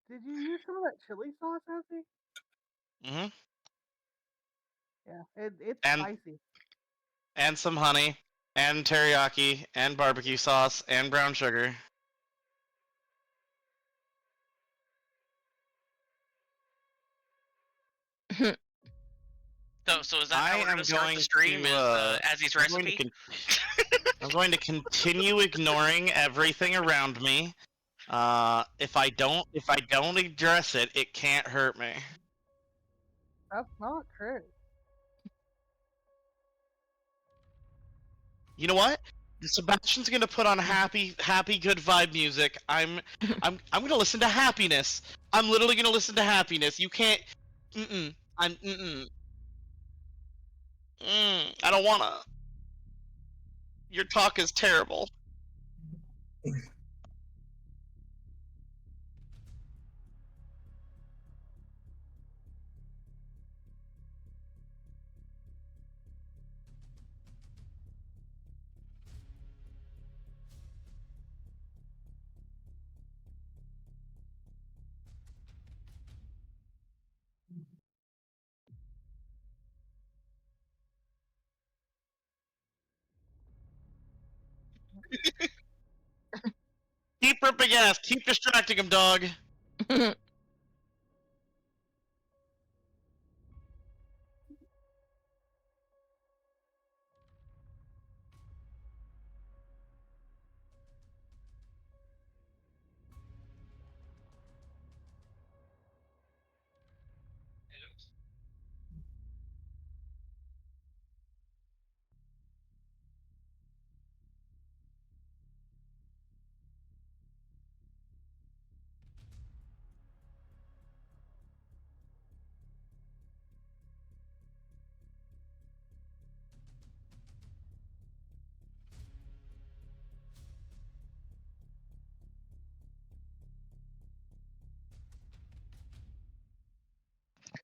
Did you use some of that chili sauce, Effie? Hmm. Yeah, it's And spicy. some honey, and teriyaki, and barbecue sauce, and brown sugar. So is that I how we're am gonna start the going stream? to Is Azzy's I'm going to recipe? I'm going to continue ignoring everything around me. If I don't address it, it can't hurt me. That's not true. You know what? Sebastian's gonna put on happy, good vibe music. I'm gonna listen to happiness. I'm literally gonna listen to happiness. You can't. Mm-mm. I'm. Mm-mm. I don't wanna. Your talk is terrible. Keep ripping ass. Keep distracting him, dog.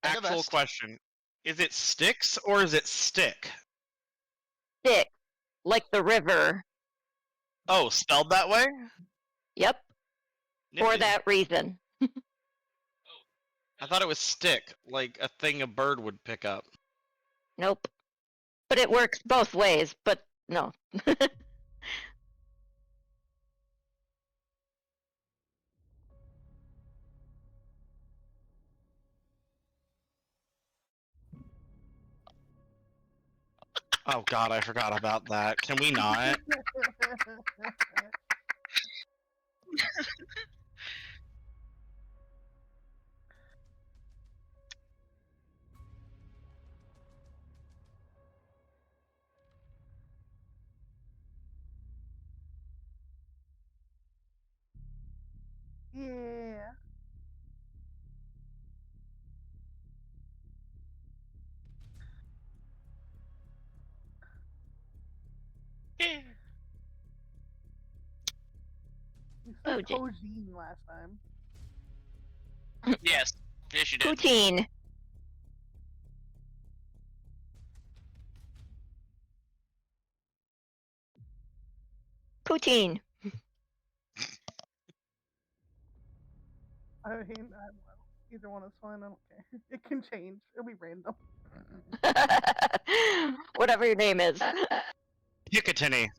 Actual question: is it sticks or is it stick? Stick, like the river. Oh, spelled that way? Yep. For Nifty. that reason. I thought it was stick, like a thing a bird would pick up. Nope. But it works both ways, but no. Oh god, I forgot about that. Can we not? Yeah. You said Oh, Kojin last time. Yes. Yes, you did. Poutine. Poutine. I mean, either one is fine. I don't care. It can change. It'll be random. Whatever your name is. Picatinny.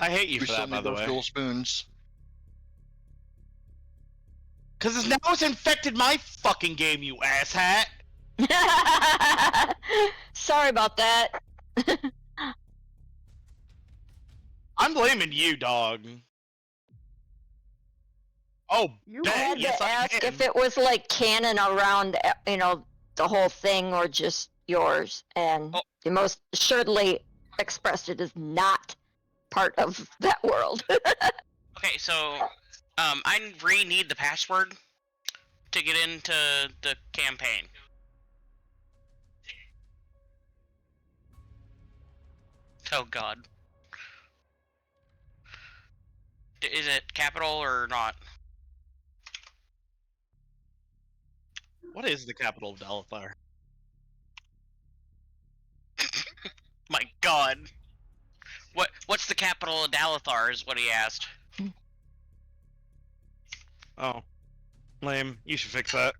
I hate you We for still that, by need the those way. dual spoons. Because now it's infected my fucking game, you asshat! Sorry about that. I'm blaming you, dog. Oh, You I bet. had Yes, to I ask can. if it was like canon around, the whole thing or just yours, and Oh. you most assuredly expressed it as not part of that world. Okay, so I need the password to get into the campaign. Oh God. Is it capital or not? What is the capital of Dalithar? My God. What's the capital of Dalithar is what he asked. Oh. Lame. You should fix that.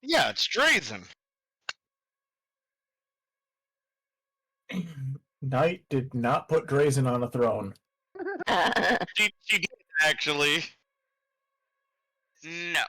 Yeah, it's Drazen. Knight did not put Drazen on a throne. She did, actually. No.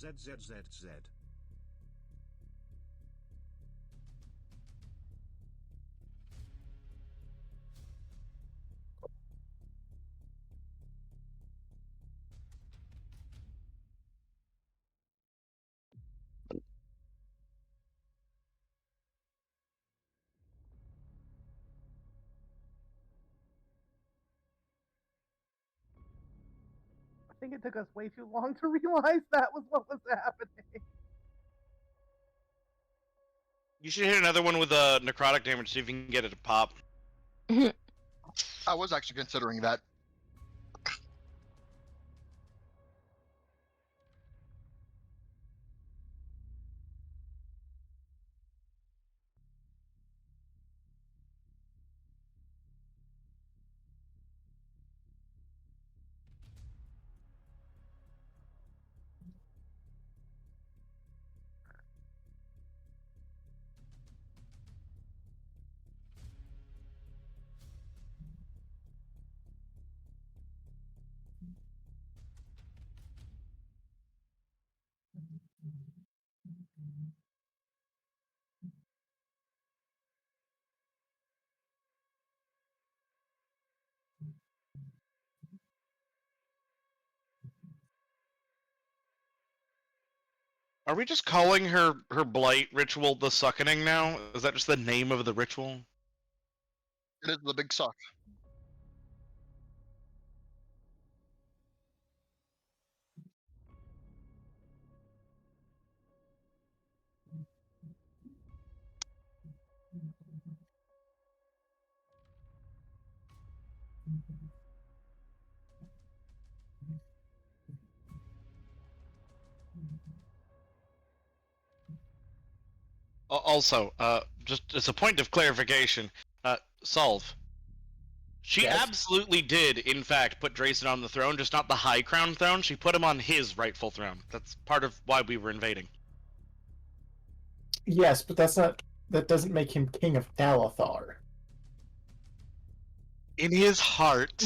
ZZZZ. I think it took us way too long to realize that was what was happening. You should hit another one with necrotic damage, see if you can get it to pop. I was actually considering that. Are we just calling her blight ritual the Suckening now? Is that just the name of the ritual? It is the big suck. Also, just as a point of clarification, Solve. She Yes? absolutely did, in fact, put Drazen on the throne, just not the High Crown throne. She put him on his rightful throne. That's part of why we were invading. Yes, but that doesn't make him king of Dalithar. In his heart.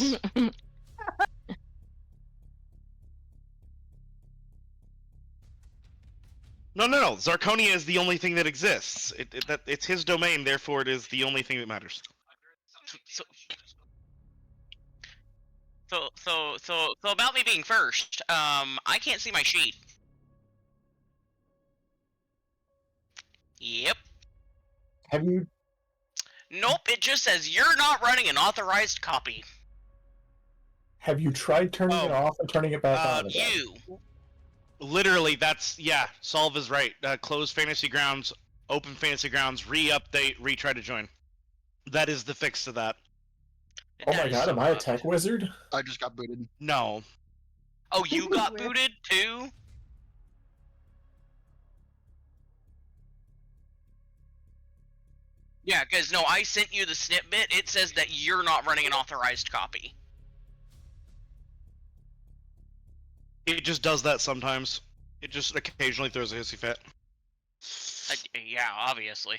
No. Zarconia is the only thing that exists. It's his domain, therefore it is the only thing that matters. So, So about me being first. I can't see my sheet. Yep. Have you Nope. It just says you're not running an authorized copy. tried turning it Oh. off and turning it back on again? You. Literally, Solve is right. Close Fantasy Grounds, open Fantasy Grounds, re-update, retry to join. That is the fix to that. Oh That my is god, so am I a fucked. tech wizard? I just got booted. No. Oh, you got booted too? Yeah, because no, I sent you the snippet. It says that you're not running an authorized copy. It just does that sometimes. It just occasionally throws a hissy fit. Yeah, obviously.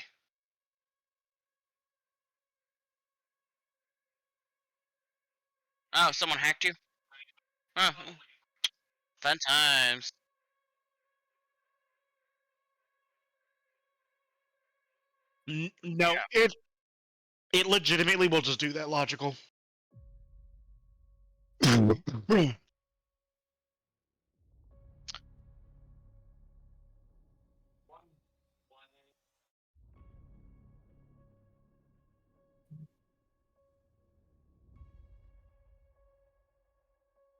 Oh, someone hacked you? Oh, fun times. No, Yeah. it legitimately will just do that logical.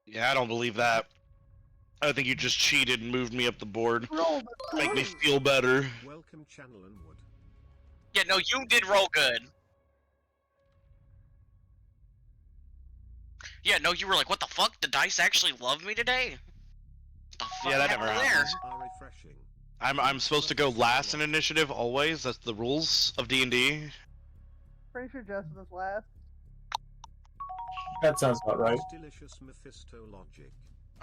Yeah, I don't believe that. I think you just cheated and moved me up the board. Roll the Make me dice. feel better. Welcome, Channel and Wood. Yeah, no, you did roll good. Yeah, no, you were like, what the fuck? The dice actually love me today? What the fuck Yeah, that never happened there? happens. Are refreshing. I'm supposed to go last in initiative always. That's the rules of D&D. Pretty sure Justin is last. That sounds about right. It's delicious Mephisto logic.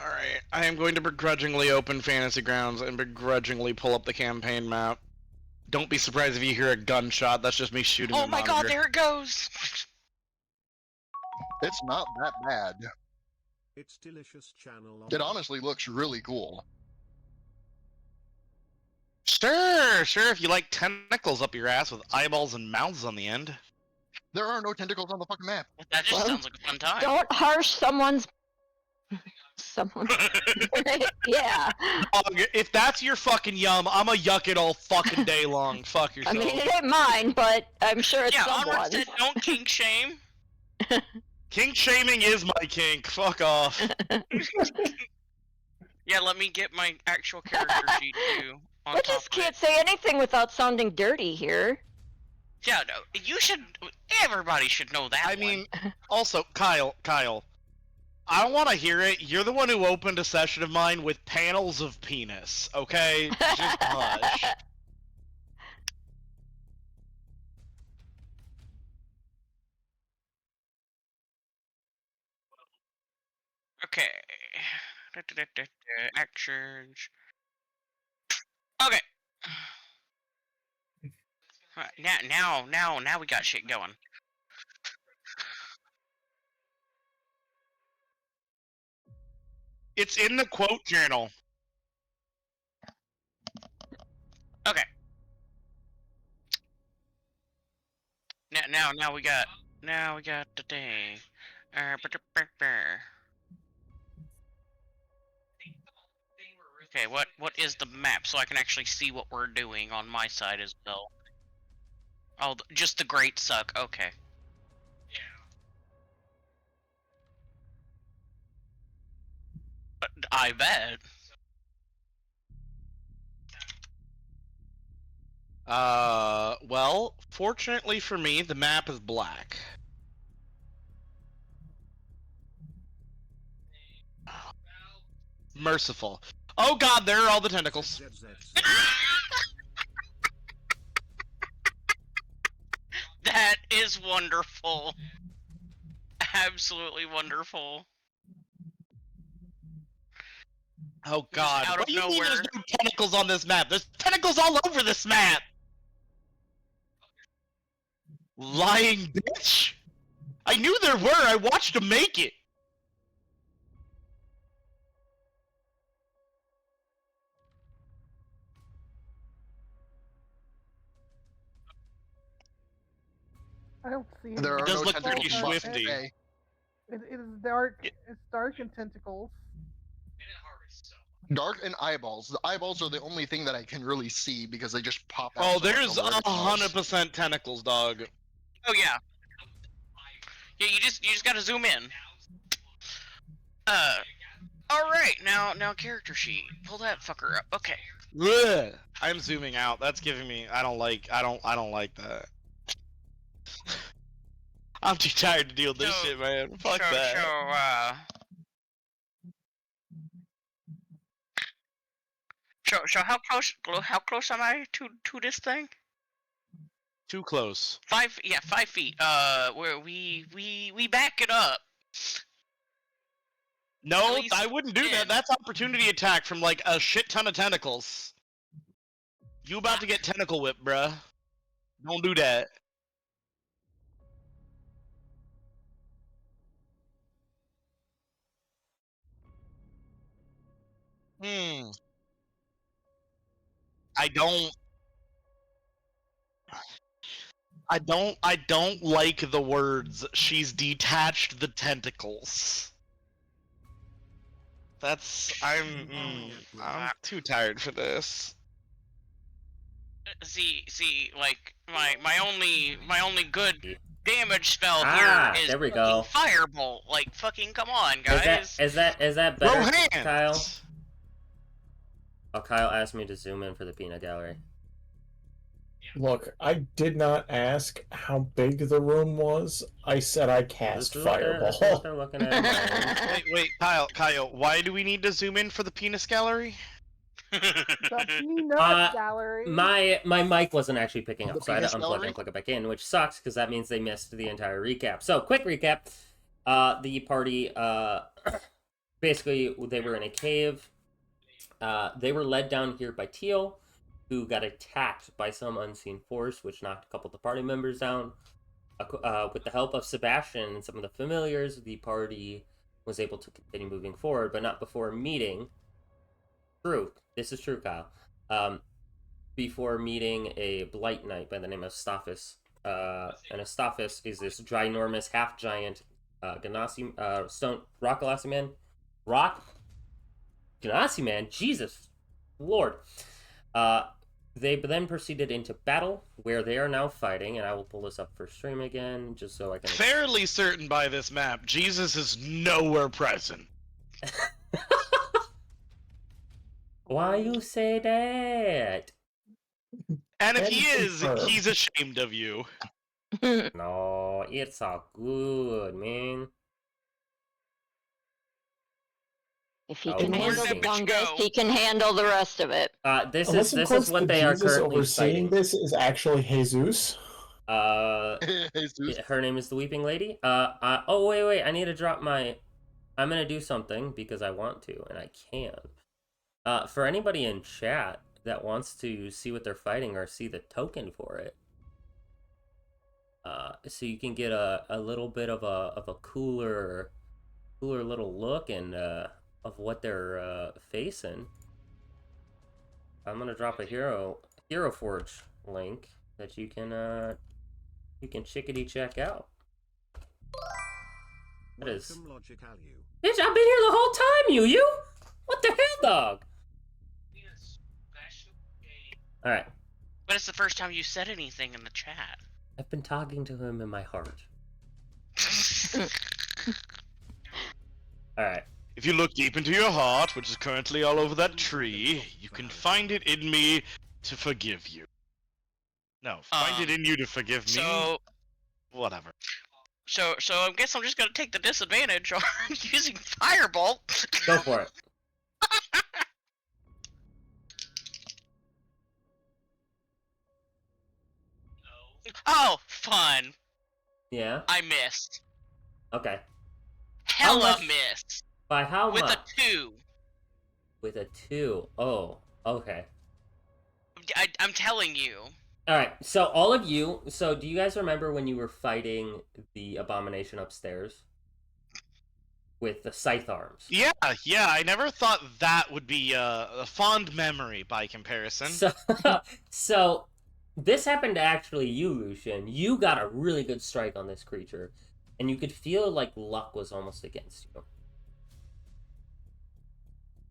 Alright, I am going to begrudgingly open Fantasy Grounds and begrudgingly pull up the campaign map. Don't be surprised if you hear a gunshot. That's just me shooting Oh the my god, monitor. there it goes! It's not that bad. It's delicious channel on. It honestly looks really cool. Sure, if you like tentacles up your ass with eyeballs and mouths on the end. There are no tentacles on the fucking map. That just Well, sounds like a fun time. Don't harsh someone's. Yeah. Dog, if that's your fucking yum, I'ma yuck it all fucking day long. Fuck I yourself. mean, it ain't mine, but I'm sure it's Yeah, Onward someone's. said don't kink shame. Kink shaming is my kink. Fuck off. Yeah, let me get my actual character sheet too. On I top just of it. can't say anything without sounding dirty here. Yeah, no, you should. Everybody should know that. I mean, also, Kyle, I don't want to hear it. You're the one who opened a session of mine with panels of penis, okay? Just hush. Okay. Actions. Okay. Alright, now we got shit going. It's in the quote journal. Okay. Now we got the thing. Okay, what is the map so I can actually see what we're doing on my side as well? Oh, just the great suck. Okay. I bet. Well, fortunately for me, the map is black. Merciful. Oh god, there are all the tentacles. That is wonderful. Absolutely wonderful. Oh god. Out of What do you mean nowhere. there's no tentacles on this map? There's tentacles all over this map! Lying bitch! I knew there were! I watched him make it! I don't see There any. are does no look tentacles pretty but swifty. A. It is dark. It's dark and tentacles. Dark and eyeballs. The eyeballs are the only thing that I can really see because they just pop out. Oh, so much there's nowhere else. 100% tentacles, dog. Oh yeah. Yeah, you just gotta zoom in. All right, now character sheet. Pull that fucker up. Okay. Ugh. I'm zooming out. That's giving me. I don't like that. I'm too tired to deal with this So- shit, man. Fuck so, that. So how close am I to this thing? Too close. 5 feet. Where we back it up. No, least I wouldn't do 10. that. That's opportunity attack from like a shit ton of tentacles. You about to get tentacle whipped, bruh. Don't do that. Hmm. I don't like the words she's detached the tentacles. I'm too tired for this. See, like my only good damage spell Ah, here is there we fucking go. firebolt. Like fucking come on, guys. Is that better, Rohan! Kyle? Oh, Kyle asked me to zoom in for the peanut gallery. Look, I did not ask how big the room was. I said I cast This is what fireball. they're looking at. Wait, Kyle, why do we need to zoom in for the penis gallery? The peanut gallery. My mic wasn't actually picking up, The so I had to penis unplug gallery? and plug it back in, which sucks because that means they missed the entire recap. So, quick recap. The party, basically, they were in a cave. They were led down here by Teal, who got attacked by some unseen force, which knocked a couple of the party members down. With the help of Sebastian and some of the familiars, the party was able to continue moving forward, but not before meeting. True. This is true, Kyle. Before meeting a Blight Knight by the name of Staphis. And a Staphis is this ginormous, half-giant stone rock Ganassi man. Ganassi man? Jesus Lord. They then proceeded into battle, where they are now fighting, and I will pull this up for stream again, just so I can... Fairly certain by this map, Jesus is nowhere present. Why you say that? And if That he is is, confirmed. he's ashamed of you. No, it's all good, man. If he Oh, can where'd handle that the bitch fungus, go? he can handle the rest of it. This Unless, of is course, what the they are Jesus currently overseeing fighting. this is actually Jesus. Jesus. Her name is the Weeping Lady. Oh wait, I need to drop my. I'm gonna do something because I want to and I can. For anybody in chat that wants to see what they're fighting or see the token for it, so you can get a little bit of a cooler little look and of what they're facing. I'm gonna drop a Hero Forge link that you can chickadee check out. That is. Welcome, Logic Alu. Bitch, I've been here the whole time, you! What the hell, dog? Alright. But it's the first time you said anything in the chat. I've been talking to him in my heart. Alright. If you look deep into your heart, which is currently all over that tree, you can find it in me to forgive you. No, find it in you to forgive me. So Whatever. So I guess I'm just gonna take the disadvantage on using Firebolt. Go for it. Oh, fun. Yeah? I missed. Okay. Hella much? missed. By how With much? a 2. With a 2. Oh, okay. I'm telling you. Alright, so all of you, so do you guys remember when you were fighting the abomination upstairs? With the scythe arms? Yeah, I never thought that would be a fond memory by comparison. So this happened to actually you, Lucian. You got a really good strike on this creature, and you could feel like luck was almost against you.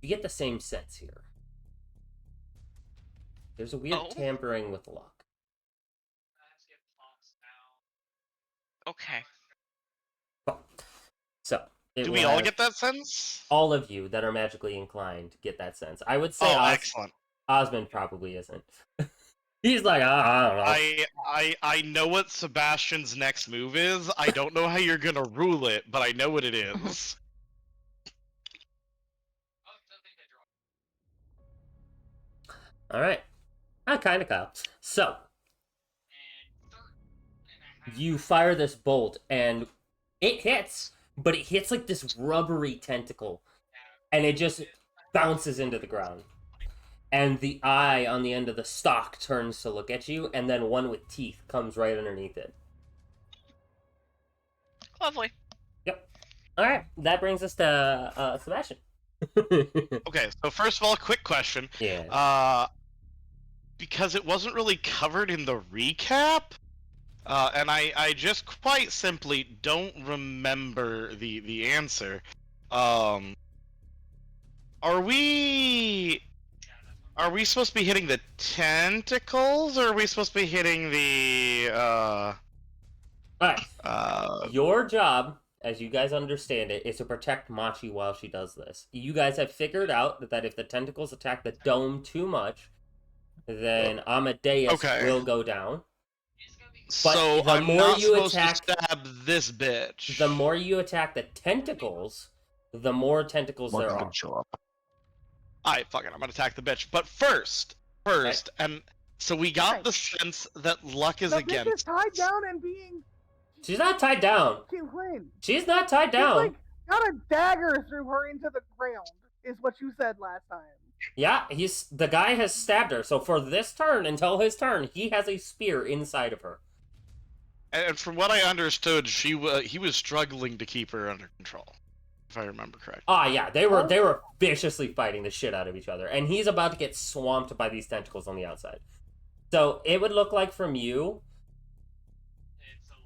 You get the same sense here. There's a weird tampering with luck. Okay. So, Do we all get that sense? all of you that are magically inclined get that sense. I would say excellent. Osmond probably isn't. He's like, I don't know. I know what Sebastian's next move is. I don't know how you're gonna rule it, but I know what it is. All right. Kind of, Kyle. So, you fire this bolt, and it hits, but it hits like this rubbery tentacle, and it just bounces into the ground. And the eye on the end of the stalk turns to look at you, and then one with teeth comes right underneath it. Lovely. Yep. All right, that brings us to Sebastian. Okay, so first of all, quick question. Yeah. Because it wasn't really covered in the recap, and I just quite simply don't remember the answer. Are we supposed to be hitting the tentacles, or are we supposed to be hitting the All right. Your job, as you guys understand it, is to protect Machi while she does this. You guys have figured out that if the tentacles attack the dome too much, then Amadeus will go down. But so the I'm more not you supposed attack, to stab this bitch. the more you attack the tentacles, the more tentacles there are. Show up. Alright, fuck it, I'm gonna attack the bitch. But first, and so we got the sense that luck is The against. bitch is tied down and being. She's not tied down. Can't win. She's not tied She's down. like got a dagger through her into the ground. Is what you said last time. Yeah, the guy has stabbed her. So for this turn, until his turn, he has a spear inside of her. And from what I understood, he was struggling to keep her under control, if I remember correctly. Ah, yeah, they were viciously fighting the shit out of each other, and he's about to get swamped by these tentacles on the outside. So it would look like from you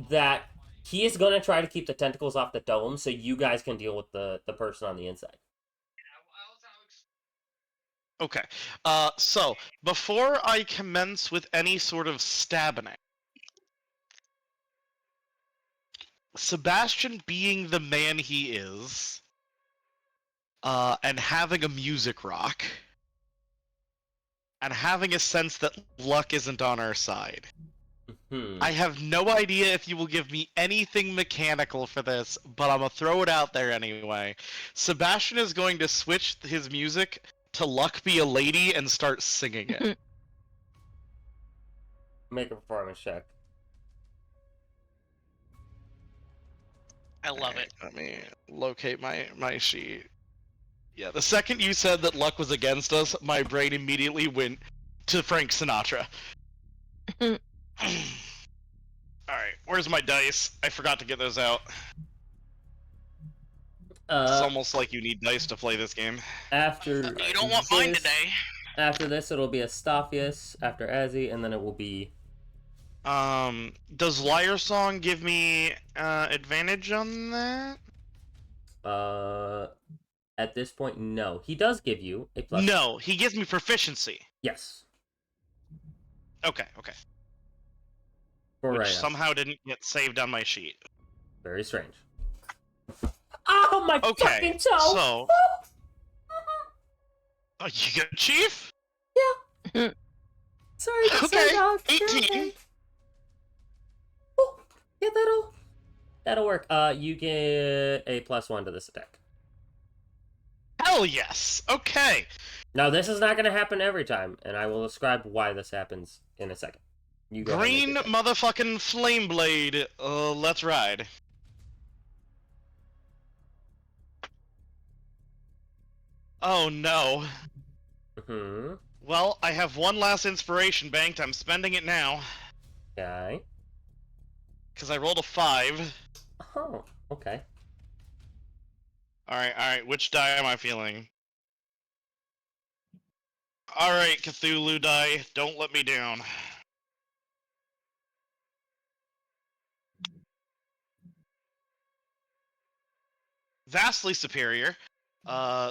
that he is going to try to keep the tentacles off the dome, so you guys can deal with the person on the inside. Okay, so before I commence with any sort of stabbing, Sebastian being the man he is, and having a music rock, and having a sense that luck isn't on our side. I have no idea if you will give me anything mechanical for this, but I'm gonna throw it out there anyway. Sebastian is going to switch his music to Luck Be a Lady and start singing it. Make a performance check. I love it. Let me locate my sheet. Yeah, the second you said that luck was against us, my brain immediately went to Frank Sinatra. Alright, where's my dice? I forgot to get those out. It's almost like you need dice to play this game. After You don't want mine today. After this, it'll be Astaphius, after Azzy, and then it will be... Does Liar Song give me advantage on that? At this point, no. He does give you a plus. No, he gives me proficiency. Yes. Okay. Which somehow didn't get saved on my sheet. Very strange. Oh, my fucking toe! So... Oh, you good, Chief? Yeah. Sorry to say, dog. 18. Oh, yeah, that'll work. You get a +1 to this attack. Hell yes! Okay. Now, this is not going to happen every time, and I will describe why this happens in a second. You go Green motherfucking flame blade. Let's ride. Oh no. Well, I have one last inspiration banked. I'm spending it now. Okay. Because I rolled a 5. Oh, okay. Alright. Which die am I feeling? Alright, Cthulhu die. Don't let me down. vastly superior.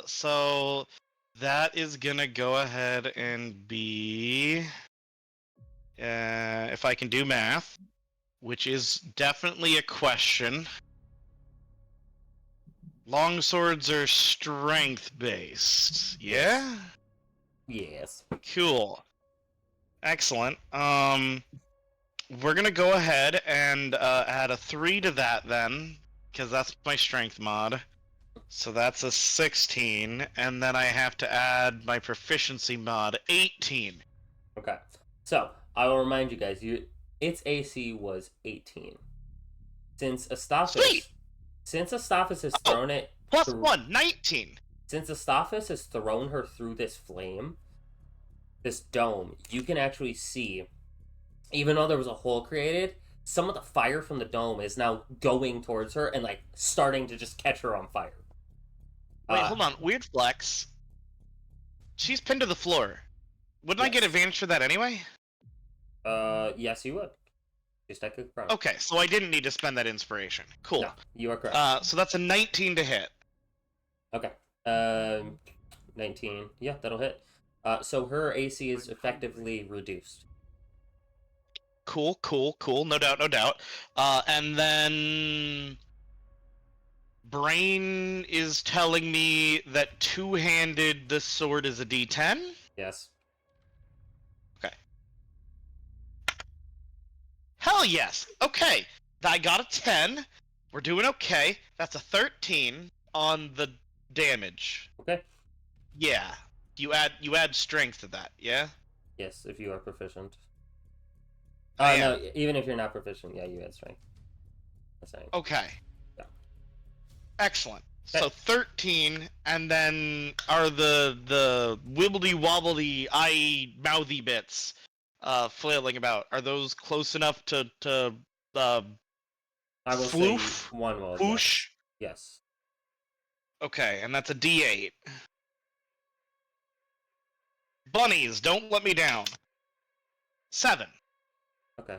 So that is gonna go ahead and be, if I can do math, which is definitely a question. Long swords are strength based. Yeah? Yes. Cool. Excellent. We're gonna go ahead and add a 3 to that then, because that's my strength mod. So that's a 16, and then I have to add my proficiency mod, 18. Okay. So I will remind you guys, its AC was 18. Since Sweet! Astaphis has Oh, thrown it plus through, 1, 19. Since Astaphis has thrown her through this flame, this dome, you can actually see, even though there was a hole created, some of the fire from the dome is now going towards her and like starting to just catch her on fire. Wait, hold on. Weird flex. She's pinned to the floor. Wouldn't I get Yes. advantage for that anyway? Yes, you would. Just like a crown. Okay, so I didn't need to spend that inspiration. Cool. No, you are correct. So that's a 19 to hit. Okay. 19. Yeah, that'll hit. So her AC is effectively reduced. Cool. No doubt. And then Brain is telling me that two-handed the sword is a D10? Yes. Okay. Hell yes! Okay. I got a 10. We're doing okay. That's a 13 on the damage. Okay. Yeah. You add strength to that, yeah? Yes, if you are proficient. I No, am. even if you're not proficient, yeah, you add strength. That's saying. Okay. Yeah. Excellent. Okay. So 13, and then are the wibbly wobbly eye mouthy bits flailing about? Are those close enough to I will floof? say one will. Whoosh? Yes. Okay, and that's a D8. Bunnies, don't let me down. 7. Okay.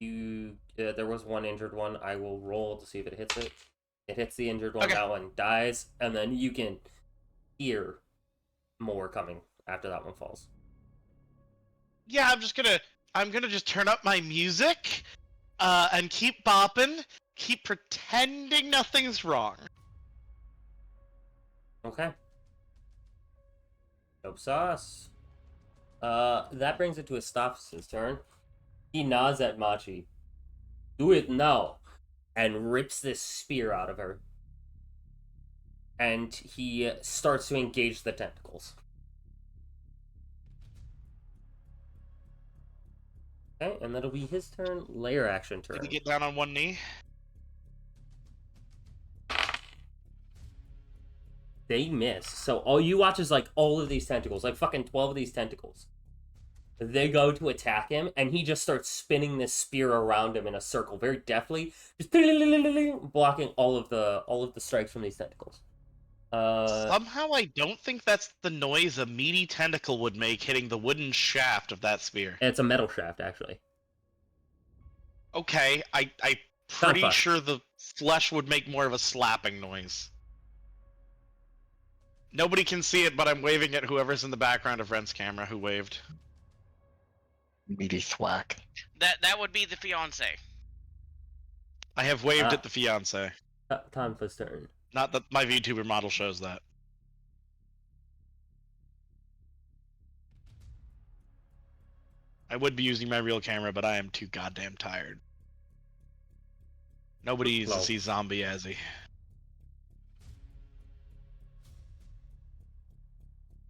There was one injured one. I will roll to see if it hits it. It hits the injured one. Okay. That one dies, and then you can hear more coming after that one falls. Yeah, I'm gonna just turn up my music, and keep bopping, keep pretending nothing's wrong. Okay. Dope sauce. That brings it to Astaphis' turn. He nods at Machi. Do it now! And rips this spear out of her. And he starts to engage the tentacles. Okay, and that'll be his turn. Layer action turn. Can you get down on one knee? They miss. So all you watch is like all of these tentacles, like fucking 12 of these tentacles. They go to attack him, and he just starts spinning this spear around him in a circle, very deftly, just blocking all of the strikes from these tentacles. Somehow I don't think that's the noise a meaty tentacle would make hitting the wooden shaft of that spear. It's a metal shaft, actually. Okay, I'm pretty fun. sure the flesh would make more of a slapping noise. Nobody can see it, but I'm waving at whoever's in the background of Ren's camera who waved. Meaty thwack. That would be the fiance. I have waved at the fiance. Time for turn. Not that my VTuber model shows that. I would be using my real camera, but I am too goddamn tired. Nobody needs to see Zombie Azzy.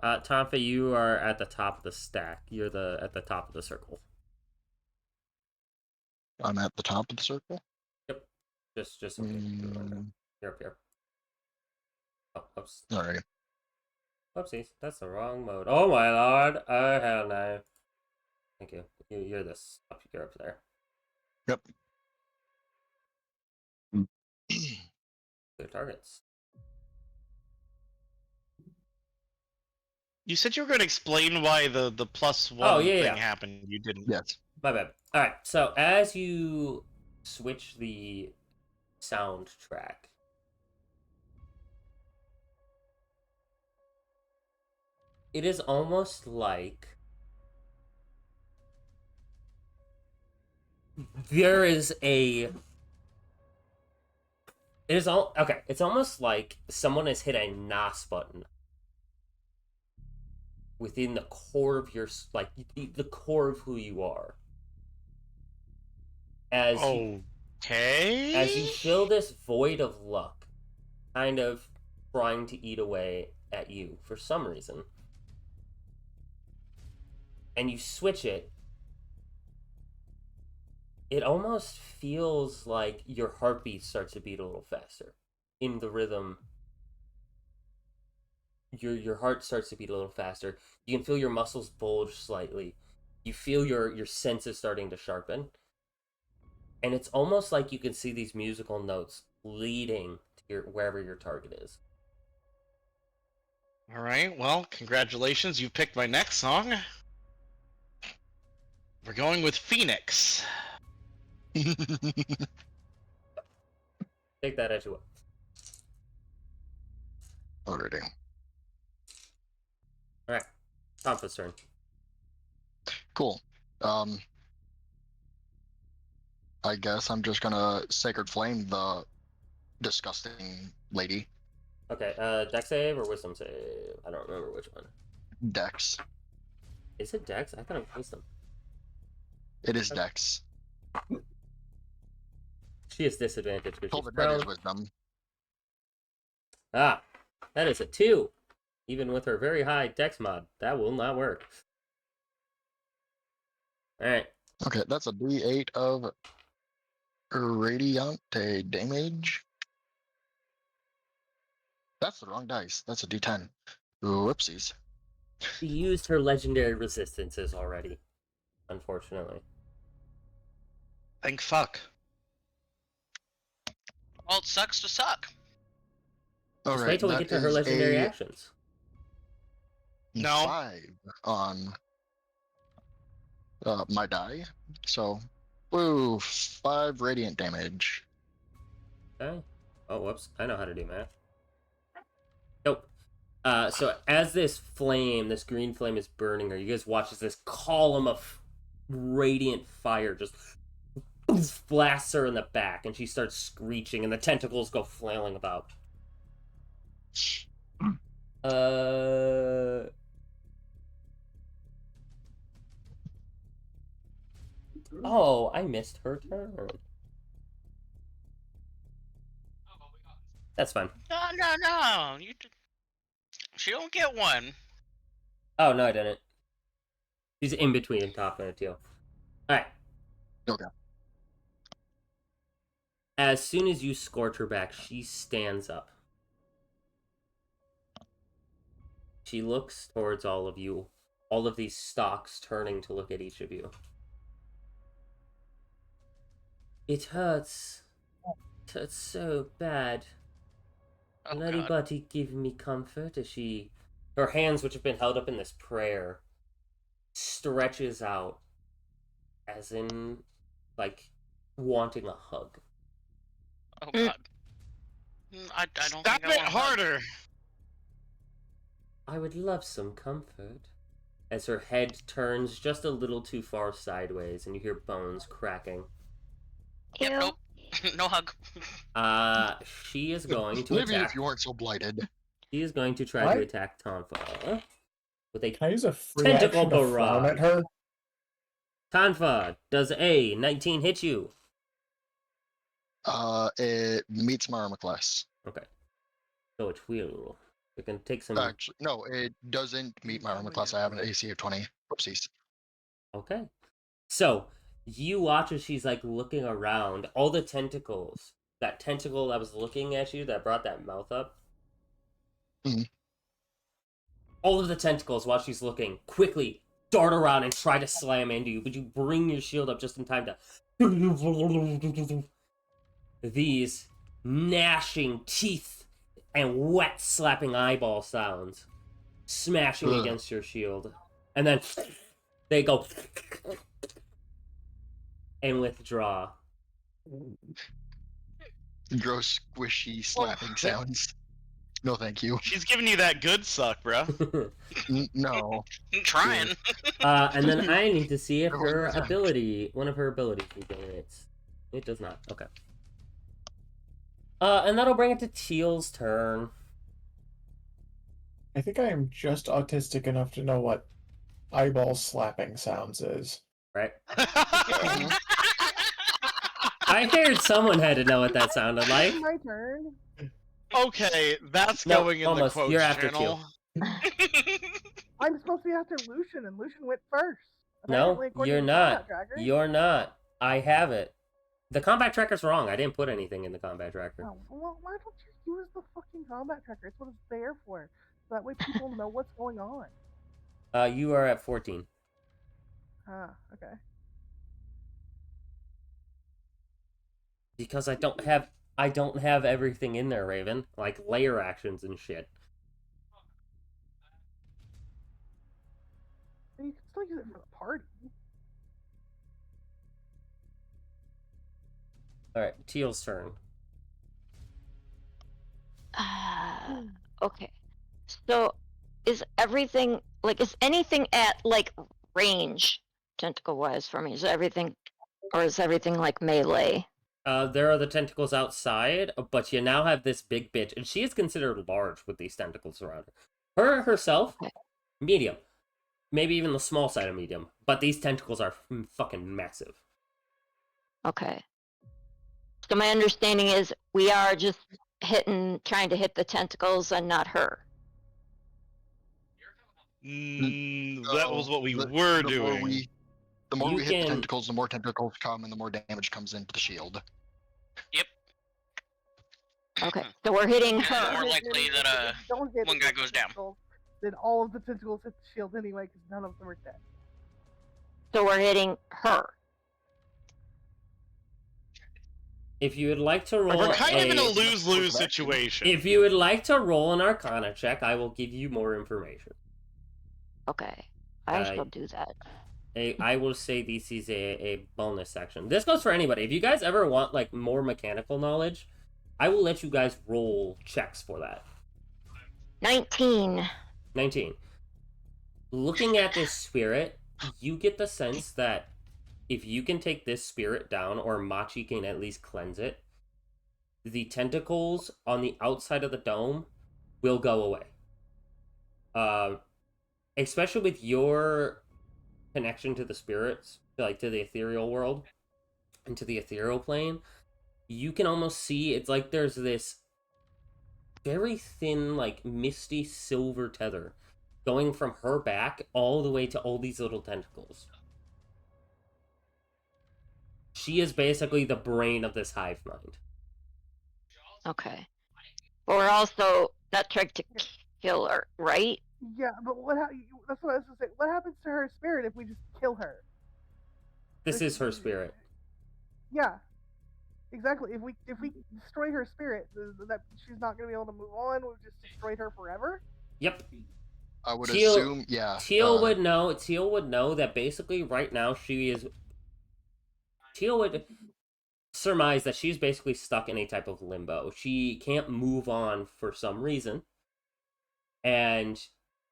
Tonfa, you are at the top of the stack. You're at the top of the circle. I'm at the top of the circle? Yep. Just You're up here. Oh, oops. Alright. Whoopsies. That's the wrong mode. Oh my lord. Oh hell no. Thank you. You're this. You're up there. Yep. Good targets. You said you were going to explain why the +1 thing happened. You didn't. Yes. My bad. Alright, so as you switch the soundtrack, It is almost like there is a. It is all okay. It's almost like someone has hit a NOS button within the core of your the core of who you are. As you Okay. fill this void of luck, kind of trying to eat away at you for some reason, and you switch it, it almost feels like your heartbeat starts to beat a little faster in the rhythm. Your heart starts to beat a little faster. You can feel your muscles bulge slightly. You feel your senses starting to sharpen. And it's almost like you can see these musical notes leading to wherever your target is. All right. Well, congratulations. You've picked my next song. We're going with Phoenix. Take that as you will. Already. All right, Tonfa's turn. Cool. I guess I'm just gonna Sacred Flame the disgusting lady. Okay, Dex save or Wisdom save? I don't remember which one. Dex. Is it Dex? I thought it was Wisdom. It is Dex. She has disadvantage because Told she's the dead is prone. Wisdom. Ah, that is a 2. Even with her very high Dex mod, that will not work. All right. Okay, that's a D8 of Radiante damage. That's the wrong dice. That's a D10. Whoopsies. She used her legendary resistances already, unfortunately. Thank fuck. Well, it sucks to suck. All Just right, wait till we that get to her is legendary a actions. No. 5 on my die. So, woo, 5 radiant damage. Okay. Oh, whoops. I know how to do math. Nope. So as this flame, this green flame is burning her, you guys watch as this column of radiant fire just blasts her in the back, and she starts screeching, and the tentacles go flailing about. Oh, I missed her turn. That's fine. No. She don't get one. Oh, no, I didn't. She's in between top and a teal. Alright. Okay. As soon as you scorch her back, she stands up. She looks towards all of you, all of these stalks turning to look at each of you. It hurts. It hurts so bad. Oh, Can God. anybody give me comfort? As her hands, which have been held up in this prayer, stretches out, as in, like, wanting a hug. Oh, God. I don't Stop think I it want to hug. harder. I would love some comfort. As her head turns just a little too far sideways, and you hear bones cracking. Yep, Ew. nope. No hug. She is going to Maybe attack. if you weren't so blighted. She is going to try to What? attack Tonfa with a Can I use a free Tentacle action to frown barrage. at her? Tonfa, does a 19 hit you? It meets my armor class. Okay. So it will. We can take some. Actually, no, it doesn't meet my armor class. I have an AC of 20. Whoopsies. Okay. So you watch as she's like looking around. All the tentacles. That tentacle that was looking at you that brought that mouth up. Mhm. All of the tentacles, while she's looking, quickly dart around and try to slam into you, but you bring your shield up just in time to. These gnashing teeth and wet slapping eyeball sounds smashing against your shield. And then they go and withdraw. Gross, squishy, slapping sounds. No, thank you. She's giving you that good suck, bro. No. I'm trying. And then I need to see if There was her no time. ability, one of her abilities regenerates. It does not. Okay. And that'll bring it to Teal's turn. I think I am just autistic enough to know what eyeball slapping sounds is. Right? I figured someone had to know what that sounded like. My turn. Okay, that's No, going in almost. the quotes You're after channel. I'm supposed to be after Lucian, and Lucian went first. No, Apparently, according you're to the not. combat tracker. You're not. I have it. The combat tracker's wrong. I didn't put anything in the combat tracker. Oh, well, why don't you use the fucking combat tracker? It's what it's there for. So that way people know what's going on. You are at 14. Okay. Because I don't have everything in there, Raven. Like layer actions and shit. And you can still use it for the party. Alright, Teal's turn. Okay. So, is everything is anything at range tentacle wise for me? Is everything, or is everything like melee? There are the tentacles outside, but you now have this big bitch, and she is considered large with these tentacles around her. Her herself, Okay. medium. Maybe even the small side of medium. But these tentacles are fucking massive. Okay. So my understanding is we are just trying to hit the tentacles and not her. That was what we The- were the doing. More the more You we hit can- the tentacles, the more tentacles come, and the more damage comes into the shield. Okay. So we're hitting Yeah, her. more likely that, If you don't hit one it guy with the goes down. tentacles, then all of the tentacles hit the shield anyway, because none of them are dead. So we're hitting her. If you would like to roll We're kind of in a a... lose-lose situation. If you would like to roll an Arcana check, I will give you more information. Okay. I shall do that. I will say this is a bonus section. This goes for anybody. If you guys ever want more mechanical knowledge, I will let you guys roll checks for that. 19. 19. Looking at this spirit, you get the sense that if you can take this spirit down, or Machi can at least cleanse it, the tentacles on the outside of the dome will go away. Especially with your connection to the spirits, to the ethereal world, and to the ethereal plane, you can almost see, it's like there's this very thin, misty silver tether going from her back all the way to all these little tentacles. She is basically the brain of this hive mind. Okay. But we're also not trying to kill her, right? Yeah, but that's what I was going to say. What happens to her spirit if we just kill her? This is her spirit. Yeah, exactly. If we destroy her spirit, that she's not going to be able to move on. We've just destroyed her forever. Yep. I would Teal- assume, yeah. Teal would know. Teal would know that basically right now Teal would surmise that she's basically stuck in a type of limbo. She can't move on for some reason, and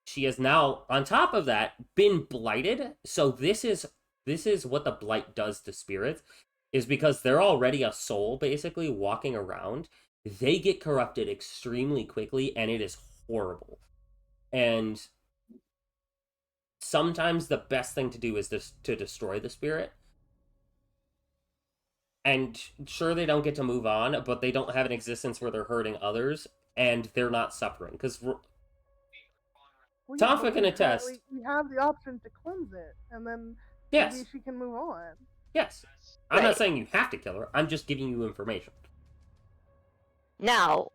she has now, on top of that, been blighted. So this is what the blight does to spirits, is because they're already a soul basically walking around. They get corrupted extremely quickly, and it is horrible. And sometimes the best thing to do is to destroy the spirit. And sure, they don't get to move on, but they don't have an existence where they're hurting others, and they're not suffering. Because Tonfa can attest. We have the option to cleanse it, and then Yes. maybe she can move on. Yes. I'm Right. not saying you have to kill her. I'm just giving you information. Now,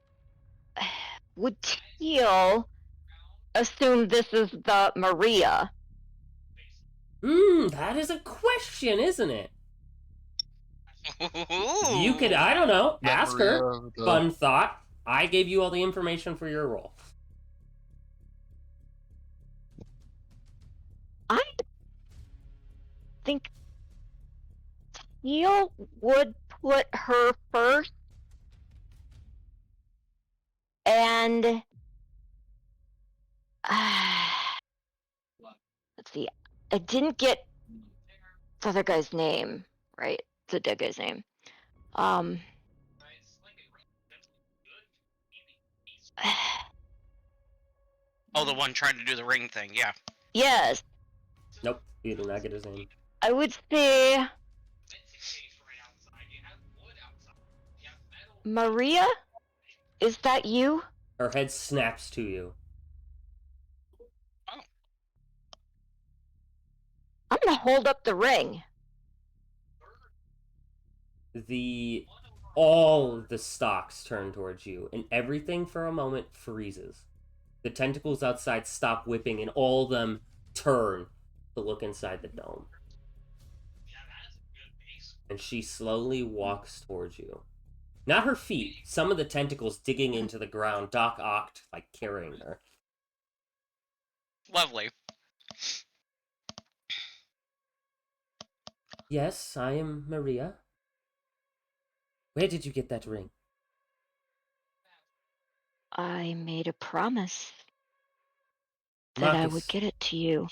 would Teal assume this is the Maria? That is a question, isn't it? You could, I don't know, ask her. Fun thought. I gave you all the information for your role. I think Teal would put her first. And let's see. I didn't get the other guy's name, right? The dead guy's name. Oh, the one trying to do the ring thing, yeah. Yes, Nope, you did not get his name. I would say Maria. Is that you? Her head snaps to you. I'm gonna hold up the ring. All the stalks turn towards you, and everything for a moment freezes. The tentacles outside stop whipping, and all of them turn to look inside the dome. And she slowly walks towards you. Not her feet, some of the tentacles digging into the ground, Doc Ock, like, carrying her. Lovely. Yes, I am Maria. Where did you get that ring? I made a promise that I would get it to you.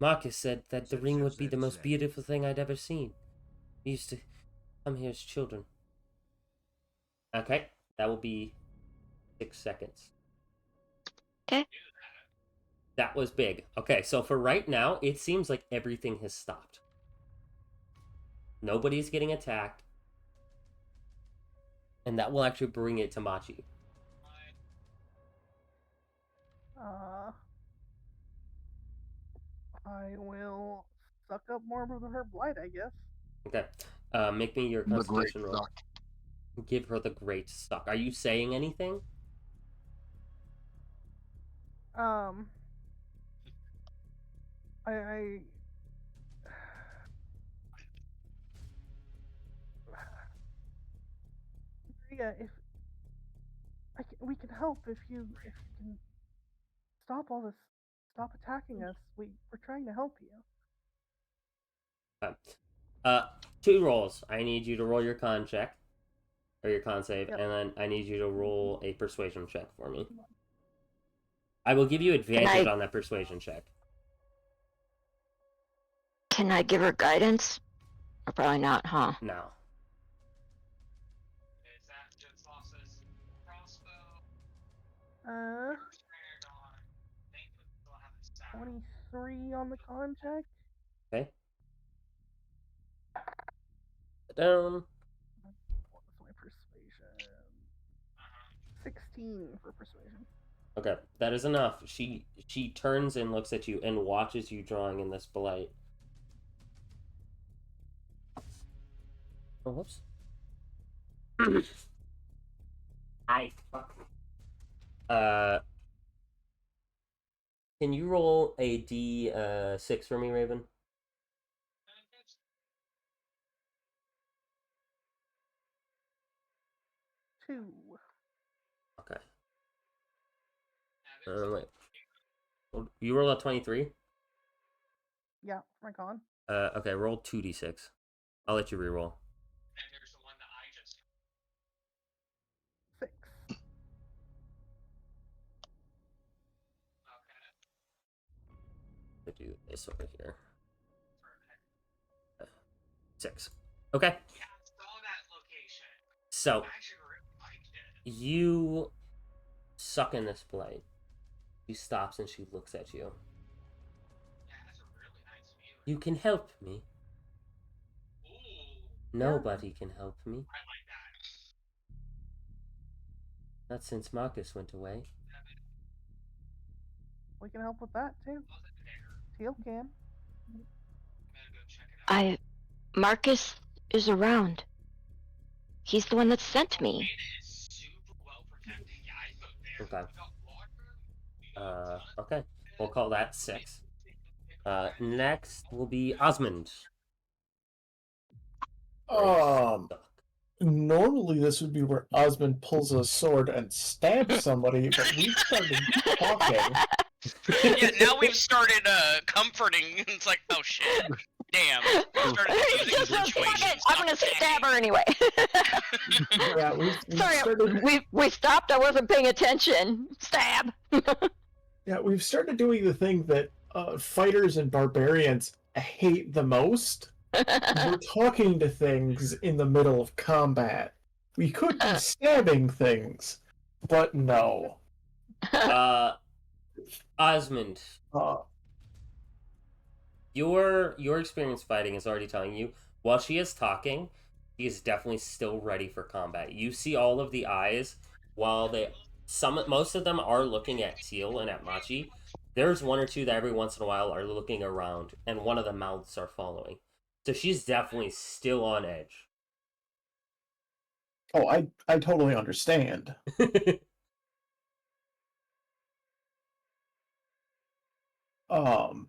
Marcus said that the ring would be the most beautiful thing I'd ever seen. We used to come here as children. Okay, that will be 6 seconds. Okay. That was big. Okay, so for right now, it seems like everything has stopped. Nobody's getting attacked. And that will actually bring it to Machi. I will suck up more of her blight, I guess. Okay. Make me your The great constitution roll. suck. Give her the great suck. Are you saying anything? Maria, if we can help if you can stop all this, stop attacking us. We're trying to help you. Okay. 2 rolls. I need you to roll your con check. Or your con save, Yep. and then I need you to roll a persuasion check for me. I will give you advantage on that persuasion check. Can I give her guidance? Or probably not, huh? No. Uh, 23 on the con check. Okay. Down. What's my persuasion? 16 for persuasion. Okay, that is enough. She turns and looks at you and watches you drawing in this blight. Oh, whoops. Fuck. Can you roll a D6 for me, Raven? Two. Okay. Wait. You roll a 23? Yeah, for my con. Okay, roll 2d6. I'll let you reroll. 6. To do this over here. 6. Okay. So you suck in this blight. She stops and she looks at you. You can help me. Nobody can help me. Not since Marcus went away. We can help with that too. Teal can. Marcus is around. He's the one that sent me. Okay. Okay. We'll call that 6. Next will be Osmond. Normally this would be where Osmond pulls a sword and stabs somebody, but we started talking. Yeah, now we've started comforting. It's like, oh shit. Damn. Started He using just says, "Fuck situation. it, I'm gonna stab her anyway." Yeah, we Sorry, started. we stopped. I wasn't paying attention. Stab. Yeah, we've started doing the thing that fighters and barbarians hate the most. We're talking to things in the middle of combat. We could be stabbing things, but no. Osmond, Uh, your experience fighting is already telling you, while she is talking, she is definitely still ready for combat. You see all of the eyes, while most of them are looking at Teal and at Machi. There's one or two that every once in a while are looking around, and one of the mouths are following. So she's definitely still on edge. oh, I totally understand. Um,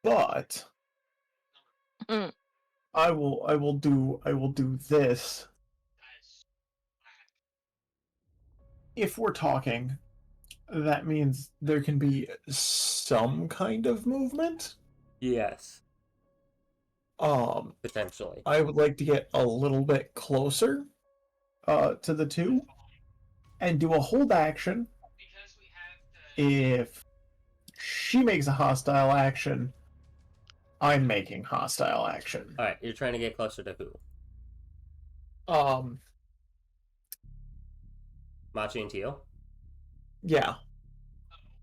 but Mm. I will do this. If we're talking, that means there can be some kind of movement. Yes, potentially. I would like to get a little bit closer to the two and do a hold action. If she makes a hostile action, I'm making hostile action. All right, you're trying to get closer to who? Machi and Teal? Yeah.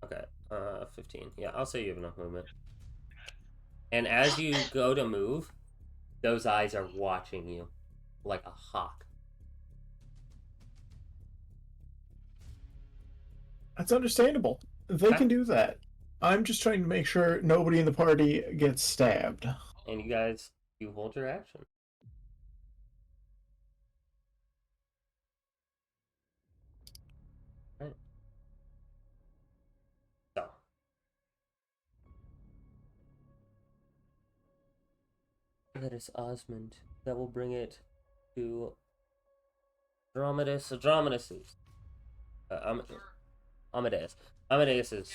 Okay, 15. Yeah, I'll say you have enough movement. And as you go to move, those eyes are watching you like a hawk. That's understandable. They Okay. can do that. I'm just trying to make sure nobody in the party gets stabbed. And you guys, you hold your action. Right. So. That is Osmond. That will bring it to Andromedas is Amadeus. Amadeus is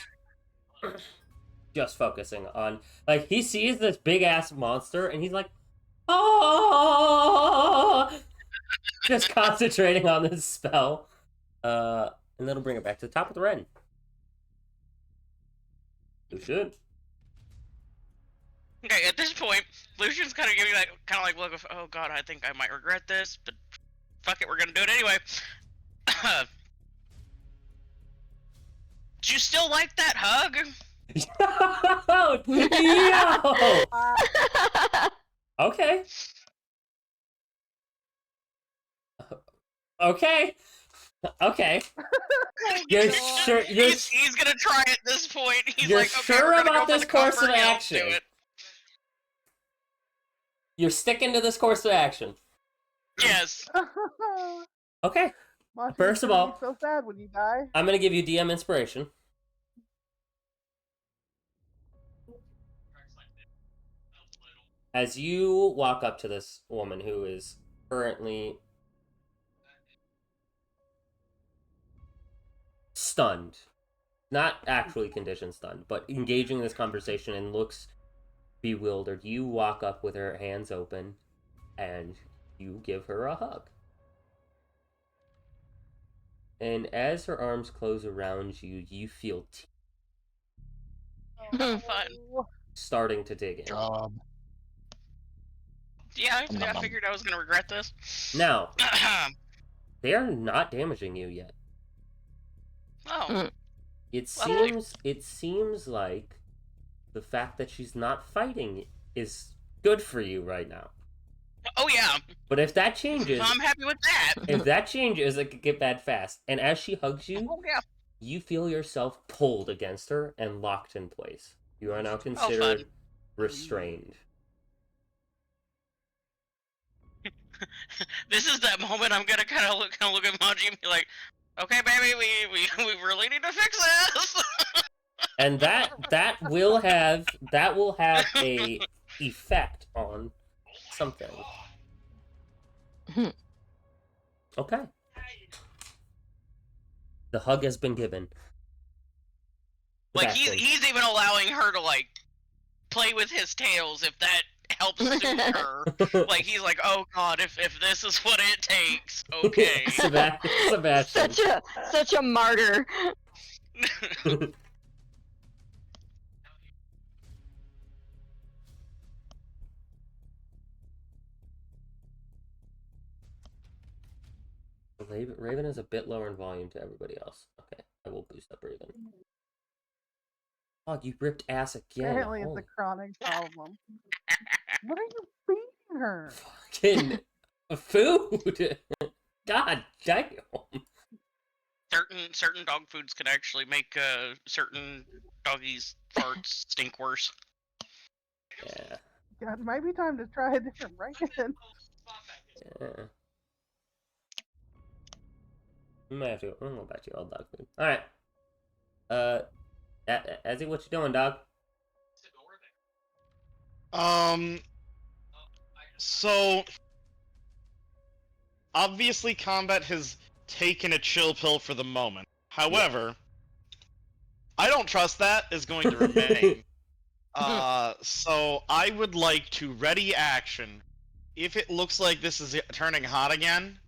just focusing on, like, he sees this big ass monster and he's like, oh, just concentrating on this spell. And that'll bring it back to the top of the red. You should. Okay, at this point, Lucian's kind of giving that look of, oh god, I think I might regret this, but fuck it, we're gonna do it anyway. Do you still like that hug? Yo! Okay. Okay. Okay. You're sure? He's gonna try at this point. He's You're like, okay, sure we're gonna about go for this the course comfort, of yeah, let's do action? it. You're sticking to this course of action. Yes. Okay. Machi's First of gonna all, be so sad when you die. I'm gonna give you DM inspiration. As you walk up to this woman who is currently stunned, not actually condition stunned, but engaging in this conversation and looks bewildered, you walk up with her hands open and you give her a hug. And as her arms close around you, you feel Fun. starting to dig in. Job. Yeah, I figured I was gonna regret this. Now, they are not damaging you yet. Oh. It Lovely. seems like the fact that she's not fighting is good for you right now. Oh yeah. But if that changes, I'm happy with that. if that changes, it could get bad fast. And as she hugs you, Oh yeah. you feel yourself pulled against her and locked in place. You are now considered restrained. This is that moment I'm gonna kind of look at Maji and be like, okay, baby, we really need to fix this. And that will have a effect on something. Okay. The hug has been given. Like Sebastian. he's even allowing her to like play with his tails if that helps soothe her. Like he's like, oh god, if this is what it takes, okay. Sebastian. Such a martyr. Raven is a bit lower in volume to everybody else. Okay, I will boost up Raven. Oh, you ripped ass again. Apparently, it's a chronic problem. What are you feeding her? Fucking food. God damn. Certain dog foods can actually make certain doggies' farts stink worse. Yeah. God, it might be time to try a different brand. Yeah. I'm gonna go back to your old dog food. Alright. Ezzy, what you doing, dog? So obviously combat has taken a chill pill for the moment. However, I don't trust that is going to remain. So I would like to ready action. If it looks like this is turning hot again,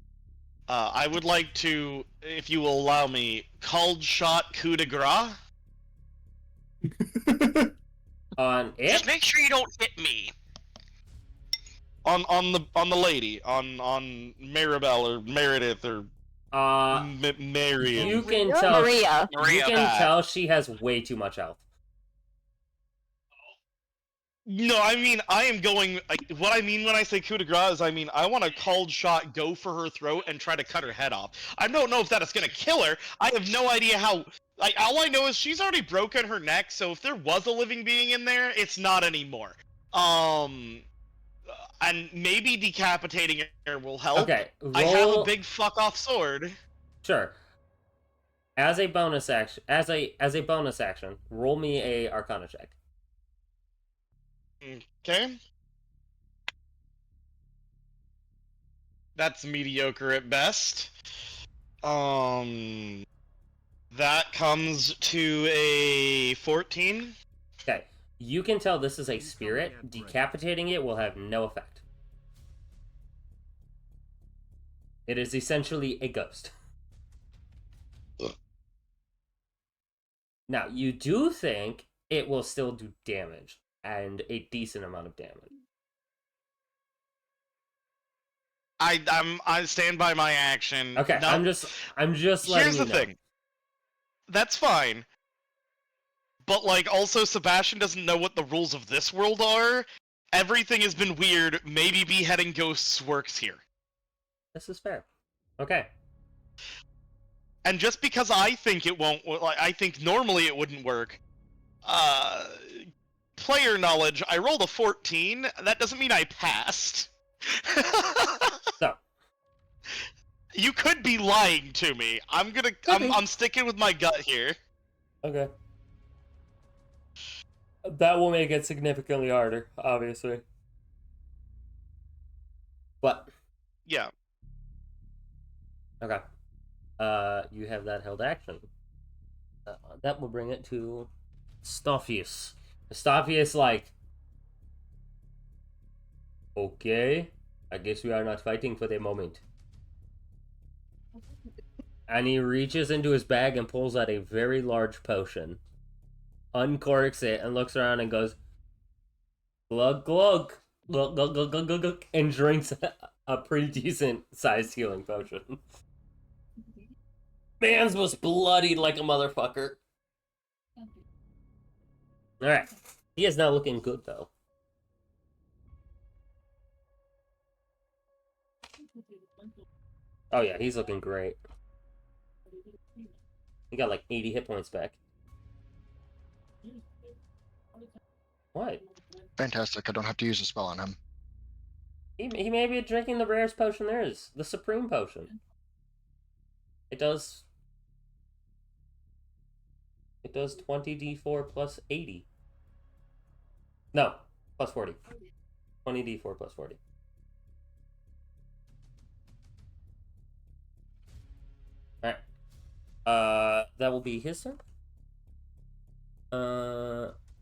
I would like to, if you will allow me, cold shot coup de grace. On it? Just make sure you don't hit me. On the lady, on Maribel or Meredith or Marion. You can tell Maria. You can tell she has way too much health. No, I mean, I am going. What I mean when I say coup de grace is, I mean, I want a cold shot, go for her throat, and try to cut her head off. I don't know if that is going to kill her. I have no idea how. Like, all I know is she's already broken her neck, so if there was a living being in there, it's not anymore. And maybe decapitating her will help. Okay, I have a big fuck off sword. Sure. As a bonus action, roll me a Arcana check. Okay. That's mediocre at best. That comes to a 14. Okay. You can tell this is a spirit. Decapitating it will have no effect. It is essentially a ghost. Now, you do think it will still do damage, and a decent amount of damage. I stand by my action. Okay, no, I'm just letting Here's you the know. thing. That's fine. But, like, also Sebastian doesn't know what the rules of this world are. Everything has been weird. Maybe beheading ghosts works here. This is fair. Okay. And just because I think it won't, like, I think normally it wouldn't work, player knowledge, I rolled a 14. That doesn't mean I passed. So. You could be lying to me. I'm sticking with my gut here. Okay. That will make it significantly harder, obviously. But. Yeah. Okay. You have that held action. That will bring it to Stophius. Stophius, like, okay, I guess we are not fighting for the moment. And he reaches into his bag and pulls out a very large potion, uncorks it, and looks around and goes, glug glug, glug glug glug glug glug, glug, and drinks a pretty decent sized healing potion. Man's was bloodied like a motherfucker. Alright. He is now looking good, though. Oh yeah, he's looking great. He got like 80 hit points back. What? Fantastic. I don't have to use a spell on him. He may be drinking the rarest potion there is. The Supreme Potion. It does 20d4 plus 80. No, plus 40. 20d4 plus 40. Alright. That will be his turn.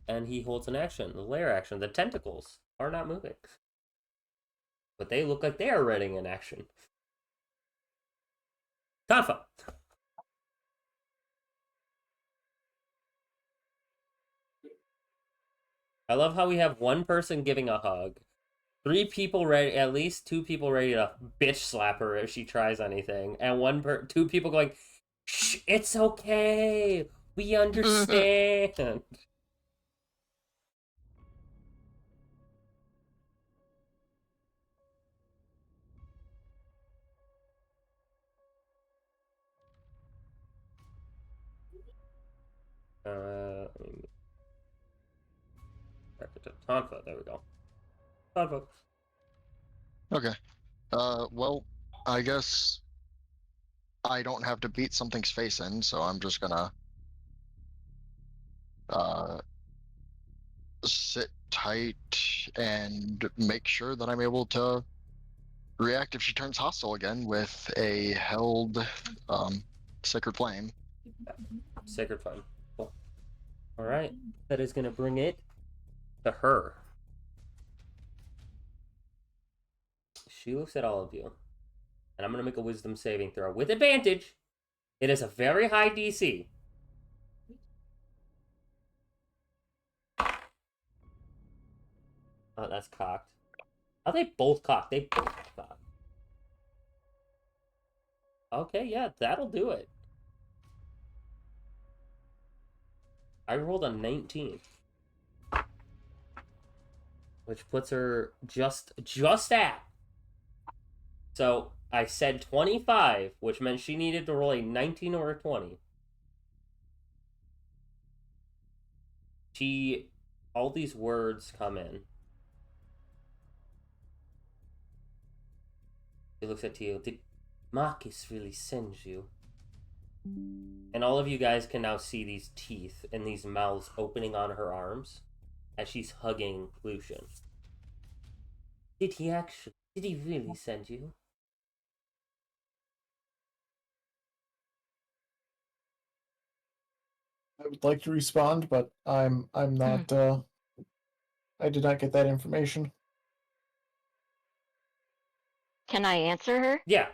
and he holds an action, the lair action. The tentacles are not moving, but they look like they are ready in action. Tonfa. I love how we have one person giving a hug, 3 people ready, at least 2 people ready to bitch slap her if she tries anything, and 2 people going, "Shh, it's okay, we understand." Back to Tonfa. There we go. Tonfa. Okay. Well, I guess I don't have to beat something's face in, so I'm just gonna sit tight and make sure that I'm able to react if she turns hostile again with a held sacred flame. Sacred Flame. Cool. All right, that is gonna bring it to her. She looks at all of you, and I'm gonna make a Wisdom saving throw with advantage. It is a very high DC. Oh, that's cocked. Are they both cocked? They both cocked. Okay, yeah, that'll do it. I rolled a 19. Which puts her just at. So I said 25, which meant she needed to roll a 19 or a 20. All these words come in. She looks at Teal. Did Marcus really send you? And all of you guys can now see these teeth and these mouths opening on her arms as she's hugging Lucian. Did he really send you? I would like to respond, but I'm not. I did not get that information. Can I answer her? Yeah.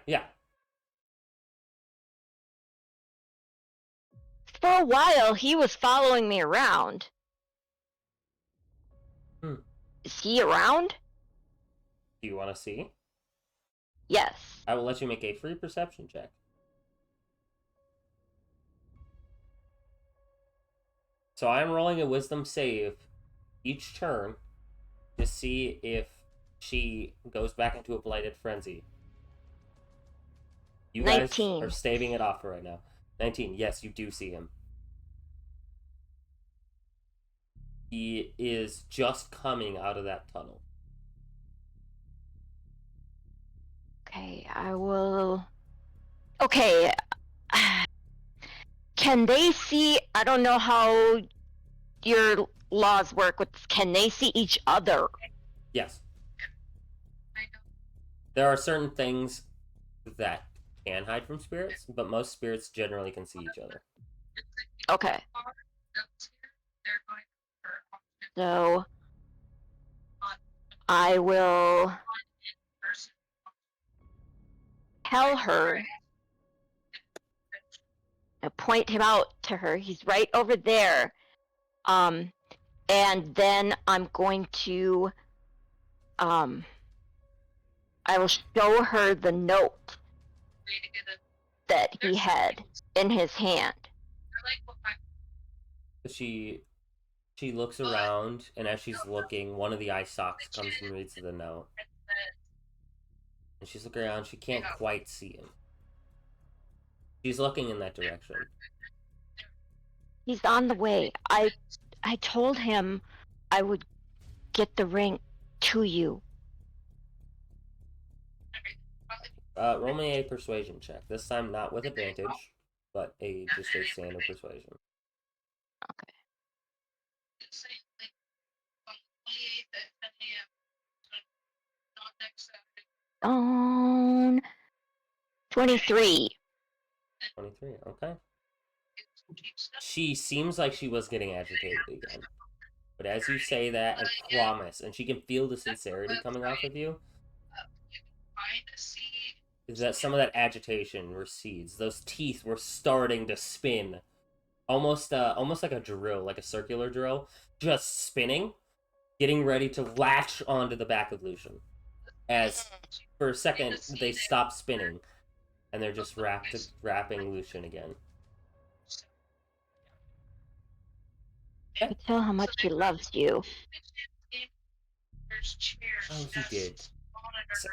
For a while, he was following me around. Is he around? Do you want to see? Yes. I will let you make a free perception check. So I'm rolling a wisdom save each turn to see if she goes back into a blighted frenzy. You 19. guys are staving it off right now. 19. Yes, you do see him. He is just coming out of that tunnel. Okay, I will. Okay. Can they see? I don't know how your laws work with. Can they see each other? Yes. There are certain things that can hide from spirits, but most spirits generally can see each other. Okay. So I will tell her. I point him out to her. He's right over there. And then I'm going to I will show her the note that he had in his hand. She looks around, and as she's looking, one of the eye stalks comes and reads the note. And she's looking around, she can't quite see him. She's looking in that direction. He's on the way. I told him I would get the ring to you. Roll me a persuasion check. This time not with advantage, but just a standard persuasion. Okay. On 23. 23, okay. She seems like she was getting agitated again. But as you say that and promise, and she can feel the sincerity coming off of you, is that some of that agitation recedes. Those teeth were starting to spin, almost like a drill, like a circular drill, just spinning, getting ready to latch onto the back of Lucian. As for a second they stop spinning, and they're just wrapping Lucian again. You tell how much he loves you. Oh, he did. 6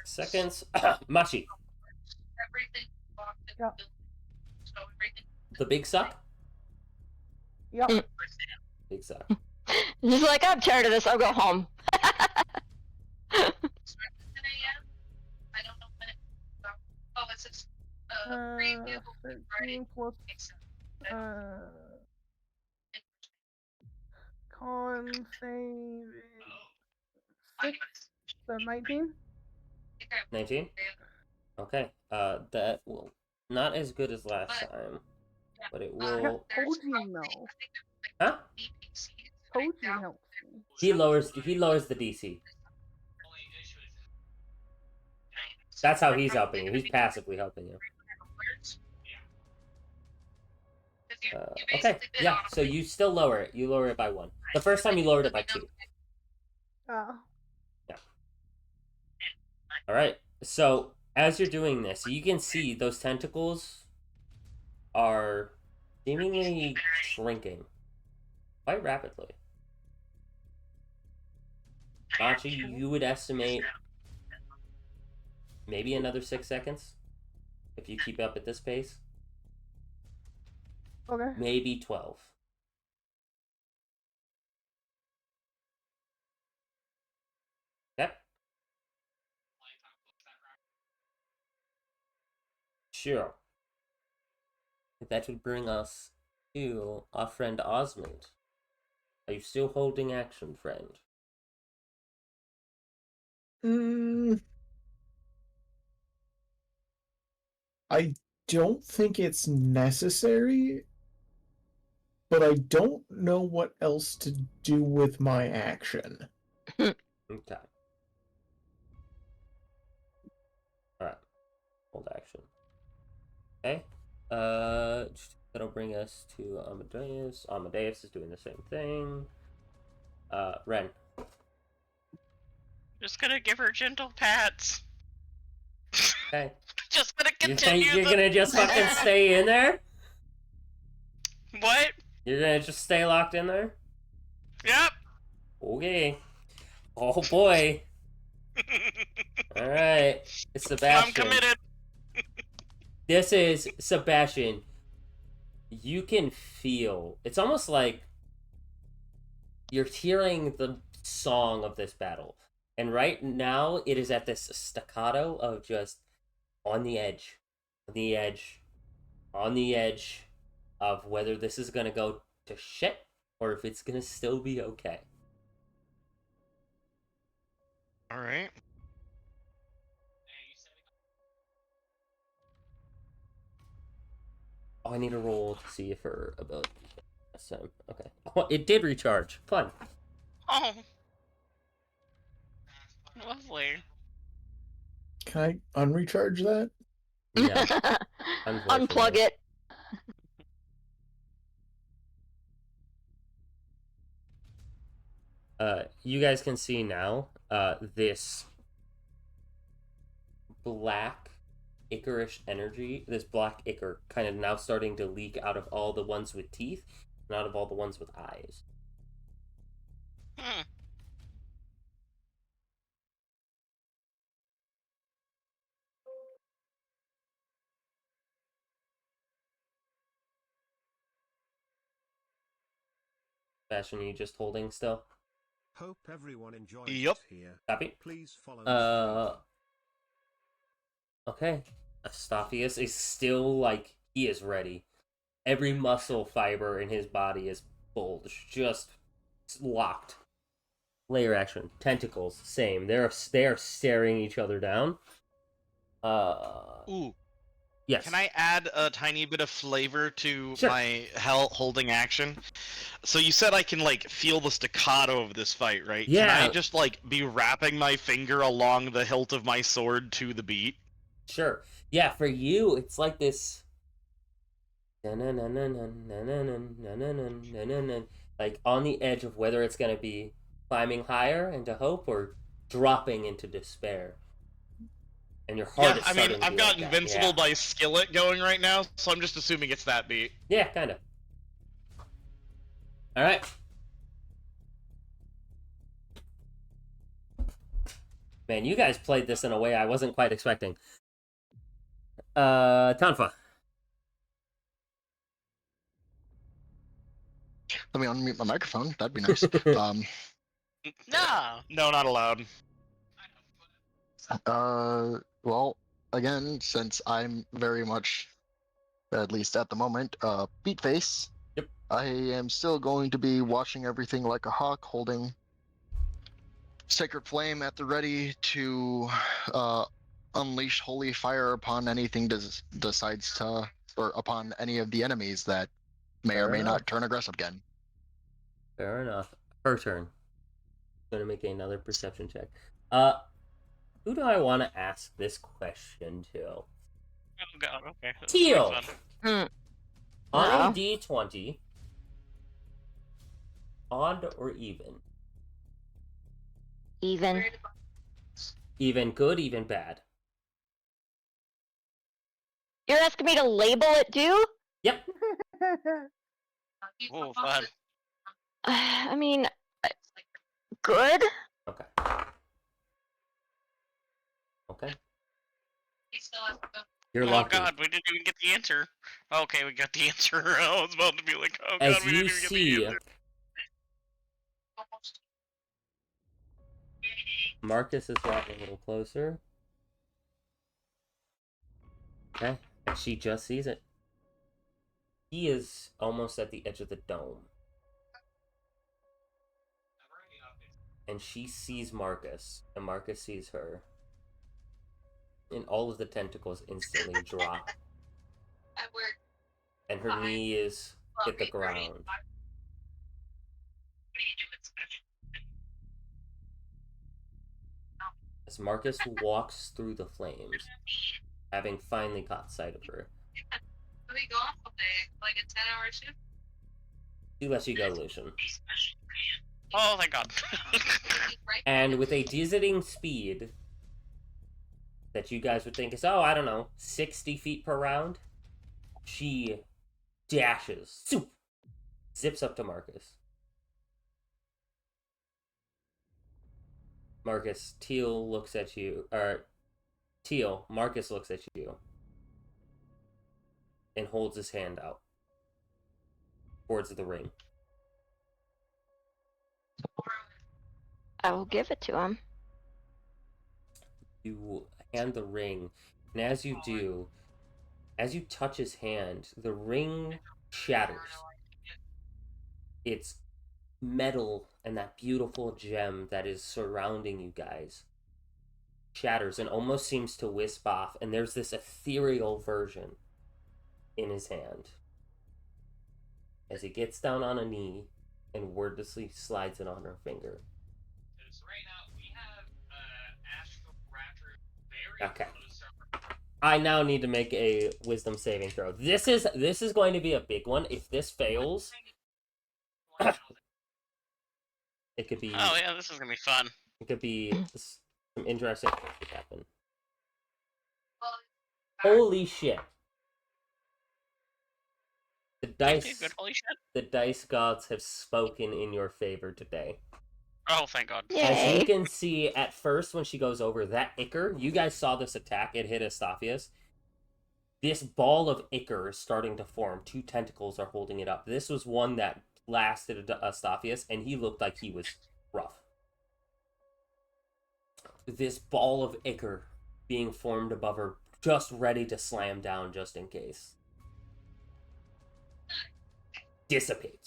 seconds. Machi. Yeah. The big suck? Yeah. Big suck. He's like, I'm tired of this. I'll go home. 13 plus con save 6, so 19. 19? Okay. That will not as good as last time, but it I got will. Poging though. Huh? Poging helps me. He lowers the DC. That's how he's helping you. He's passively helping you. Okay, yeah, so you still lower it. You lower it by 1. The first time you lowered it by 2. Yeah. Alright, so as you're doing this, you can see those tentacles are seemingly shrinking quite rapidly. Machi, you would estimate maybe another 6 seconds if you keep up at this pace. Okay. Maybe 12. Yep. Sure. That would bring us to our friend Osmond. Are you still holding action, friend? I don't think it's necessary, but I don't know what else to do with my action. Okay. Alright. Hold action. Okay. That'll bring us to Amadeus. Amadeus is doing the same thing. Ren. Just gonna give her gentle pats. Okay. Just gonna continue. You're gonna just fucking stay in there? What? You're gonna just stay locked in there? Yep. Okay. Oh boy. Alright. It's Sebastian. I'm committed. This is Sebastian. You can feel. It's almost like you're hearing the song of this battle. And right now, it is at this staccato of just on the edge. On the edge. On the edge of whether this is going to go to shit or if it's going to still be okay. Alright. Oh, I need a roll to see if her ability. Okay. Oh, it did recharge. Fun. Oh. Lovely. Can I unrecharge that? No. Unplug it. You guys can see now, this black ichorish energy, this black ichor kind of now starting to leak out of all the ones with teeth and out of all the ones with eyes. Bastion, you just holding still? Hope everyone enjoys Yep. it here. Copy. Please follow the Okay. Astophius is still like, he is ready. Every muscle fiber in his body is bulged, just locked. Layer action. Tentacles, same. They are staring each other down. Ooh. Yes. Can I add a tiny bit of flavor to Sure. my holding action? So you said I can like feel the staccato of this fight, right? Can I Yeah. just like be wrapping my finger along the hilt of my sword to the beat? Sure. Yeah, for you, it's like this. Like on the edge of whether it's going to be climbing higher into hope or dropping into despair. And your heart Yeah, is I mean, starting to I've be got like that. Invincible Yeah. by Skillet going right now, so I'm just assuming it's that beat. Yeah, kind of. All right. Man, you guys played this in a way I wasn't quite expecting. Tanfa. Let me unmute my microphone. That'd be nice. No. No, not allowed. Well, again, since I'm very much, at least at the moment, beat face. Yep. I am still going to be watching everything like a hawk, holding Sacred Flame at the ready to unleash holy fire upon anything decides to, or upon any of the enemies that may Fair or may enough. not turn aggressive again. Fair enough. Her turn. Going to make another perception check. Who do I want to ask this question to? Oh god. Okay. This is Teal. gonna be fun. On Wow. a D20, odd or even? Even. Even good, even bad. You're asking me to label it too? Yep. Oh, fun. I mean, good? Okay. Okay. You're Oh lucky. god, we didn't even get the answer. Okay, we got the answer. I was about to be like, oh As god, we you didn't even get the see, answer. Marcus is walking a little closer. Okay. And she just sees it. He is almost at the edge of the dome. And she sees Marcus, and Marcus sees her. And all of the tentacles instantly drop. And her knees hit the ground. As Marcus walks through the flames, having finally caught sight of her. He lets you go, Lucian. Oh, thank god. And with a dizzying speed that you guys would think is, oh, I don't know, 60 feet per round, she dashes, zips up to Marcus. Marcus, Teal looks at you, or Teal, Marcus looks at you and holds his hand out towards the ring. I will give it to him. You hand the ring, and as you do, as you touch his hand, the ring shatters. It's metal and that beautiful gem that is surrounding you guys shatters and almost seems to wisp off, and there's this ethereal version in his hand as he gets down on a knee and wordlessly slides it on her finger. Okay. I now need to make a wisdom saving throw. This is going to be a big one. If this fails, it could be. Oh yeah, this is gonna be fun. It could be some interesting things could happen. Holy shit! The dice, Good, holy shit. the dice gods have spoken in your favor today. Oh, thank god. As you Yay. can see, at first when she goes over that ichor, you guys saw this attack. It hit Astaphius. This ball of ichor is starting to form. 2 tentacles are holding it up. This was one that blasted Astaphius, and he looked like he was rough. This ball of ichor being formed above her, just ready to slam down just in case. Dissipates.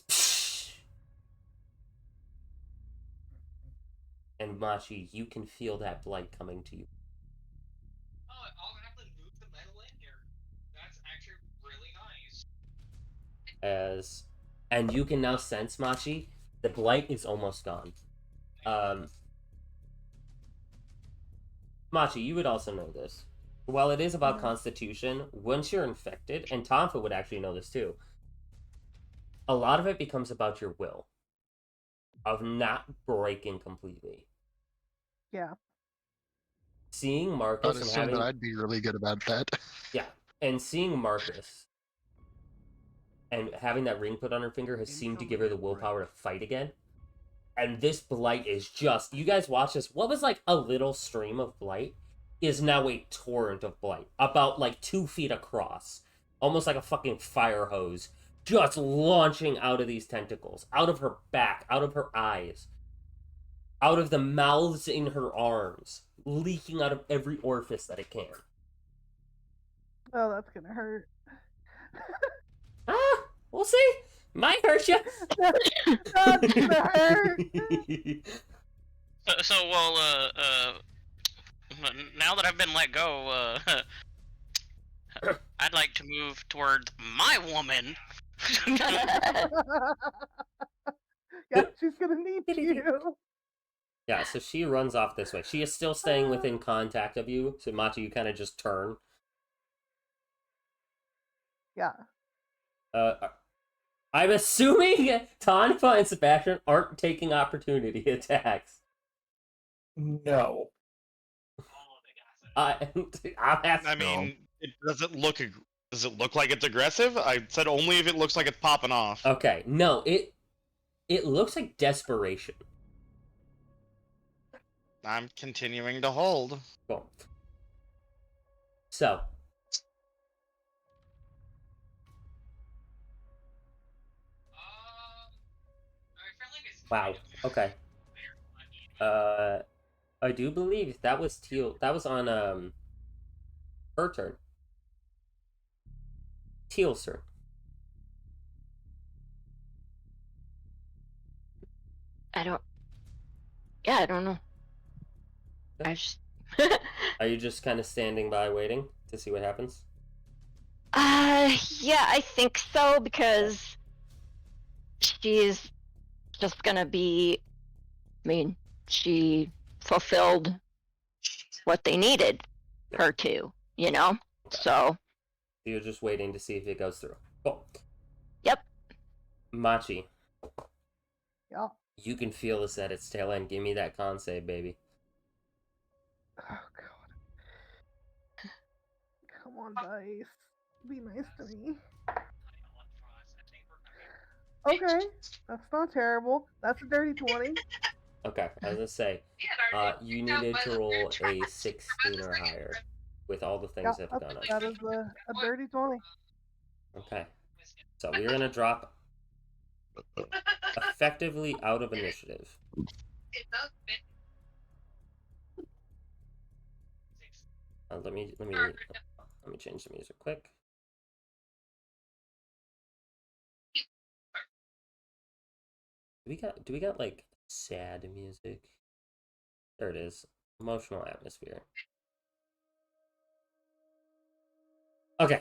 And Machi, you can feel that blight coming to you. And you can now sense, Machi, the blight is almost gone. Machi, you would also know this. While it is about constitution, once you're infected, and Tonfa would actually know this too, a lot of it becomes about your will. Of not breaking completely. Yeah. Seeing Marcus I'd and assume having... that I'd be really good about that. Yeah, and seeing Marcus and having that ring put on her finger has seemed to give her the willpower to fight again. And this blight is just... You guys watch this. What was like a little stream of blight is now a torrent of blight. About like 2 feet across. Almost like a fucking fire hose. Just launching out of these tentacles. Out of her back. Out of her eyes. Out of the mouths in her arms. Leaking out of every orifice that it can. Oh, that's gonna hurt. We'll see. Might hurt you. That's gonna hurt. So well, now that I've been let go, I'd like to move towards my woman. Yeah, she's gonna need you. Yeah, so she runs off this way. She is still staying within contact of you. So Machi, you kind of just turn. Yeah. I'm assuming Tonfa and Sebastian aren't taking opportunity attacks. No. I'm asking. I mean, does it look like it's aggressive? I said only if it looks like it's popping off. Okay, no, it looks like desperation. I'm continuing to hold. Cool. So. Wow. Okay. I do believe that was Teal. That was on her turn. Teal's turn. I don't know. I just... Are you just kind of standing by waiting to see what happens? Yeah, I think so, because she's just gonna be... I mean, she fulfilled what they needed her to, you know? Okay. So... You're just waiting to see if it goes through. Cool. Yep. Machi. Yeah. You can feel this at its tail end. Give me that con save, baby. Oh god. Come on, dice. Be nice to me. Okay, that's not terrible. That's a dirty 20. Okay, I was gonna say, you needed to roll a 16 or higher with all the things that have gone on. That is a dirty 20. Okay, so we're gonna drop effectively out of initiative. Let me change the music quick. Do we got like sad music? There it is. Emotional atmosphere. Okay.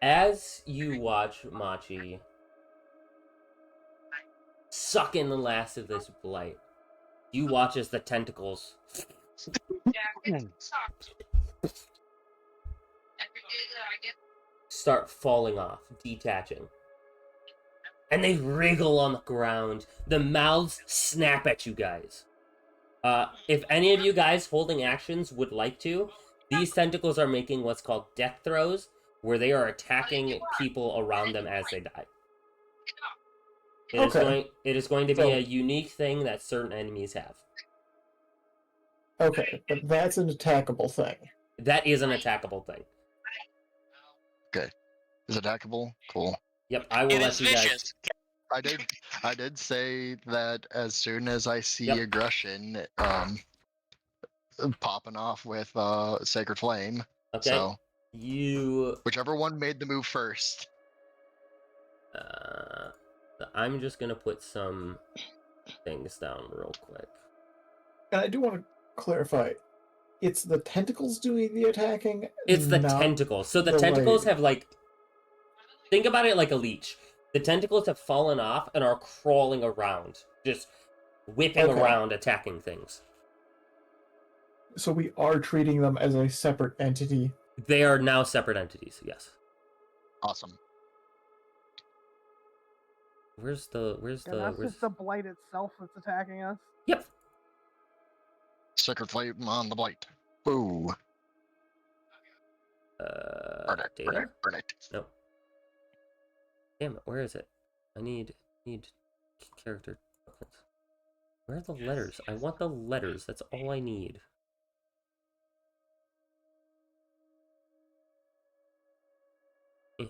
As you watch Machi suck in the last of this blight, you watch as the tentacles start falling off, detaching. And they wriggle on the ground. The mouths snap at you guys. If any of you guys holding actions would like to, these tentacles are making what's called death throws, where they are attacking people around them as they die. It is going to be a unique thing that certain enemies have. Okay, but that's an attackable thing. That is an attackable thing. Okay. Is it attackable? Cool. Yep, I will let you guys... I did say that as soon as I see aggression popping off with Sacred Flame. Okay. So you... whichever one made the move first. I'm just going to put some things down real quick. And I do want to clarify. it's the tentacles doing the attacking. It's the not tentacles. So the the tentacles leg. have like, think about it like a leech. The tentacles have fallen off and are crawling around, just whipping Okay. around, attacking things. So we are treating them as a separate entity. They are now separate entities. Yes. Awesome. Where's the? Yeah, that's just the blight itself that's attacking us. Yep. Sacred flame on the blight. Boo. Burn it, Data? burn it, burn it. Nope. Damn it, where is it? I need character tokens. Where are the letters? I want the letters. That's all I need. Eh.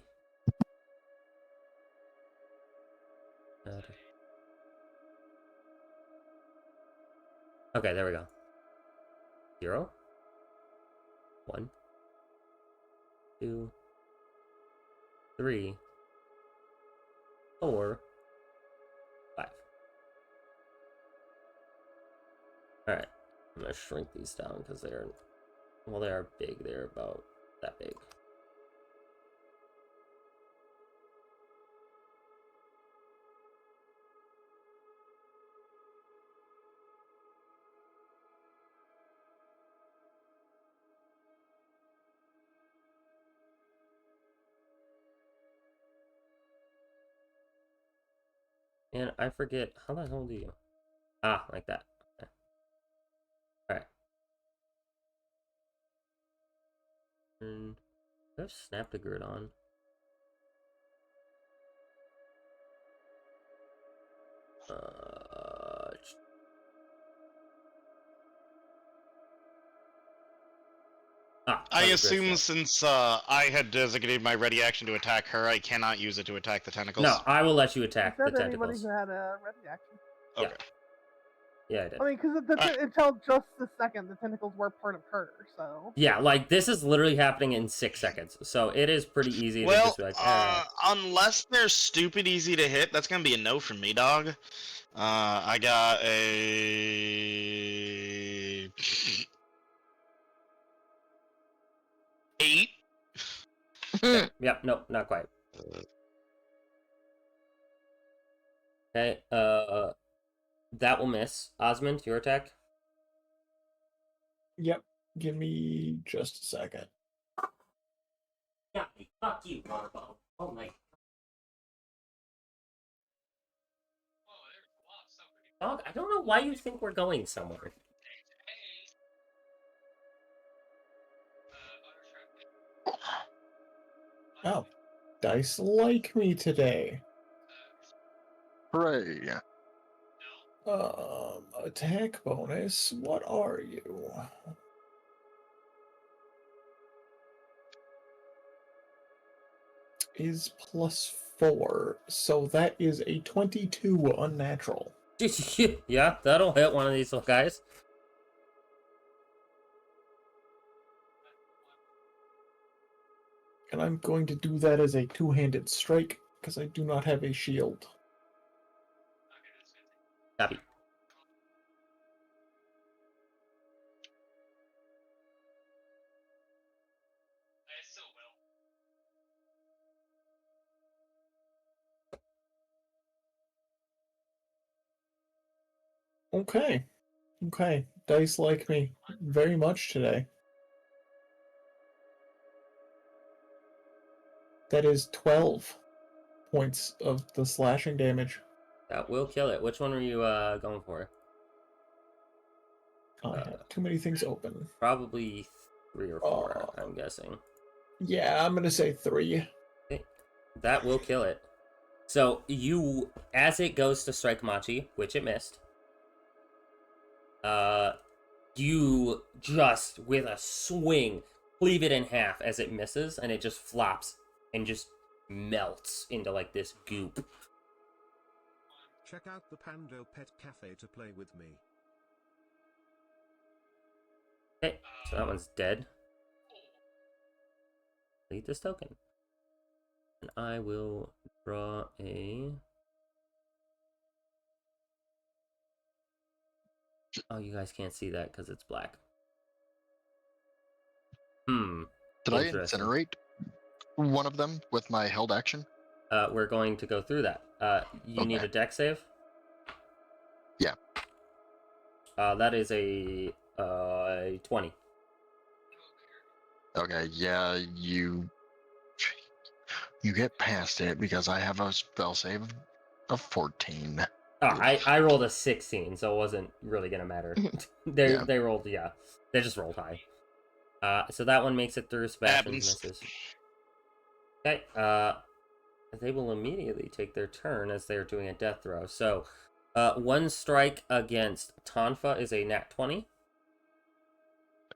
Okay, there we go. 0, 1, 2, 3, 4, 5. Alright, I'm gonna shrink these down because they're, well, they are big. They're about that big. And I forget, how the hell do you? Ah, like that. Okay. Alright. And I've snapped a grid on. I assume since I had designated my ready action to attack her, I cannot use it to attack the tentacles. No, I will let you attack You the said anybody tentacles. who had a ready action. Okay. Yeah, I did. I mean, because until just the second, the tentacles were part of her, so. Yeah, like, this is literally happening in 6 seconds, so it is pretty easy to Well, just be like, unless they're stupid easy to hit, that's gonna be a no from me, dog. I got a 8. Yep, nope, not quite. Okay, that will miss. Osmond, your attack? Yep. Give me just a second. Yeah, fuck you, Marbo. Oh my. Dog, I don't know why you think we're going somewhere. Oh. Dice like me today. Hooray. Attack bonus. What are you? Is +4, so that is a 22 unnatural. Yeah, that'll hit one of these little guys. And I'm going to do that as a two-handed strike, because I do not have a shield. Copy. Okay. Okay. Dice like me very much today. That is 12 points of the slashing damage. That will kill it. Which one are you going for? I have too many things open. Probably 3 or 4, I'm guessing. Yeah, I'm going to say 3. Okay. That will kill it. So you, as it goes to strike Machi, which it missed, you just, with a swing, cleave it in half as it misses, and it just flops and just melts into like this goop. Check out the Pando Pet Cafe to play with me. Okay, so that one's dead. Delete this token. And I will draw a... Oh, you guys can't see that because it's black. Did I Interesting. incinerate one of them with my held action? We're going to go through that. You need Okay. a deck save? Yeah. That is a 20. Okay, yeah, you get past it because I have a spell save of 14. Oh, I rolled a 16, so it wasn't really gonna matter. They Yeah. they rolled, yeah. They just rolled high. So that one makes it through. Sebastian's Happens. misses. Okay, they will immediately take their turn as they are doing a death throw. So, one strike against Tonfa is a nat 20.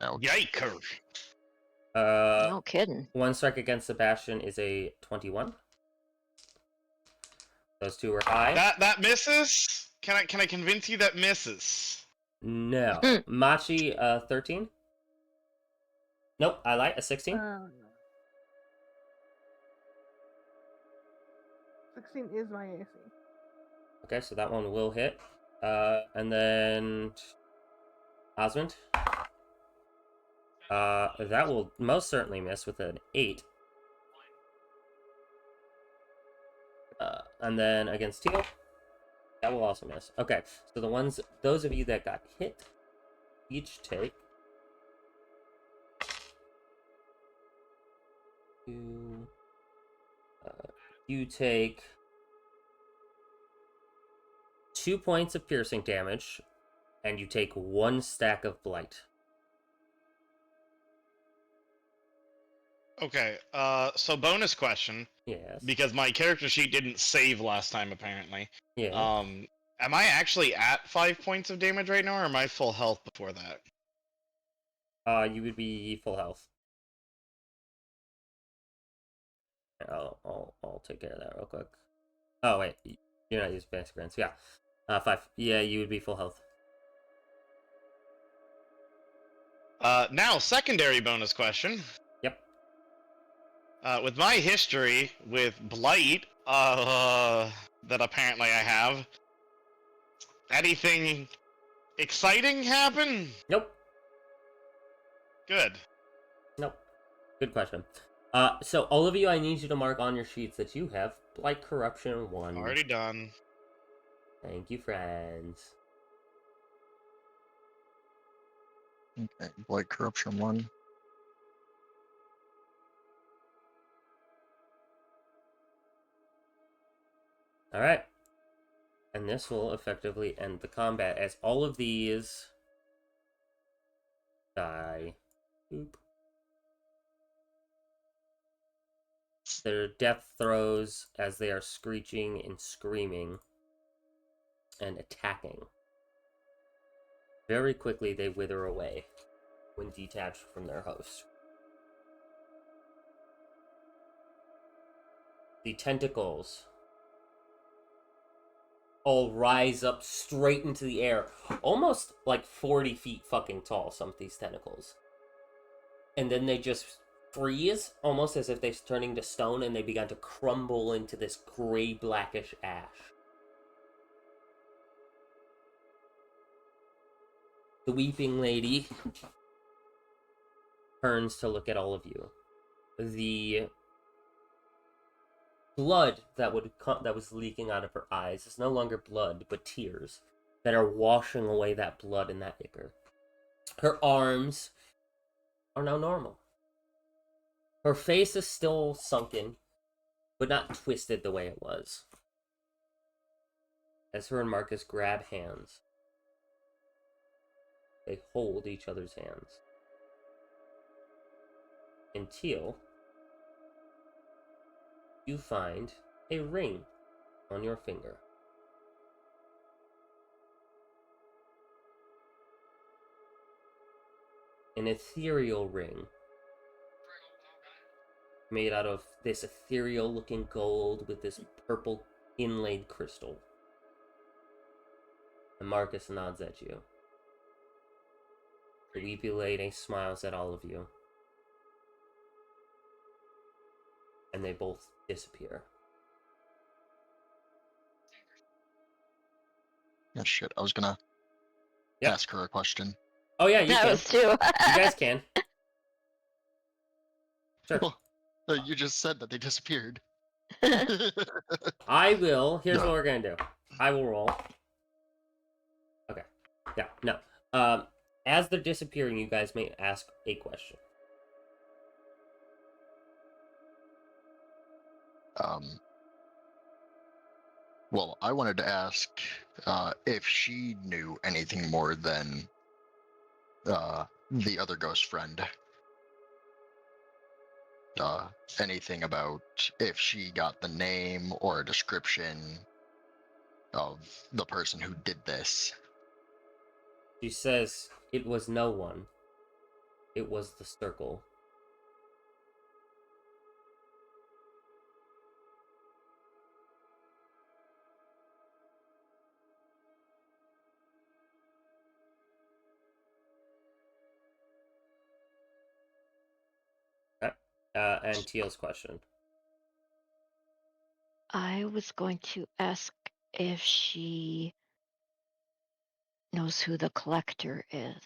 Ouch. Yikers. No kidding. One strike against Sebastian is a 21. Those two are high. That misses? Can I convince you that misses? No. Machi, 13. Nope, I lied, a 16. 16 is my AC. Okay, so that one will hit. And then Osmond. That will most certainly miss with an 8. And then against Teal, that will also miss. Okay, so those of you that got hit, each take you take 2 points of piercing damage, and you take 1 stack of blight. Okay, so bonus question, Yes. because my character sheet didn't save last time apparently. Yeah. Am I actually at 5 points of damage right now, or am I full health before that? You would be full health. I'll take care of that real quick. Oh wait, you're not using basic grants. Yeah, 5. Yeah, you would be full health. Now secondary bonus question. Yep. With my history with blight, that apparently I have, anything exciting happen? Nope. Good. Nope. Good question. So all of you, I need you to mark on your sheets that you have Blight Corruption 1. Already done. Thank you, friends. Okay, Blight Corruption 1. All right. And this will effectively end the combat as all of these die. Oop. Their death throws as they are screeching and screaming and attacking. Very quickly, they wither away when detached from their host. The tentacles all rise up straight into the air, almost like 40 feet fucking tall, some of these tentacles. And then they just freeze, almost as if they're turning to stone, and they begin to crumble into this gray blackish ash. The weeping lady turns to look at all of you. The blood that was leaking out of her eyes is no longer blood, but tears that are washing away that blood and that ichor. Her arms are now normal. Her face is still sunken, but not twisted the way it was. As her and Marcus grab hands, they hold each other's hands. In Teal, you find a ring on your finger. An ethereal ring made out of this ethereal looking gold with this purple inlaid crystal. And Marcus nods at you. The weepy lady smiles at all of you. And they both disappear. Yeah, shit. I was gonna Yep. ask her a question. Oh yeah, you That can. was too. You guys can. Sure. Well, you just said that they disappeared. I will. Here's Yeah. what we're gonna do. I will roll. Okay. Yeah. No. As they're disappearing, you guys may ask a question. Well, I wanted to ask if she knew anything more than the other ghost friend. Anything about if she got the name or a description of the person who did this. She says it was no one. It was the circle. Okay. And Teal's question. I was going to ask if she knows who the collector is.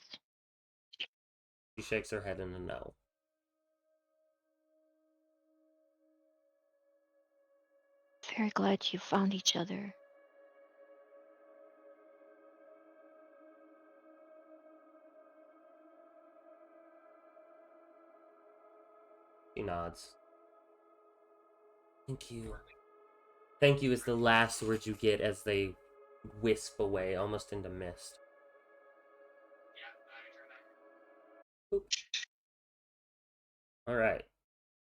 She shakes her head in a no. Very glad you found each other. She nods. Thank you. Thank you is the last word you get as they wisp away, almost into mist. Boop. All right.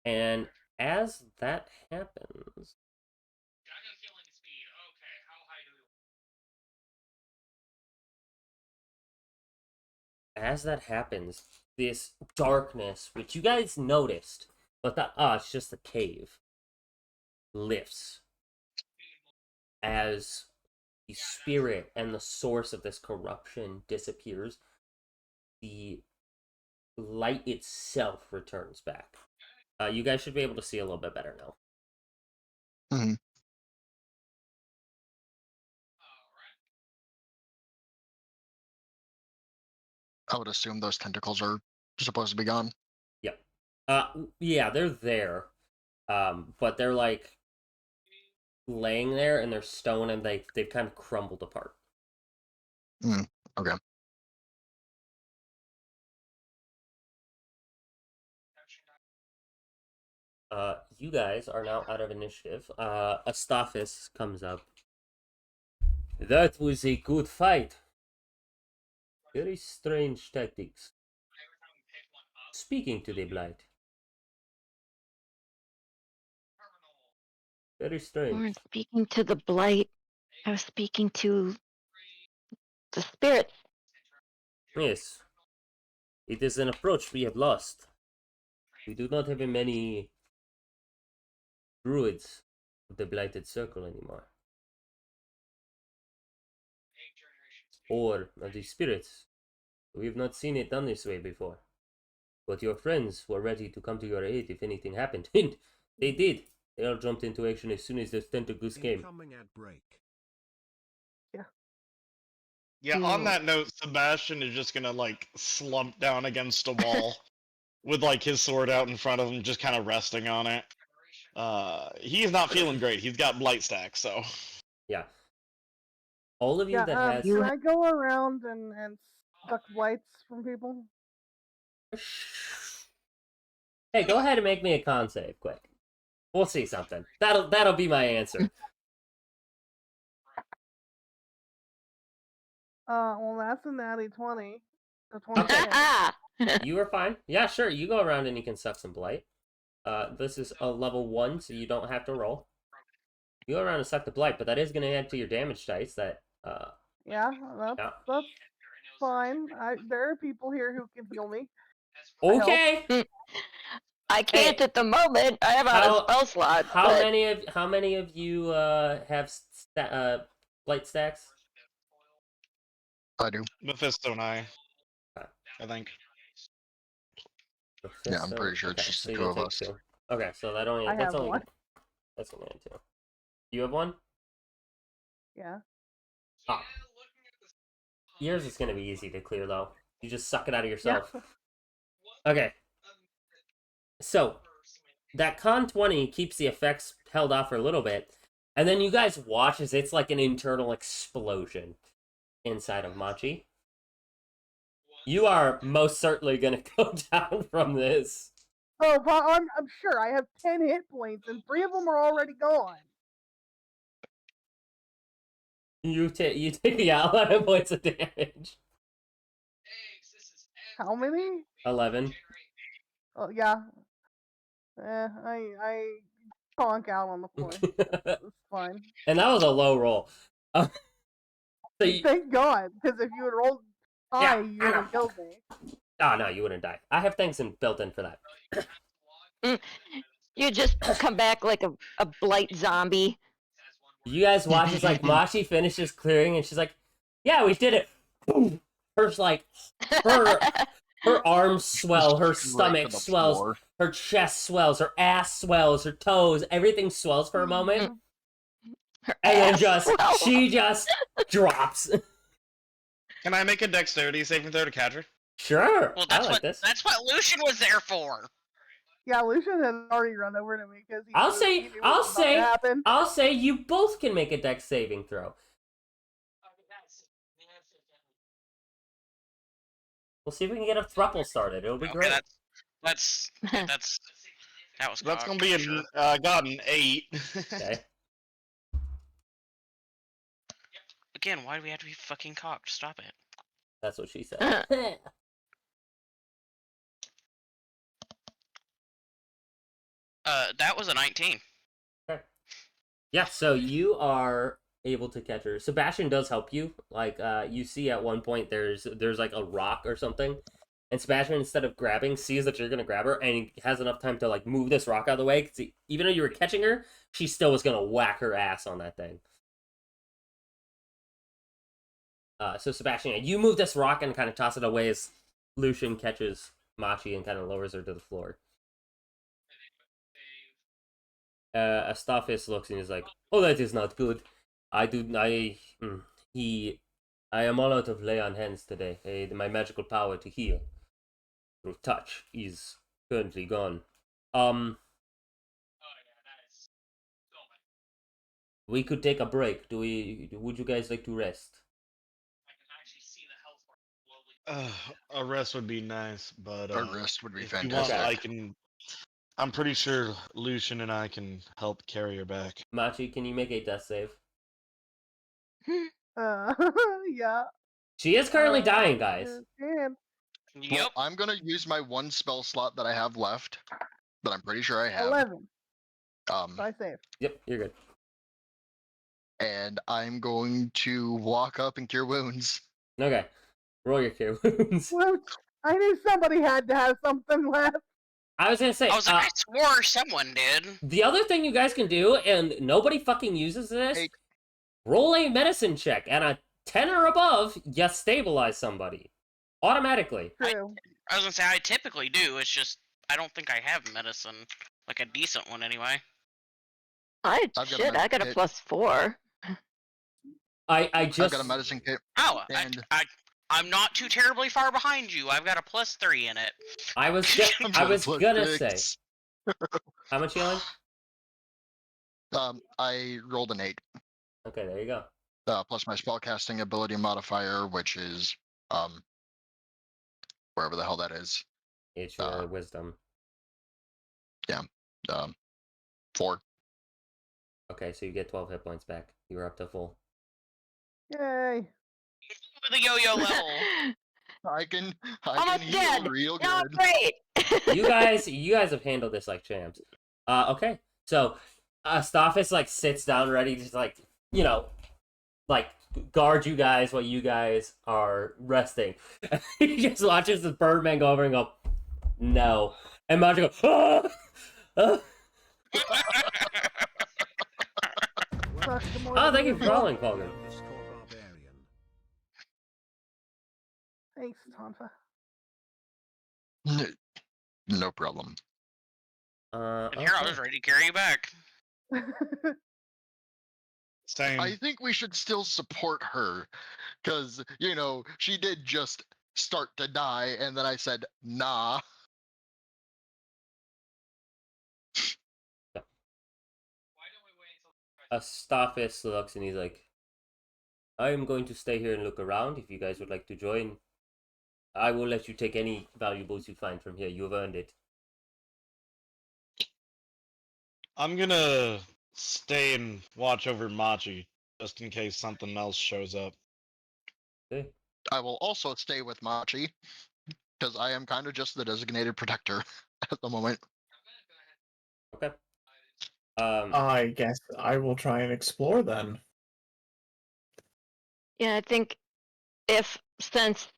And as that happens, this darkness, which you guys noticed, but it's just a cave, lifts as the spirit and the source of this corruption disappears. The light itself returns back. You guys should be able to see a little bit better now. Mm-hmm. I would assume those tentacles are supposed to be gone. Yep. Yeah, they're there. But they're like laying there and they're stone and they've kind of crumbled apart. Okay. You guys are now out of initiative. Astaphis comes up. That was a good fight. Very strange tactics. Speaking to the blight. Very I strange. wasn't speaking to the blight. I was speaking to the spirit. Yes. It is an approach we have lost. We do not have many druids of the blighted circle anymore. Or the spirits. We have not seen it done this way before. But your friends were ready to come to your aid if anything happened. And they did. They all jumped into action as soon as the tentacles came. Incoming ad break. Yeah, on that note, Sebastian is just gonna like slump down against a wall with like his sword out in front of him, just kind of resting on it. He's not feeling great. He's got blight stack, so Yeah. All of you Yeah, that has can I go around and suck blights from people? Hey, go ahead and make me a con save, quick. We'll see something. That'll be my answer. Well, that's a natty 20. Or 26. You are fine. Yeah, sure. You go around and you can suck some blight. This is a level 1, so you don't have to roll. You go around and suck the blight, but that is going to add to your damage dice. Yeah, that's fine. There are people here who can heal me. Okay. I can't at the moment. I have a spell slot. How many of you have blight stacks? I do. Mephisto and I think. Mephisto? Yeah, I'm pretty sure it's just the two of us. Two. Okay, so that's only That's only 2. You have one? Yeah. Yours is gonna be easy to clear though. You just suck it out of yourself. Yeah. Okay. So that con 20 keeps the effects held off for a little bit, and then you guys watch as it's like an internal explosion inside of Machi. You are most certainly gonna go down from this. Oh, but I'm sure I have 10 hit points, and 3 of them are already gone. You take 11 points of damage. How many? 11. Oh yeah. I conk out on the floor. That's fine. And that was a low roll. So you, Thank God, because if you had rolled high, you would have killed me. oh no, you wouldn't die. I have things built in for that. You just come back like a blight zombie. You guys watch as like Machi finishes clearing, and she's like, "Yeah, we did it." Boom. Her like her arms swell, her stomach swells, floor. her chest swells, her ass swells, her toes, everything swells for a moment, and then she just drops. Can I make a dexterity saving throw to catch her? Sure. Well, I like this. That's what Lucian was there for. Yeah, Lucian had already run over to me because he I'll knew what was about to happen. I'll say you both can make a dex saving throw. We'll see if we can get a throuple started. It'll be Okay, great. that was That's gonna cocked, be for got an 8. Okay. Again, why do we have to be fucking cocked? Stop it. That's what she said. That was a 19. Okay. Yeah, so you are able to catch her. Sebastian does help you. Like, you see at one point there's like a rock or something, and Sebastian, instead of grabbing, sees that you're gonna grab her, and he has enough time to like move this rock out of the way. Cause even though you were catching her, she still was gonna whack her ass on that thing. So Sebastian, you move this rock and kind of toss it away as Lucian catches Machi and kind of lowers her to the floor. Astaphis looks and is like, "Oh, that is not good. I am all out of lay on hands today. My magical power to heal through touch is currently gone. We could take a break. Would you guys like to rest?" A rest would be nice, but A rest would be if you want, fantastic. I'm pretty sure Lucian and I can help carry her back. Machi, can you make a death save? Yeah. She is currently dying, guys. And Yep. Well, I'm gonna use my one spell slot that I have left, that I'm pretty sure I have. 11. So I save. Yep, you're good. And I'm going to walk up and cure wounds. Okay. Roll your cure wounds. Well, I knew somebody had to have something left. I was gonna say, I swore someone did. the other thing you guys can do, and nobody fucking uses this, roll a medicine check, and a 10 or above, you stabilize somebody. Automatically. True. I was gonna say, I typically do, it's just, I don't think I have medicine. Like a decent one, anyway. I got a +4. I've got a medicine kit. Oh, and I'm not too terribly far behind you. I've got a +3 in it. I was gonna say. How much healing? I rolled an 8. Okay, there you go. Plus my spellcasting ability modifier, which is wherever the hell that is. It's your wisdom. Yeah. 4. Okay, so you get 12 hit points back. You were up to full. Yay. The yo-yo level. I can Almost heal dead. real good. No, great. You guys have handled this like champs. Okay, so Astaphis like sits down ready to like, like guard you guys while you guys are resting. He just watches the Birdman go over and go, "No," and Machi goes, "Ah! Ah." Oh, thank you for calling, Colgan. Thanks, Tonfa. No problem. And here, I was ready to carry you back. Same. I think we should still support her, because, she did just start to die, and then I said, nah. Astophis looks and he's like, I am going to stay here and look around. If you guys would like to join, I will let you take any valuables you find from here. You have earned it. I'm gonna stay and watch over Machi, just in case something else shows up. Okay. I will also stay with Machi, because I am kind of just the designated protector at the moment. Okay. I guess I will try and explore then. Yeah, I think since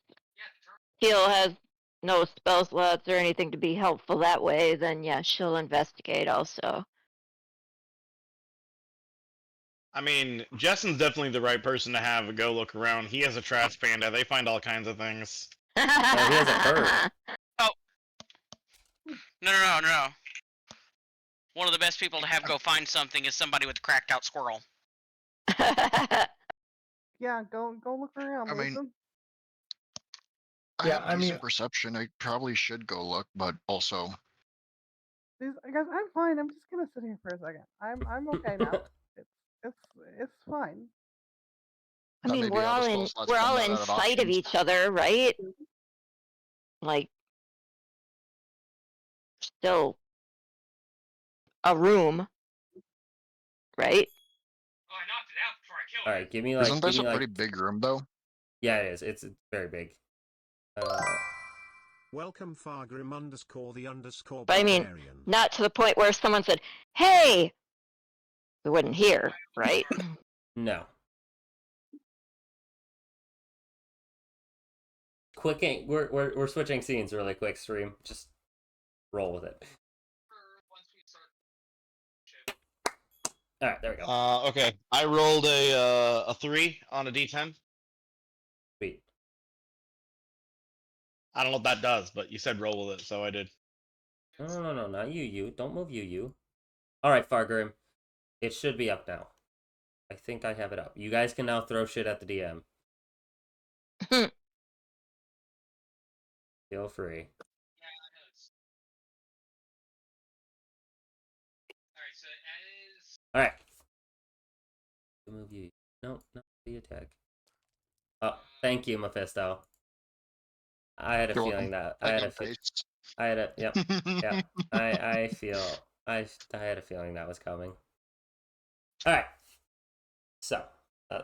Teal has no spell slots or anything to be helpful that way, then yeah, she'll investigate also. I mean, Jessen's definitely the right person to have a go look around. He has a trash panda. They find all kinds of things. he has a bird. Oh. No. One of the best people to have go find something is somebody with a cracked out squirrel. Yeah, go look around, I mean, Mason. I Yeah, have I decent mean- perception. I probably should go look, but also Guys, I'm fine. I'm just gonna sit here for a second. I'm okay now. It's fine. I mean, maybe we're all the all spell in slots we're come all out in of sight of options. each other, right? Like, still a room, right? Oh, I knocked it out before I killed All right, give me like. Isn't Give this me a pretty like. big room, though? Yeah, it is. It's very big. Welcome Fargrim _the_barbarian. But I mean, not to the point where someone said, "Hey," we wouldn't hear, right? No. Quick, we're switching scenes really quick. Stream, just roll with it. All right, there we go. Okay. I rolled a 3 on a d10. Sweet. I don't know what that does, but you said roll with it, so I did. No, not you. Don't move you. All right, Fargrim. It should be up now. I think I have it up. You guys can now throw shit at the DM. Feel free. All right. Move you. No, not the attack. Oh, thank you, Mephisto. I had a You're feeling welcome. that I had a yep. Yeah. I had a feeling that was coming. All right. So,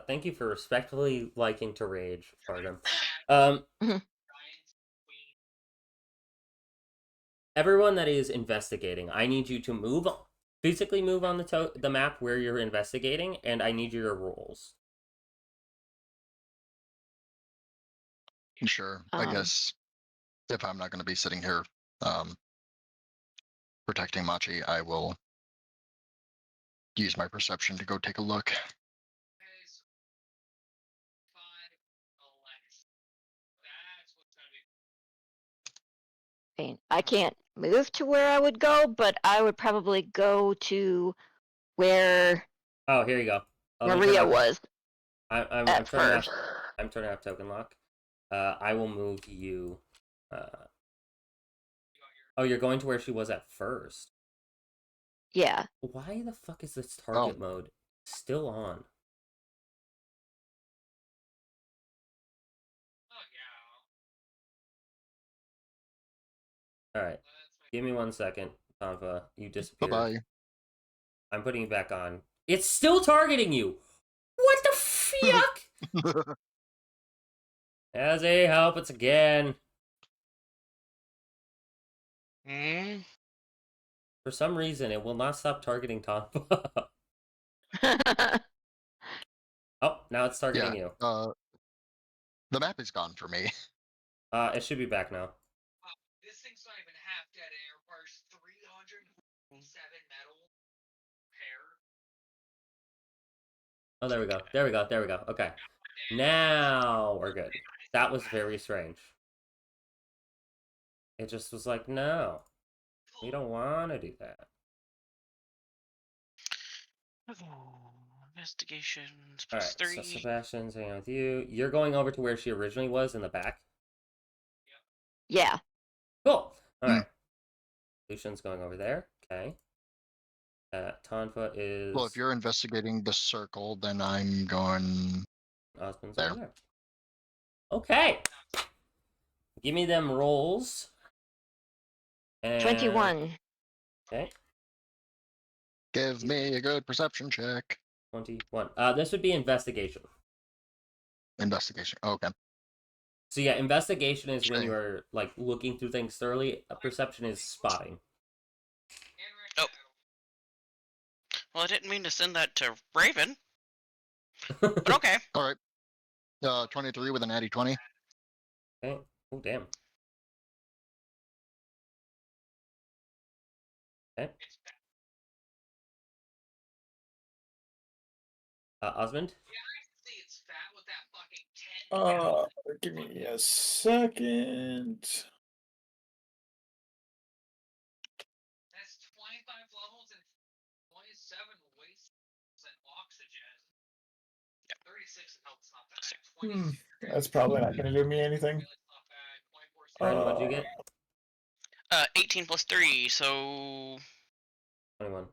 thank you for respectfully liking to rage, Fargrim. Everyone that is investigating, I need you to physically move on the map where you're investigating, and I need your rules. Sure. I guess if I'm not going to be sitting here protecting Machi, I will use my perception to go take a look. I can't move to where I would go, but I would probably go to where Oh, here you go. Maria was I'm at turning off. first. I'm turning off token lock. I will move you. Oh, you're going to where she was at first. Yeah. Why the fuck is this target mode still on? All right, give me 1 second, Tonfa. You disappeared. Bye-bye. I'm putting you back on. It's still targeting you. What the fuck? As a help, it's again. For some reason, it will not stop targeting Tonfa. Oh, now it's targeting you. The map is gone for me. It should be back now. This thing's not even half dead. It requires 307 metal repair. Oh, there we go. Okay. Now we're good. That was very strange. It just was like, no. We don't want to do that. Investigations All plus right, 3. so Sebastian's hanging with you. You're going over to where she originally was in the back? Yeah. Cool. All right. Lucian's going over there. Okay. Tonfa is. Well, if you're investigating the circle, then I'm going Osmond's there. over there. Okay. Give me them rolls. And... 21. Okay. Give me a good perception check. 21. This would be investigation. Investigation. Okay. So yeah, investigation is when Sure. you're like looking through things thoroughly. Perception is spotting. Oh. Well, I didn't mean to send that to Raven. But okay. All right. 23 with an natty 20. Okay. Oh damn. Okay. Osmond. Give me a second. That's 25 levels and 27 wastes and oxygen. Yeah. 36 helps not that. That's probably not going to do me anything. Ryan, what'd you get? 18 plus 3, so 21.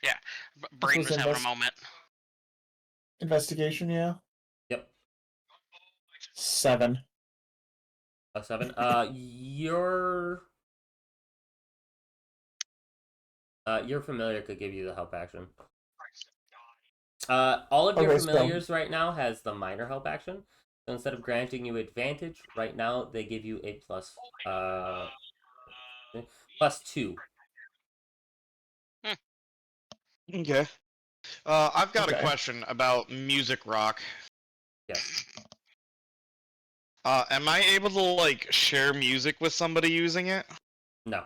yeah. Brain was was having a moment. Investigation, yeah. Yep. 7. A 7. Your familiar could give you the help action. All of your Okay, familiars right now has the minor help action. So instead of granting you advantage, right now they give you a plus 2. Okay. I've got a Okay. question about music rock. Yes. Am I able to like share music with somebody using it? No.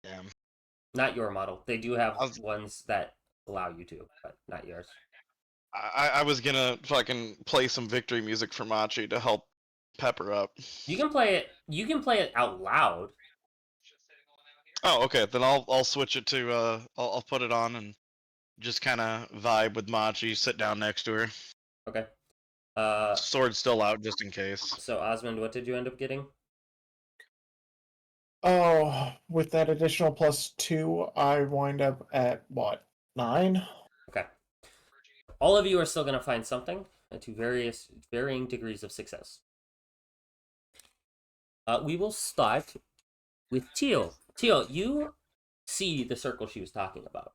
Damn. Not your model. They do have ones that allow you to, but not yours. I was gonna fucking play some victory music for Machi to help pepper up. You can play it. You can play it out loud. Oh, okay. Then I'll switch it to I'll put it on and just kind of vibe with Machi. Sit down next to her. Okay. Sword's still out just in case. So Osmond, what did you end up getting? Oh, with that additional +2, I wind up at what? 9? Okay. All of you are still going to find something to varying degrees of success. We will start with Teal. Teal, you see the circle she was talking about.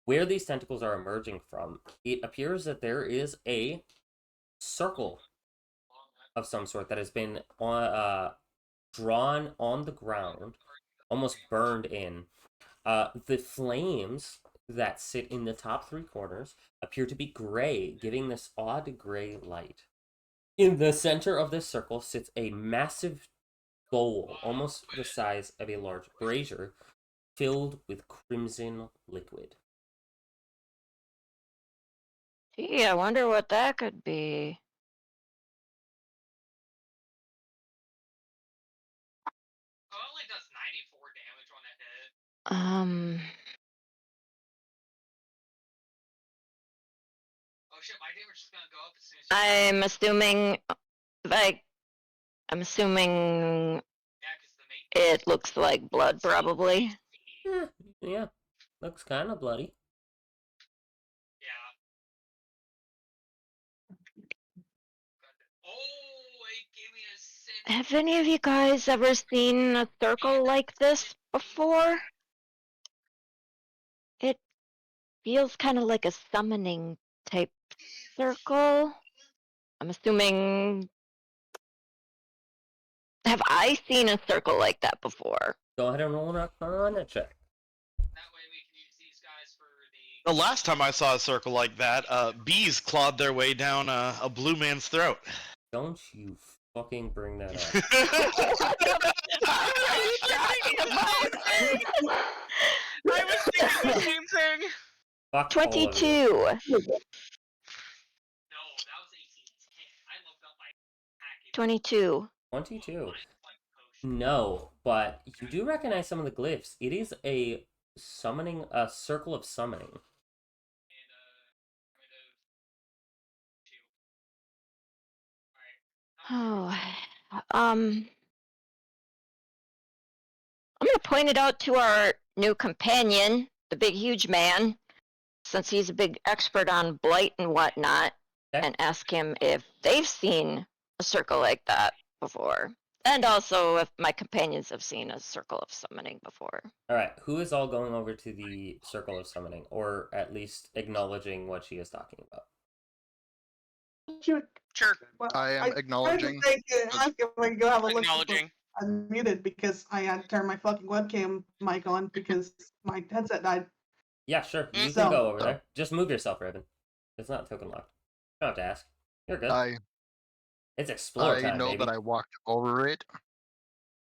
Where these tentacles are emerging from, it appears that there is a circle of some sort that has been drawn on the ground, almost burned in. The flames that sit in the top 3 corners appear to be gray, giving this odd gray light. In the center of this circle sits a massive bowl, almost the size of a large brazier, filled with crimson liquid. Gee, I wonder what that could be. Oh, it only does 94 damage on a hit. Oh shit, my damage is gonna go up as soon as I'm assuming, I'm assuming it looks like blood, probably. Yeah, looks kind of bloody. Yeah. Oh, it gave me a 6. Have any of you guys ever seen a circle like this before? It feels kind of like a summoning type circle. I'm assuming... Have I seen a circle like that before? Go ahead and roll an Arcana check. That way we can use these guys for the... The last time I saw a circle like that, bees clawed their way down a blue man's throat. Don't you fucking bring that up. I was thinking the same thing. Fuck all of you. 22. No, that was 1810. I looked up my package. 22. 22. No, but you do recognize some of the glyphs. It is a circle of summoning. Oh, I'm gonna point it out to our new companion. the big huge man, since he's a big expert on blight and whatnot, Okay. and ask him if they've seen a circle like that before. And also if my companions have seen a circle of summoning before. All right, who is all going over to the circle of summoning, or at least acknowledging what she is talking about? Sure. I am acknowledging. Ask if I can go have a look. Acknowledging. I'm muted because I had to turn my fucking webcam mic on because my headset died. Yeah, sure. You So- can go over there. Just move yourself, Raven. It's not token locked. You don't have to ask. You're good. It's explore time, know baby. that I walked over it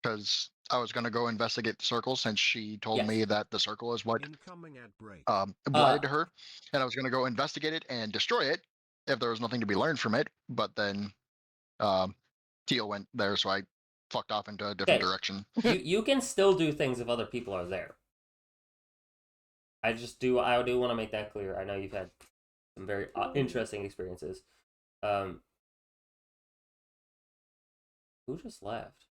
because I was going to go investigate the circle since she told me that the circle is what Incoming ad break. blighted her, and I was going to go investigate it and destroy it if there was nothing to be learned from it. But then Teal went there, so I fucked off into a different direction. You can still do things if other people are there. I do want to make that clear. I know you've had some very interesting experiences. Who just left?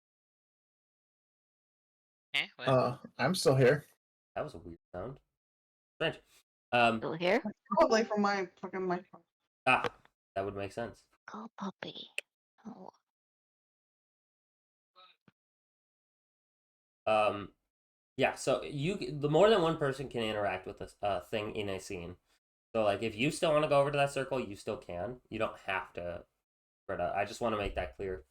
I'm still here. That was a weird sound. Strange. Still here? Probably from my fucking microphone. Ah, that would make sense. Oh, puppy. Oh. Yeah, so the more than one person can interact with this thing in a scene. So like if you still want to go over to that circle, you still can. You don't have to spread out. I just want to make that clear.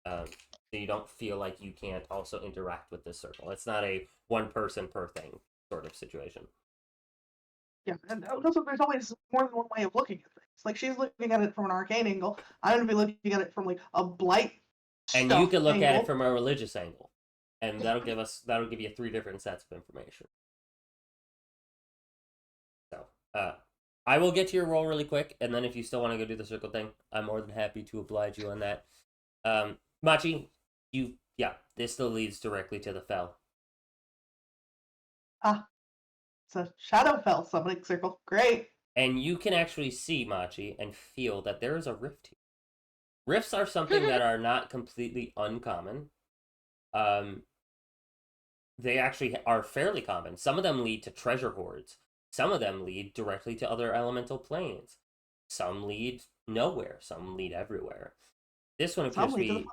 So you don't feel like you can't also interact with this circle. It's not a one person per thing sort of situation. Yeah, and also there's always more than one way of looking at things. Like she's looking at it from an arcane angle. I'm gonna be looking at it from like a blight. And you can look at it from a religious angle. And that'll give you 3 different sets of information. So, I will get to your roll really quick, and then if you still want to go do the circle thing, I'm more than happy to oblige you on that. Machi, this still leads directly to the fell. Ah, it's a Shadowfell summoning circle. Great. And you can actually see, Machi, and feel that there is a rift here. Rifts are something that are not completely uncommon. They actually are fairly common. Some of them lead to treasure hoards. Some of them lead directly to other elemental planes. Some lead nowhere. Some lead everywhere. This one appears to be...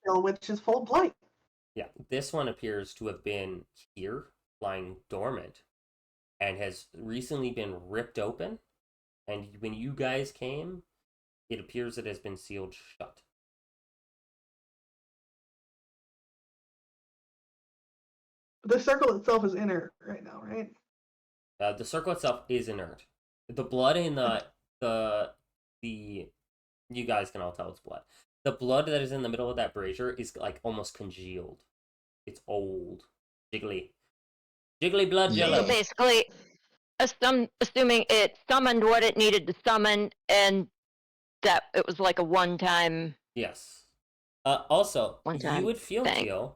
which is full of blight. Yeah, this one appears to have been here, lying dormant, and has recently been ripped open. And when you guys came, it appears it has been sealed shut. The circle itself is inert right now, right? The circle itself is inert. The blood in the you guys can all tell it's blood. The blood that is in the middle of that brazier is like almost congealed. It's old, jiggly blood jello. So basically, assuming it summoned what it needed to summon, and that it was like a one-time. Yes. Also, one-time you would feel thing.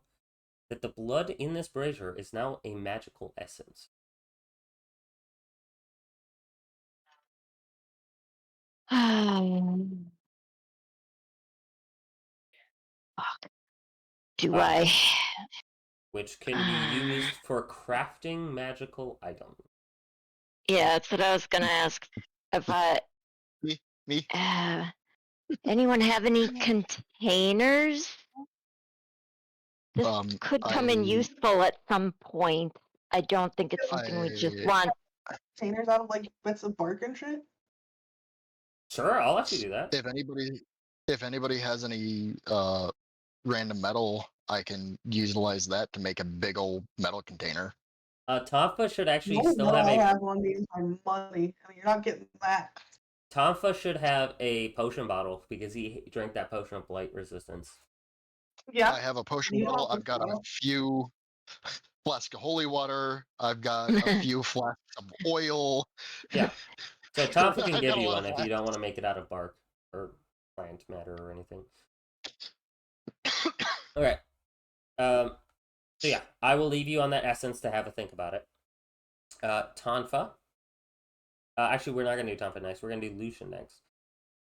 That the blood in this brazier is now a magical essence. Do I? Which can be used for crafting magical items. Yeah, that's what I was gonna ask. If Me. Anyone have any containers? This could come in useful at some point. I don't think it's something we just want. Containers out of like bits of bark and shit. Sure, I'll let you do that. If anybody has any random metal, I can utilize that to make a big old metal container. Tonfa should actually No, still have I a... have one of these my money. I mean, you're not getting that. Tonfa should have a potion bottle because he drank that potion of blight resistance. Yeah. I have a potion bottle. I've got a few flasks of holy water. I've got a few flasks of oil. Yeah. So Tonfa can I've give got a you lot one of if you don't want to make it out of bark or plant matter or anything. Okay. So yeah, I will leave you on that essence to have a think about it. Tonfa. Actually, we're not going to do Tonfa next. We're going to do Lucian next.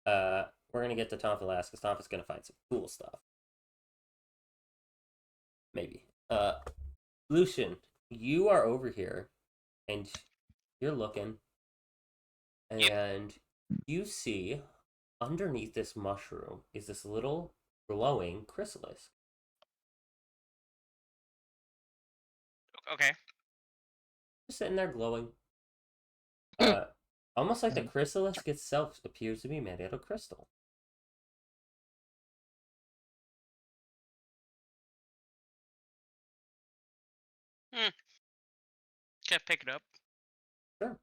We're going to get to Tonfa last because Tonfa's going to find some cool stuff. Maybe. Lucian, you are over here And you're looking, Yep. and you see underneath this mushroom is this little glowing chrysalis. Okay. Just sitting there glowing. Hmm. Almost like the chrysalis itself appears to be made out of crystal. Can I pick it up? Sure.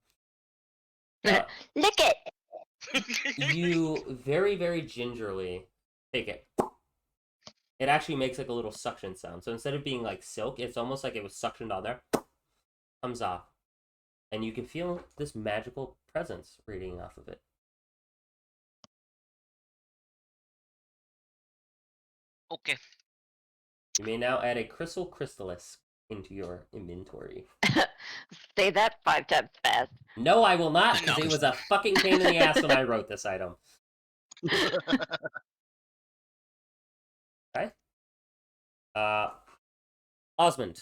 Lick it. You very, very gingerly take it. It actually makes like a little suction sound. So instead of being like silk, it's almost like it was suctioned on there. Comes off. And you can feel this magical presence radiating off of it. Okay. You may now add a crystal chrysalis into your inventory. Say that 5 times fast. No, I will not, because No. it was a fucking pain in the ass when I wrote this item. Okay. Osmond,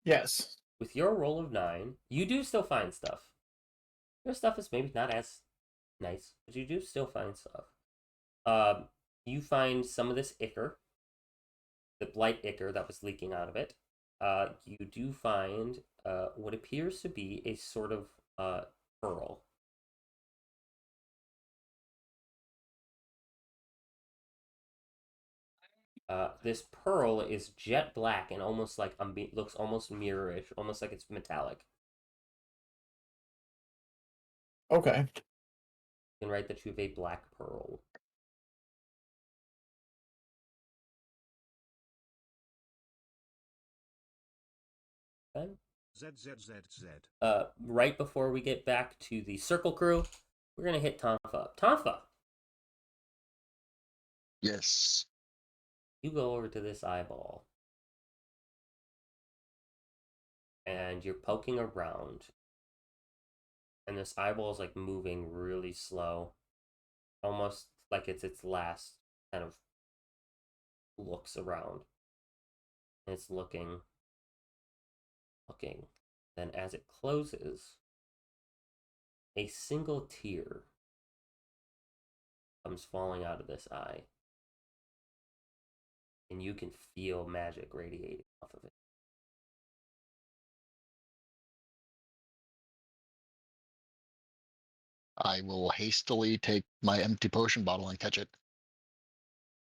Yes. with your roll of 9, you do still find stuff. Your stuff is maybe not as nice, but you do still find stuff. You find some of this ichor, the blight ichor that was leaking out of it. You do find what appears to be a sort of pearl. This pearl is jet black and almost like looks almost mirrorish, almost like it's metallic. Okay. You can write that you have a black pearl. Okay. ZZZZ. Right before we get back to the circle crew, we're gonna hit Tonfa up. Tonfa, Yes. you go over to this eyeball. And you're poking around. And this eyeball is like moving really slow. Almost like it's its last kind of looks around. And it's looking. Then as it closes, a single tear comes falling out of this eye. And you can feel magic radiating off of it. I will hastily take my empty potion bottle and catch it.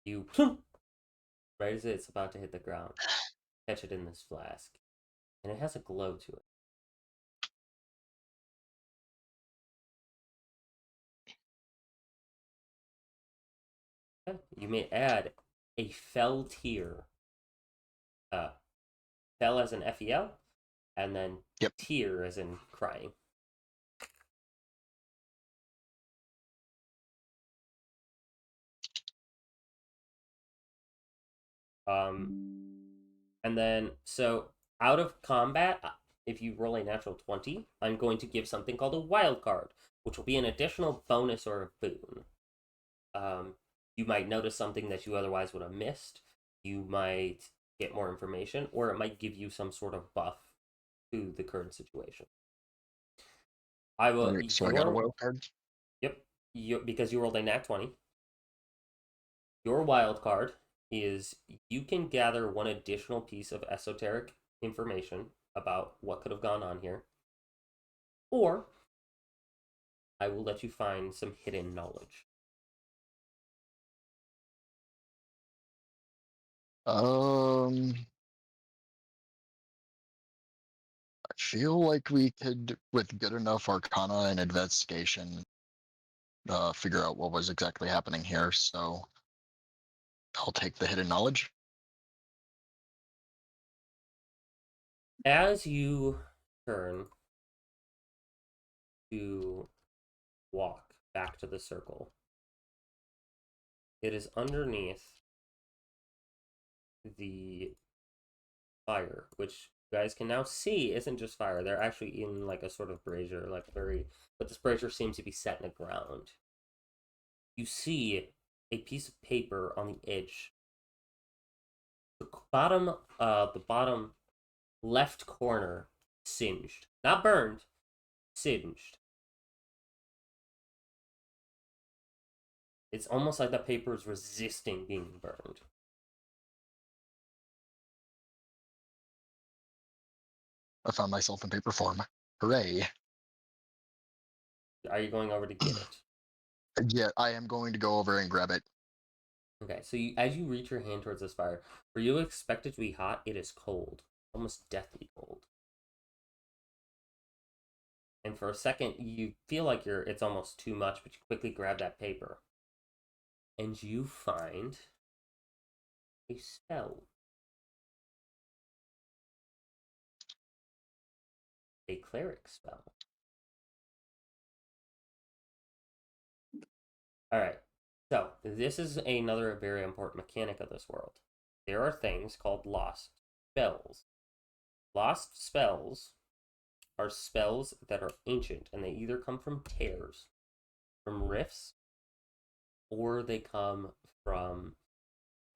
You, right as it's about to hit the ground, catch it in this flask. And it has a glow to it. Okay. You may add a fell tear. Fell as an FEL, and then Yep. tear as in crying. And then, so out of combat, if you roll a natural 20, I'm going to give something called a wild card, which will be an additional bonus or a boon. You might notice something that you otherwise would have missed. You might get more information, or it might give you some sort of buff to the current situation. I will. Right, so I got a wild card. Yep. Because you rolled a nat 20. Your wild card is you can gather one additional piece of esoteric information about what could have gone on here, or I will let you find some hidden knowledge. I feel like we could, with good enough arcana and investigation, figure out what was exactly happening here. So I'll take the hidden knowledge. As you turn to walk back to the circle, it is underneath the fire, which you guys can now see isn't just fire. They're actually in like a sort of brazier, but this brazier seems to be set in the ground. You see a piece of paper on the edge. The bottom left corner singed. Not burned, singed. It's almost like the paper is resisting being burned. I found myself in paper form. Hooray. Are you going over to get it? Yeah, I am going to go over and grab it. Okay, so as you reach your hand towards this fire, where you expect it to be hot, it is cold. Almost deathly cold. And for a second, you feel like it's almost too much, but you quickly grab that paper. And you find a spell. A cleric spell. Alright, so this is another very important mechanic of this world. There are things called lost spells. Lost spells are spells that are ancient, and they either come from tears, from rifts, or they come from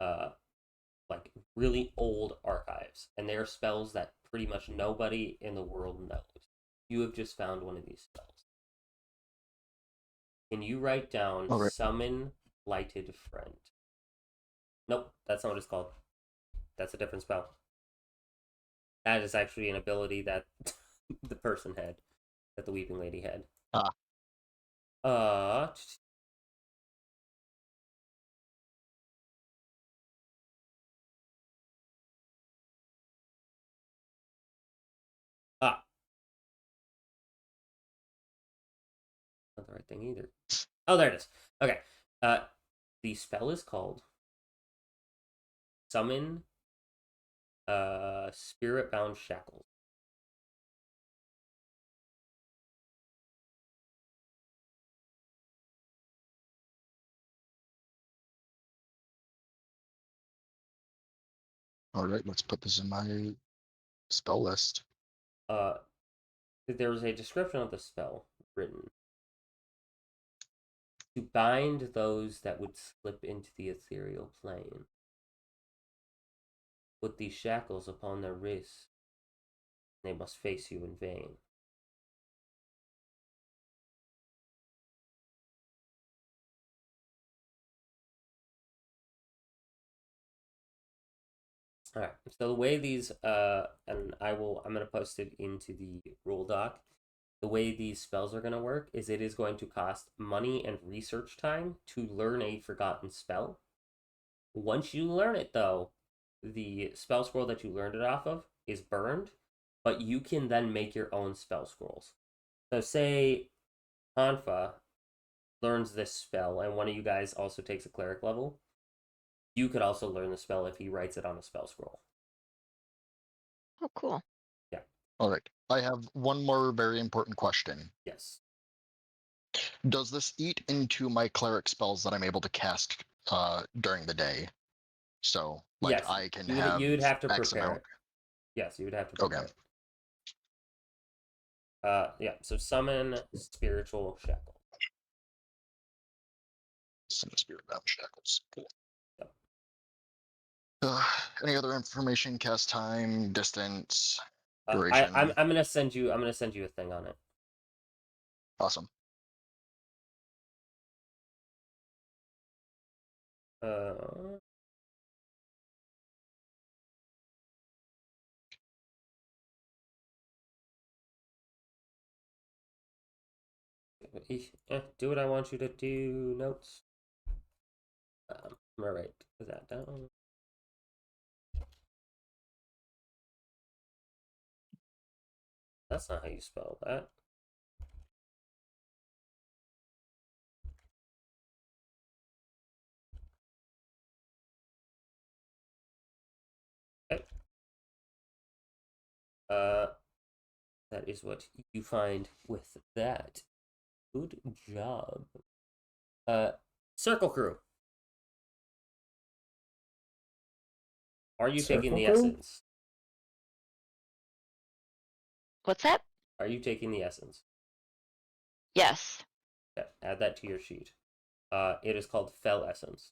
like really old archives, and they are spells that pretty much nobody in the world knows. You have just found one of these spells. Can you write down All right. Summon Lighted Friend? Nope, that's not what it's called. That's a different spell. That is actually an ability that the person had, that the Weeping Lady had. Ah. Not the right thing either. Oh, there it is. Okay. The spell is called Summon Spirit Bound Shackles. All right, let's put this in my spell list. There was a description of the spell written. To bind those that would slip into the ethereal plane. Put these shackles upon their wrists. They must face you in vain. All right. So the way these, and I'm going to post it into the rule doc. The way these spells are going to work is it is going to cost money and research time to learn a forgotten spell. Once you learn it, though, the spell scroll that you learned it off of is burned, but you can then make your own spell scrolls. So say Hanfa learns this spell, and one of you guys also takes a cleric level. You could also learn the spell if he writes it on a spell scroll. Oh, cool. Yeah. All right. I have one more very important question. Yes. Does this eat into my cleric spells that I'm able to cast during the day? So, like, Yes, I can you'd have to X prepare amount. it. Yes, you would have to prepare Okay. it. Yeah, so summon spiritual shackle. Some spirit bound shackles. Cool. Yep. Any other information? Cast time, distance, I'm duration. gonna send you a thing on it. Awesome. Do what I want you to do. Notes. I'm gonna write that down. That's not how you spell that. Okay. That is what you find with that. Good job. Circle crew. Are you taking the Circle crew? essence? What's that? Are you taking the essence? Yes. Okay, add that to your sheet. It is called Fell Essence.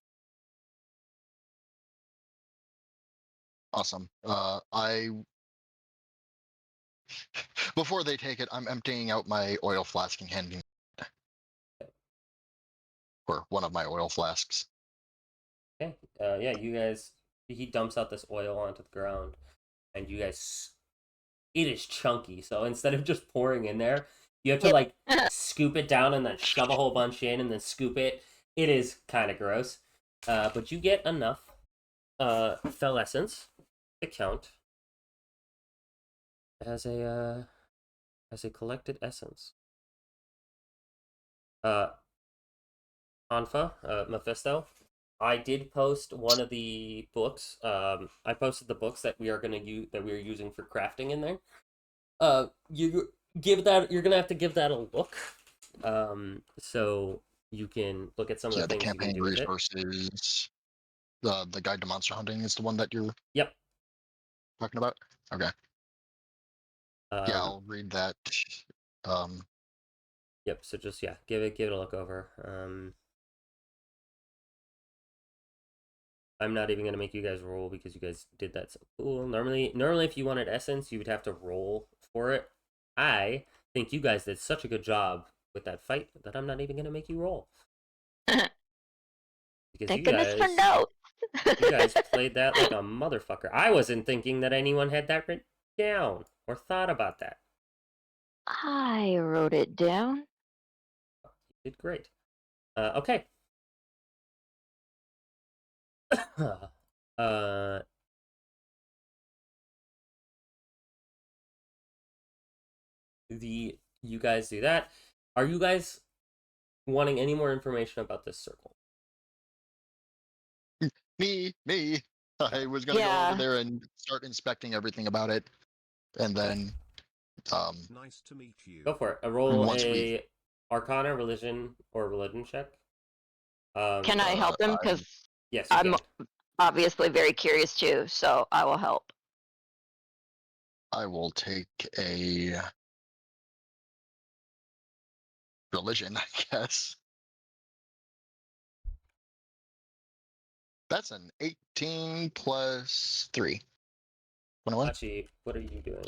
Awesome. Before they take it, I'm emptying out my oil flask and handing or one of my oil flasks. Okay. Yeah, you guys. He dumps out this oil onto the ground, and you guys. It is chunky, so instead of just pouring in there, you have to like scoop it down and then shove a whole bunch in and then scoop it. It is kind of gross, but you get enough fel essence to count as a collected essence. Anfa, Mephisto. I did post one of the books. I posted the books that we are gonna use that we are using for crafting in there. You give that. You're gonna have to give that a look. So you can look at some of the The things you can campaign do with it. resources. The guide to monster hunting is the one that you're Yep. talking about. Okay. Yeah, I'll read that. Yep. So just give it a look over. I'm not even gonna make you guys roll because you guys did that so cool. Normally, if you wanted essence, you would have to roll for it. I think you guys did such a good job with that fight that I'm not even gonna make you roll. Because Thank goodness for notes. you guys played that like a motherfucker. I wasn't thinking that anyone had that written down or thought about that. I wrote it down. You did great. Okay. You guys do that. Are you guys wanting any more information about this circle? Me. I was gonna go over there and start inspecting everything about it, and then nice to meet you. Go for it. Roll a Arcana, religion, or religion check. Can I help him? Because yes, I'm obviously very curious too, so I will help. I will take a religion, I guess. That's an 18 plus 3. 21. Actually, what are you doing?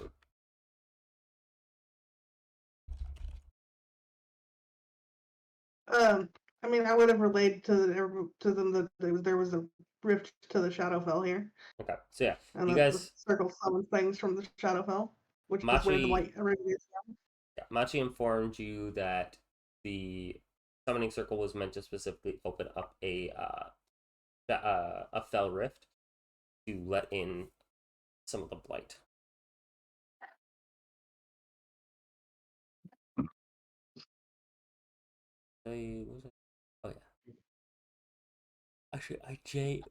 I mean, I would have relayed to them that there was a rift to the Shadowfell here. Okay, so yeah, and you the guys circle summons things from the Shadowfell, which is where the light originates from. Yeah, Machi informed you that the summoning circle was meant to specifically open up a fell rift to let in some of the blight. Oh yeah. Actually, okay.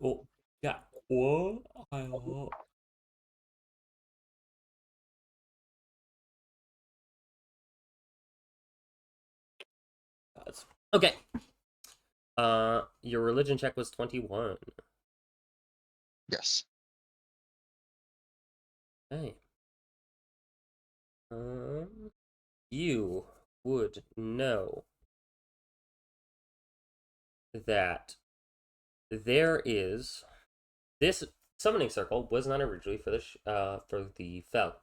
Your religion check was 21. Yes. Hey. You would know that there is this summoning circle was not originally for the Fel.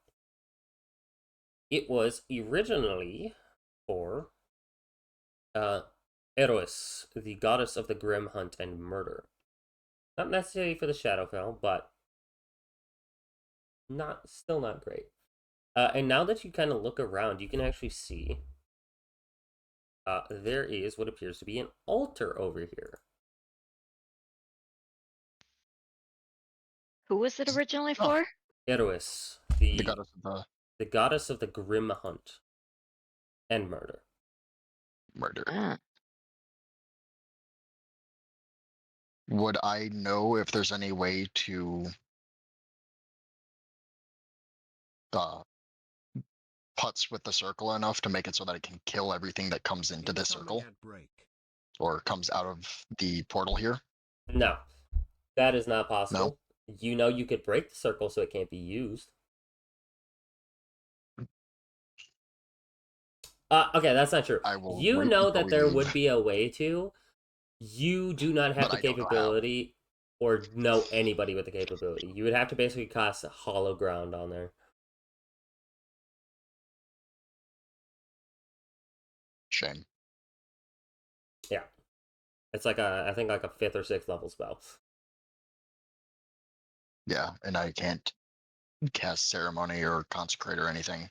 It was originally for Eros, the goddess of the grim hunt and murder. Not necessarily for the Shadowfell, but still not great. And now that you kind of look around, you can actually see there is what appears to be an altar over here. Who was it originally for? Eros, the goddess of the grim hunt and murder. Would I know if there's any way to putz with the circle enough to make it so that it can kill everything that comes into this circle? Or comes out of the portal here? No. That is not possible. No? You know you could break the circle so it can't be used. Okay, that's not true. You know that there would be a way to. You do not have the capability or know anybody with the capability. You would have to basically cast hollow ground on there. Shame. Yeah. It's like I think like a 5th or 6th level spell. Yeah, and I can't cast ceremony or consecrate or anything.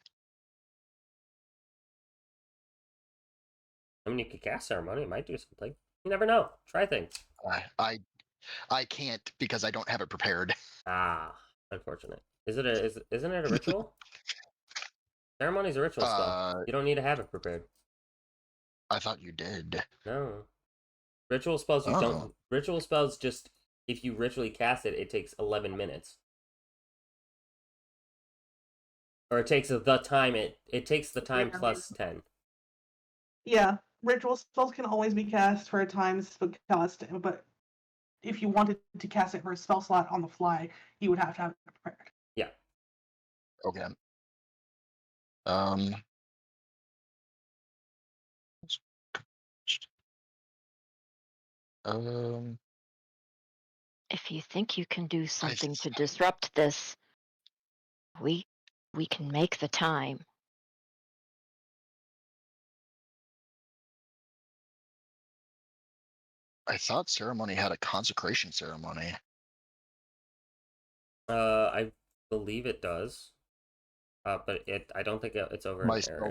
I mean, you could cast ceremony. It might do something. You never know. Try things. I can't because I don't have it prepared. Ah, unfortunate. Isn't it a ritual? Ceremony's a ritual spell. You don't need to have it prepared. I thought you did. No. Ritual spells you don't. Ritual spells just if you ritually cast it, it takes 11 minutes. Or it takes the time it takes the time Yeah. plus 10. Yeah, ritual spells can always be cast for a time cost, but if you wanted to cast it for a spell slot on the fly, you would have to have it prepared. Yeah. Okay. If you think you can do something to disrupt this, we can make the time. I thought ceremony had a consecration ceremony. I believe it does. But I don't think it's over My an area.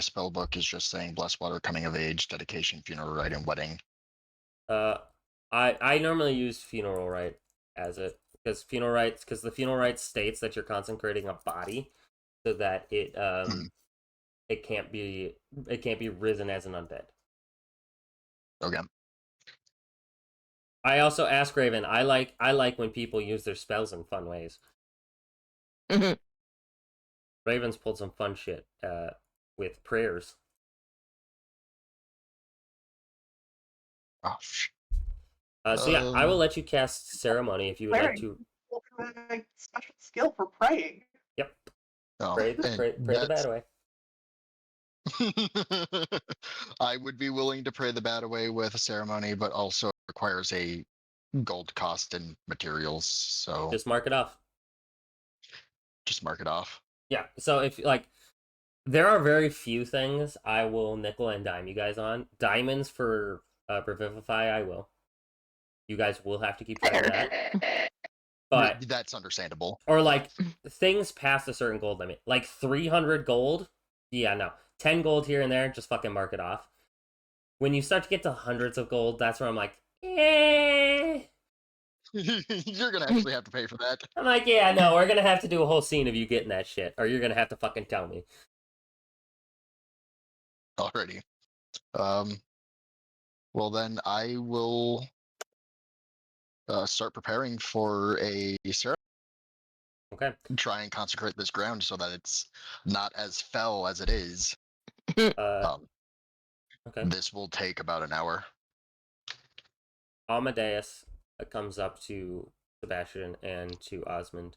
spell book is just saying blessed water, coming of age, dedication, funeral rite, and wedding. I normally use funeral rite as it because the funeral rite states that you're consecrating a body so that it can't be risen as an undead. Okay. I also ask Raven. I like when people use their spells in fun ways. Mm-hmm. Raven's pulled some fun shit with prayers. Oh, So yeah, I will let you cast ceremony if you would like to. A special skill for praying. Yep. Oh, Pray the bad away. I would be willing to pray the bad away with a ceremony, but also requires a gold cost and materials. So Just mark it off. just mark it off. Yeah. So if there are very few things I will nickel and dime you guys on. Diamonds for Revivify, I will. You guys will have to keep track of that. But that's understandable. Or like things past a certain gold limit, like 300 gold. Yeah, no, 10 gold here and there, just fucking mark it off. When you start to get to hundreds of gold, that's where I'm like, eh. You're gonna actually have to pay for that. I'm like, yeah, no, we're gonna have to do a whole scene of you getting that shit, or you're gonna have to fucking tell me. Alrighty. Well then I will start preparing for a ceremony. Okay. Try and consecrate this ground so that it's not as fell as it is. Okay. This will take about an hour. Amadeus comes up to Sebastian and to Osmond.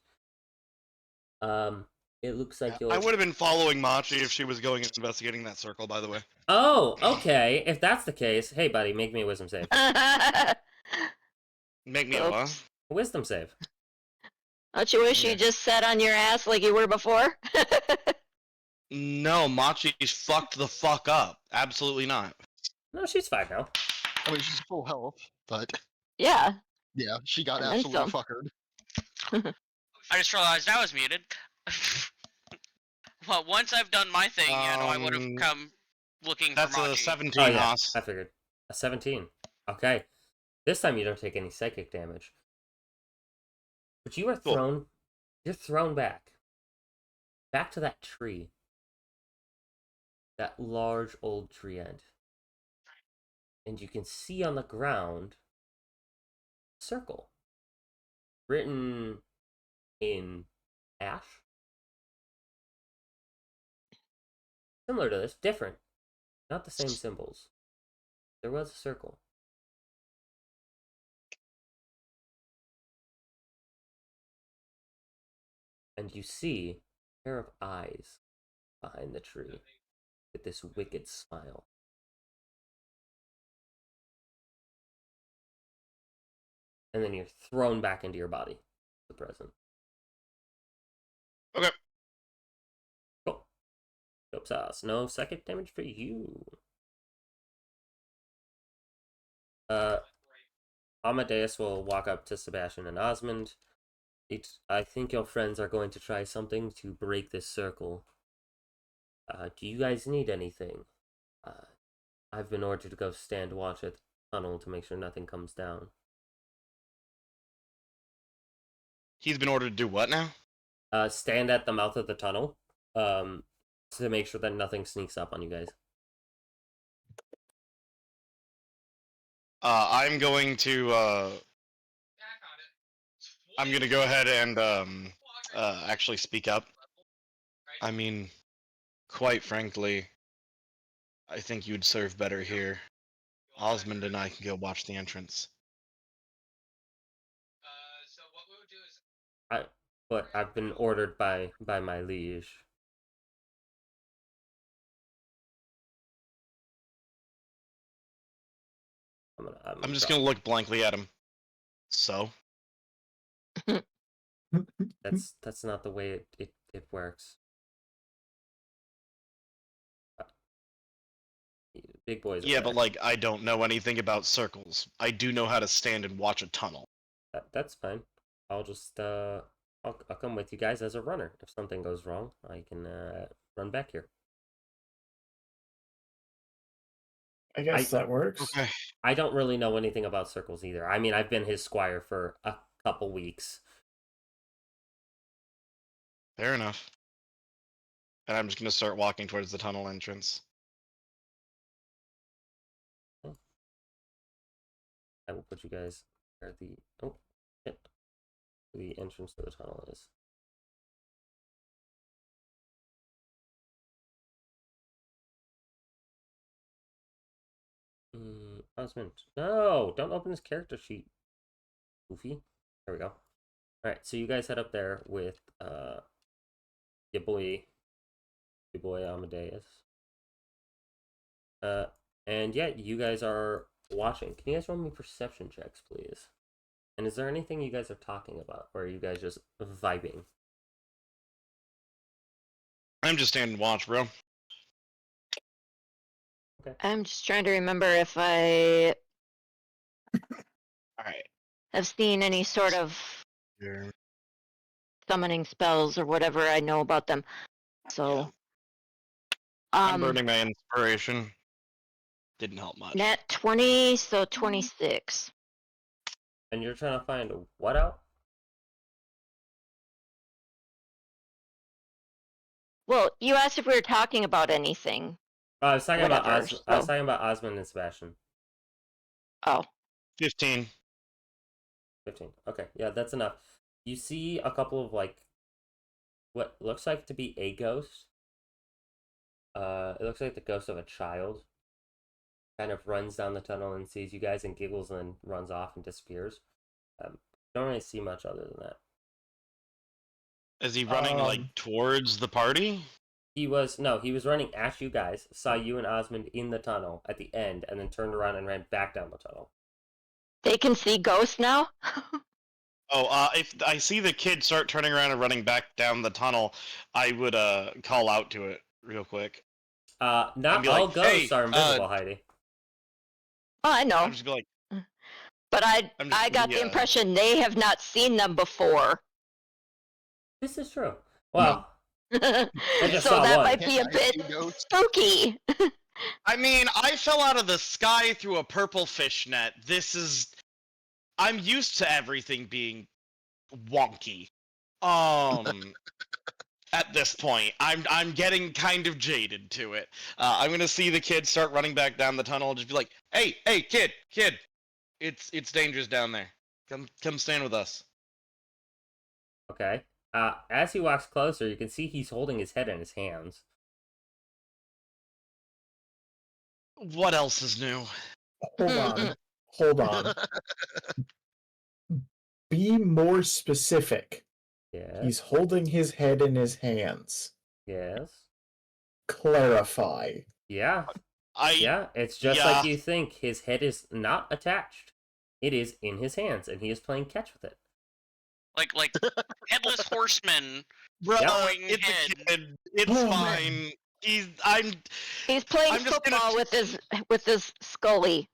It looks like I would have been following Machi if she was going and investigating that circle, by the way. Oh, okay. If that's the case, hey buddy, make me a wisdom save. Make me a what? A wisdom save. Don't you wish you just sat on your ass like you were before? No, Machi's fucked the fuck up. Absolutely not. No, she's fine now. I mean, she's full health, but Yeah. yeah, she got And then absolutely some. fuckered. I just realized I was muted. Well, once I've done my thing, I would have come looking That's for Machi. a 17, Oh, yeah, Haas. I figured. A 17. Okay. This time you don't take any psychic damage. But you are thrown... You're thrown back. Back to that tree. That large old tree end. And you can see on the ground... a circle. Written... in... ash? Similar to this. Different. Not the same symbols. There was a circle. And you see a pair of eyes behind the tree with this wicked smile. And then you're thrown back into your body, the present. Okay. Cool. Dope sauce. No psychic damage for you. Amadeus will walk up to Sebastian and Osmond. I think your friends are going to try something to break this circle. Do you guys need anything? I've been ordered to go stand watch at the tunnel to make sure nothing comes down. He's been ordered to do what now? Stand at the mouth of the tunnel, to make sure that nothing sneaks up on you guys. I'm going to go ahead and actually speak up. I mean, quite frankly, I think you'd serve better here. Osmond and I can go watch the entrance. But I've been ordered by my liege. I'm just gonna look blankly at him. So? That's not the way it works. Big boys. Yeah, but like I don't know anything about circles. I do know how to stand and watch a tunnel. That's fine. I'll just I'll come with you guys as a runner. If something goes wrong, I can run back here. I guess that works. Okay. I don't really know anything about circles either. I mean, I've been his squire for a couple weeks. Fair enough. And I'm just gonna start walking towards the tunnel entrance. I will put you guys where the the entrance to the tunnel is. Osmond. No, don't open this character sheet. Goofy. There we go. Alright, so you guys head up there with your boy Amadeus. And yeah, you guys are watching. Can you guys roll me perception checks, please? And is there anything you guys are talking about, or are you guys just vibing? I'm just standing watch, bro. Okay. I'm just trying to remember if I Alright. have seen any sort of summoning spells or whatever I know about them. So, I'm burning my inspiration. Didn't help much. Nat 20, so 26. And you're trying to find what out? Well, you asked if we were talking about anything. I was talking about Whatever, I was so- talking about Osmond and Sebastian. Oh. 15. 15. Okay, yeah, that's enough. You see a couple of like what looks like to be a ghost. It looks like the ghost of a child. Kind of runs down the tunnel and sees you guys and giggles and then runs off and disappears. Don't really see much other than that. Is he running like towards the party? He was running at you guys, saw you and Osmond in the tunnel at the end, and then turned around and ran back down the tunnel. They can see ghosts now? If I see the kid start turning around and running back down the tunnel, I would call out to it real quick. Not all ghosts are invisible, Heidi. Oh, I know. I'm just like, but I got the impression they have not seen them before. This is true. Well, so that might be a bit spooky. I mean, I fell out of the sky through a purple fishnet. I'm used to everything being wonky. At this point, I'm getting kind of jaded to it. I'm gonna see the kid start running back down the tunnel and just be like, "Hey, kid, it's dangerous down there. Come stand with us." Okay. As he walks closer, you can see he's holding his head in his hands. What else is new? Hold on. Be more specific. Yeah. He's holding his head in his hands. Yes. Clarify. Yeah. Yeah, it's just like you think. His head is not attached. It is in his hands, and he is playing catch with it. Like headless horseman. Bro, throwing it's head. a kid. It's Oh, fine. He's playing I'm just gonna- football with his Scully.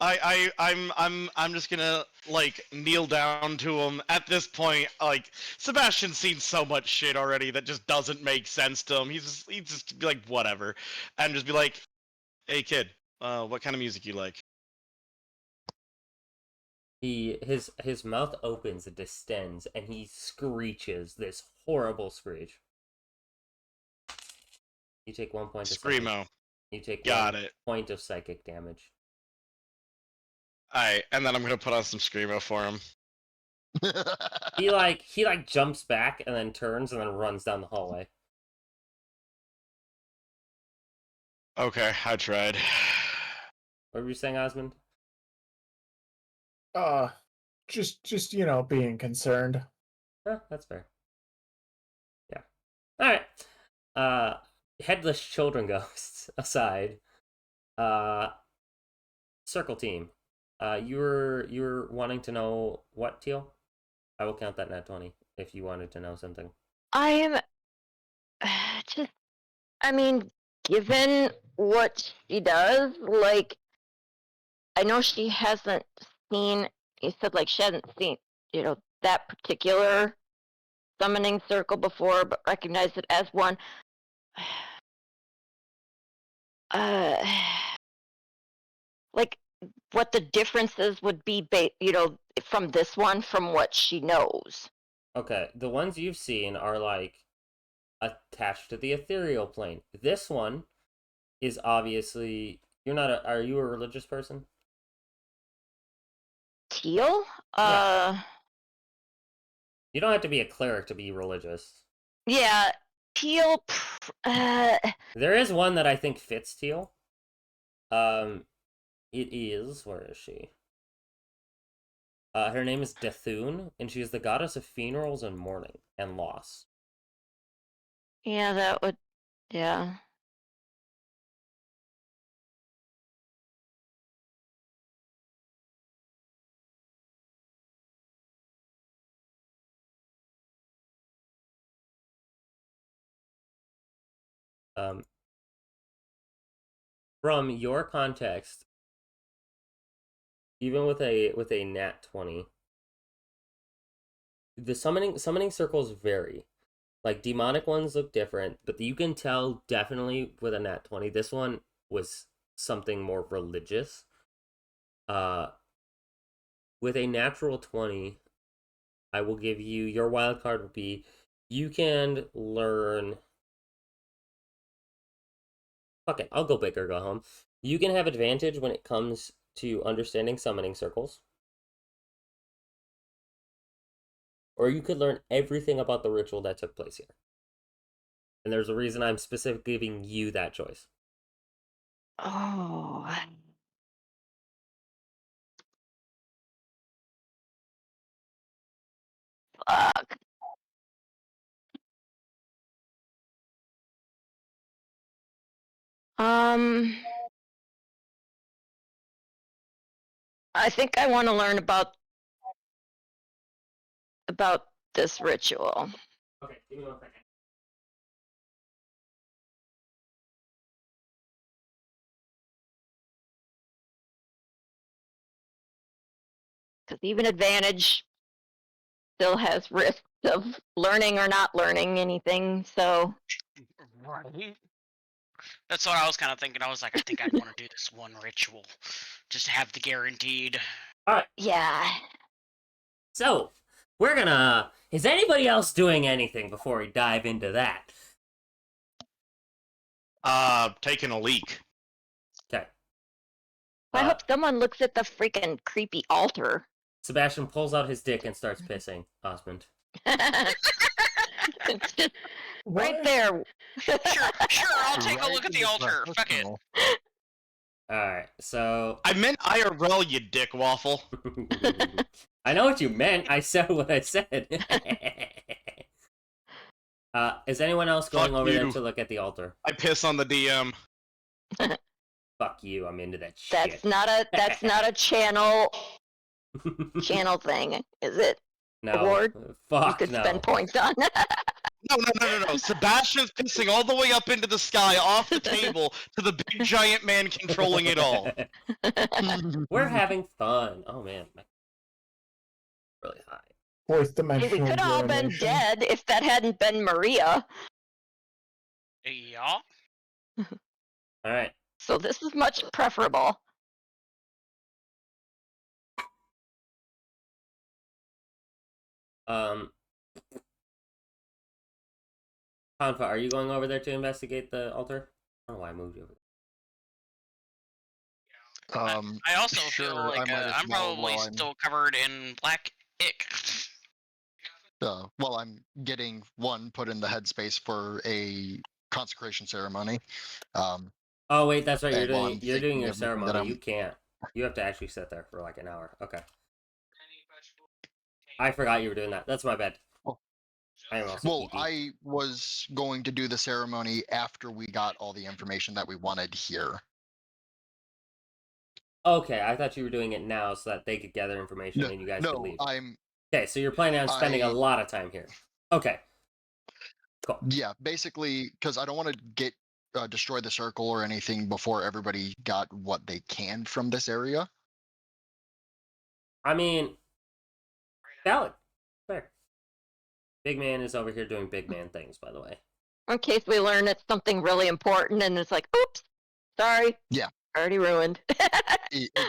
I'm just gonna like kneel down to him. At this point, like Sebastian's seen so much shit already that just doesn't make sense to him. He's just be like whatever, and just be like, "Hey kid, what kind of music you like?" His mouth opens and distends, and he screeches this horrible screech. You take 1 point of psychic. Screamo. You take Got 1 it. point of psychic damage. Alright, and then I'm gonna put on some Screamo for him. He jumps back and then turns and then runs down the hallway. Okay, I tried. What were you saying, Osmond? Just being concerned. That's fair. Yeah. Alright. Headless children ghosts aside. Circle team. You were wanting to know what, Teal? I will count that nat 20 if you wanted to know something. I'm just, I mean, given what she does, like, I know she hasn't seen, you said, like, she hasn't seen, that particular summoning circle before, but recognized it as one. Like, what the differences would be, from this one, from what she knows. Okay, the ones you've seen are, like, attached to the ethereal plane. This one is obviously... Are you a religious person? Teal? Yeah. You don't have to be a cleric to be religious. Yeah, Teal... There is one that I think fits Teal. It is... Where is she? Her name is Dethune, and she is the goddess of funerals and mourning and loss. Yeah, that would... Yeah. From your context, even with a nat 20, the summoning circles vary. Like, demonic ones look different, but you can tell definitely with a nat 20, this one was something more religious. With a natural 20, I will give you, your wild card would be, you can learn... Fuck it, I'll go big or go home. You can have advantage when it comes to understanding summoning circles. Or you could learn everything about the ritual that took place here. And there's a reason I'm specifically giving you that choice. Oh. Fuck. I think I want to learn about this ritual. Okay, give me 1 second. Because even advantage still has risk of learning or not learning anything, so... Right. That's what I was kind of thinking. I was like, I think I'd want to do this one ritual. Just to have the guaranteed. Alright. Yeah. So, we're gonna... Is anybody else doing anything before we dive into that? Taking a leak. Okay. I hope someone looks at the freaking creepy altar. Sebastian pulls out his dick and starts pissing. Osmond. It's just right there. Sure, I'll take a look at the altar. Fuck it. Alright, so... I meant IRL, you dick waffle. I know what you meant. I said what I said. Is anyone else going Fuck over there you. to look at the altar? I piss on the DM. Fuck you, I'm into that shit. That's not a channel thing, is it? No. Award? Fuck You could no. spend points on. No. Sebastian's pissing all the way up into the sky, off the table, to the big giant man controlling it all. We're having fun. Oh man, really high. Fourth Hey, we dimensional could have all been urination. dead if that hadn't been Maria. Yeah. All right. So this is much preferable. Hanfa, are you going over there to investigate the altar? I don't know why I moved you over. I also sure, feel like I might as I'm well probably while I'm still covered in black ick. while I'm getting one put in the headspace for a consecration ceremony. Oh wait, that's right. You're And while doing I'm you're doing thinking your everything that ceremony. I'm You can't. You have to actually sit there for like an hour. Okay. I forgot you were doing that. That's my bad. Oh. I am also Well, PP. I was going to do the ceremony after we got all the information that we wanted here. Okay, I thought you were doing it now so that they could gather information and you guys could No, leave. I'm. Okay, so you're planning on spending a lot of time here. Okay. Cool. Yeah, basically, because I don't want to get destroy the circle or anything before everybody got what they can from this area. I mean, valid. Fair. Big man is over here doing big man things, by the way. In case we learn it's something really important and it's like, oops, sorry. Yeah. Already ruined. All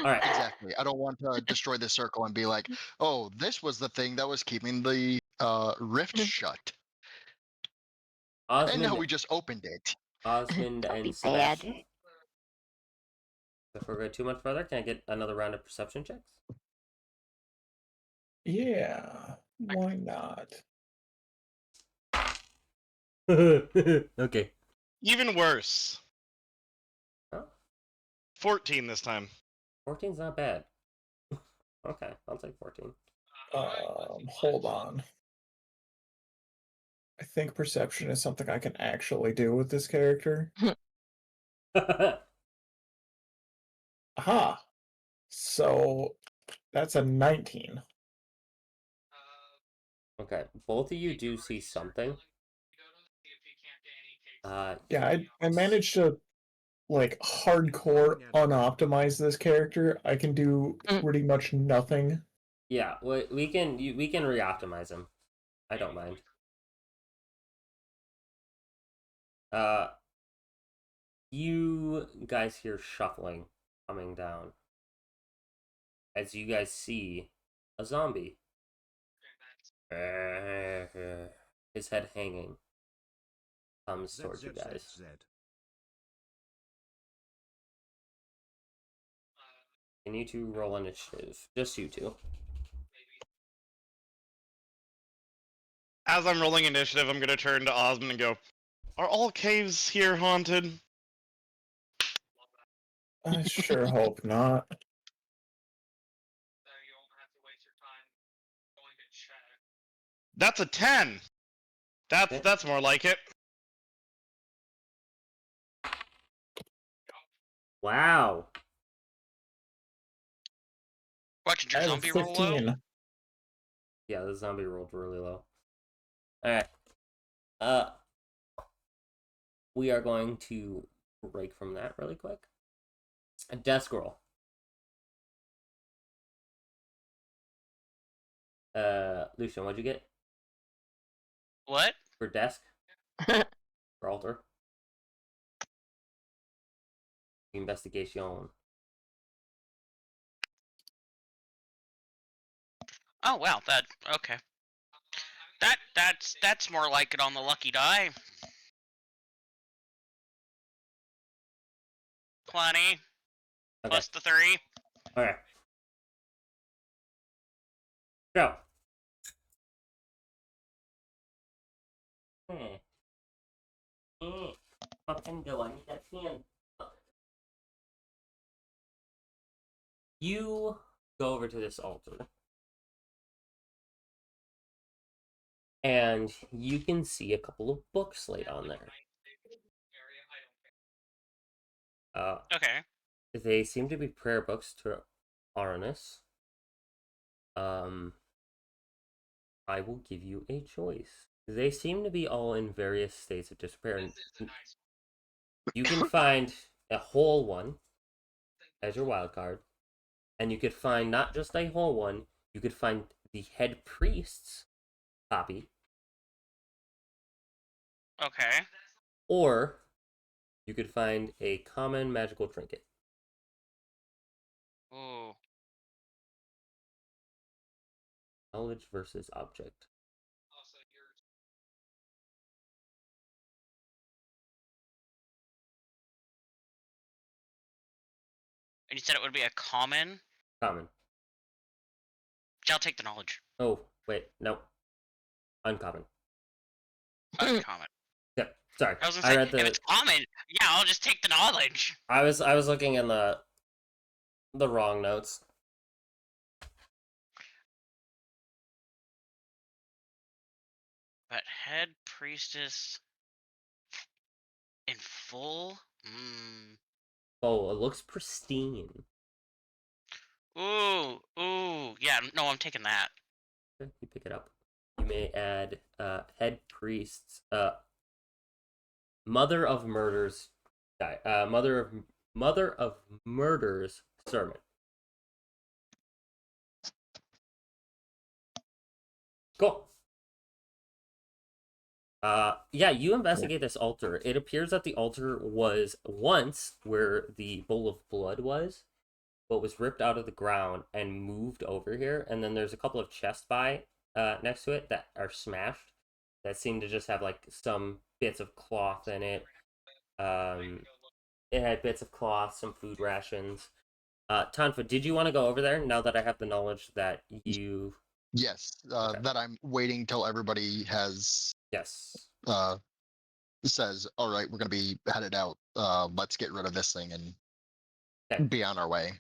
right. Exactly. I don't want to destroy the circle and be like, oh, this was the thing that was keeping the rift shut. And now we just opened it. Osmond and Sebastian. Before we go too much further, can I get another round of perception checks? Yeah, why not? Okay. Even worse. Oh. 14 this time. 14's not bad. Okay, I'll take 14. Hold on. I think perception is something I can actually do with this character. Aha! So that's a 19. Okay, both of you do see something. Yeah, I managed to like hardcore unoptimize this character. I can do pretty much nothing. Yeah, we can re-optimize him. I don't mind. You guys hear shuffling coming down as you guys see a zombie. His head hanging. Comes towards you guys. Can you two roll initiative? Just you two. As I'm rolling initiative, I'm going to turn to Osmond and go, are all caves here haunted? I sure hope not. That's a 10. That's more like it. Wow. What, did your I have zombie roll low? 15. Yeah, the zombie rolled really low. Alright. We are going to break from that really quick. A desk roll. Lucian, what'd you get? What? For desk? For altar? Investigation. Oh wow, okay. That's more like it on the lucky die. 20 Okay. plus the 3. Okay. So. Fucking go, I need that hand. You go over to this altar. And you can see a couple of books laid on there. Okay. They seem to be prayer books to Arnis. I will give you a choice. They seem to be all in various states of disrepair. And you can find a whole one as your wild card, and you could find not just a whole one, you could find the head priest's copy, Okay. or you could find a common magical trinket. Ooh. Knowledge versus object. And you said it would be a common? Common. I'll take the knowledge. Oh, wait, no. Uncommon. Uncommon. Yep, sorry. I was gonna say, read the. if it's common, yeah, I'll just take the knowledge. I was looking in the wrong notes. But head priestess in full? Oh, it looks pristine. Ooh, yeah, no, I'm taking that. Okay, you pick it up. You may add head priests, mother of murders, mother of murders sermon. Cool. Yeah, you investigate this altar. It appears that the altar was once where the bowl of blood was, but was ripped out of the ground and moved over here. And then there's a couple of chests next to it that are smashed, that seem to just have like some bits of cloth in it. It had bits of cloth, some food rations. Tanfa, did you want to go over there now that I have the knowledge that you... Yes, Okay. that I'm waiting till everybody has Yes. says, all right, we're gonna be headed out. Let's get rid of this thing and Okay. be on our way.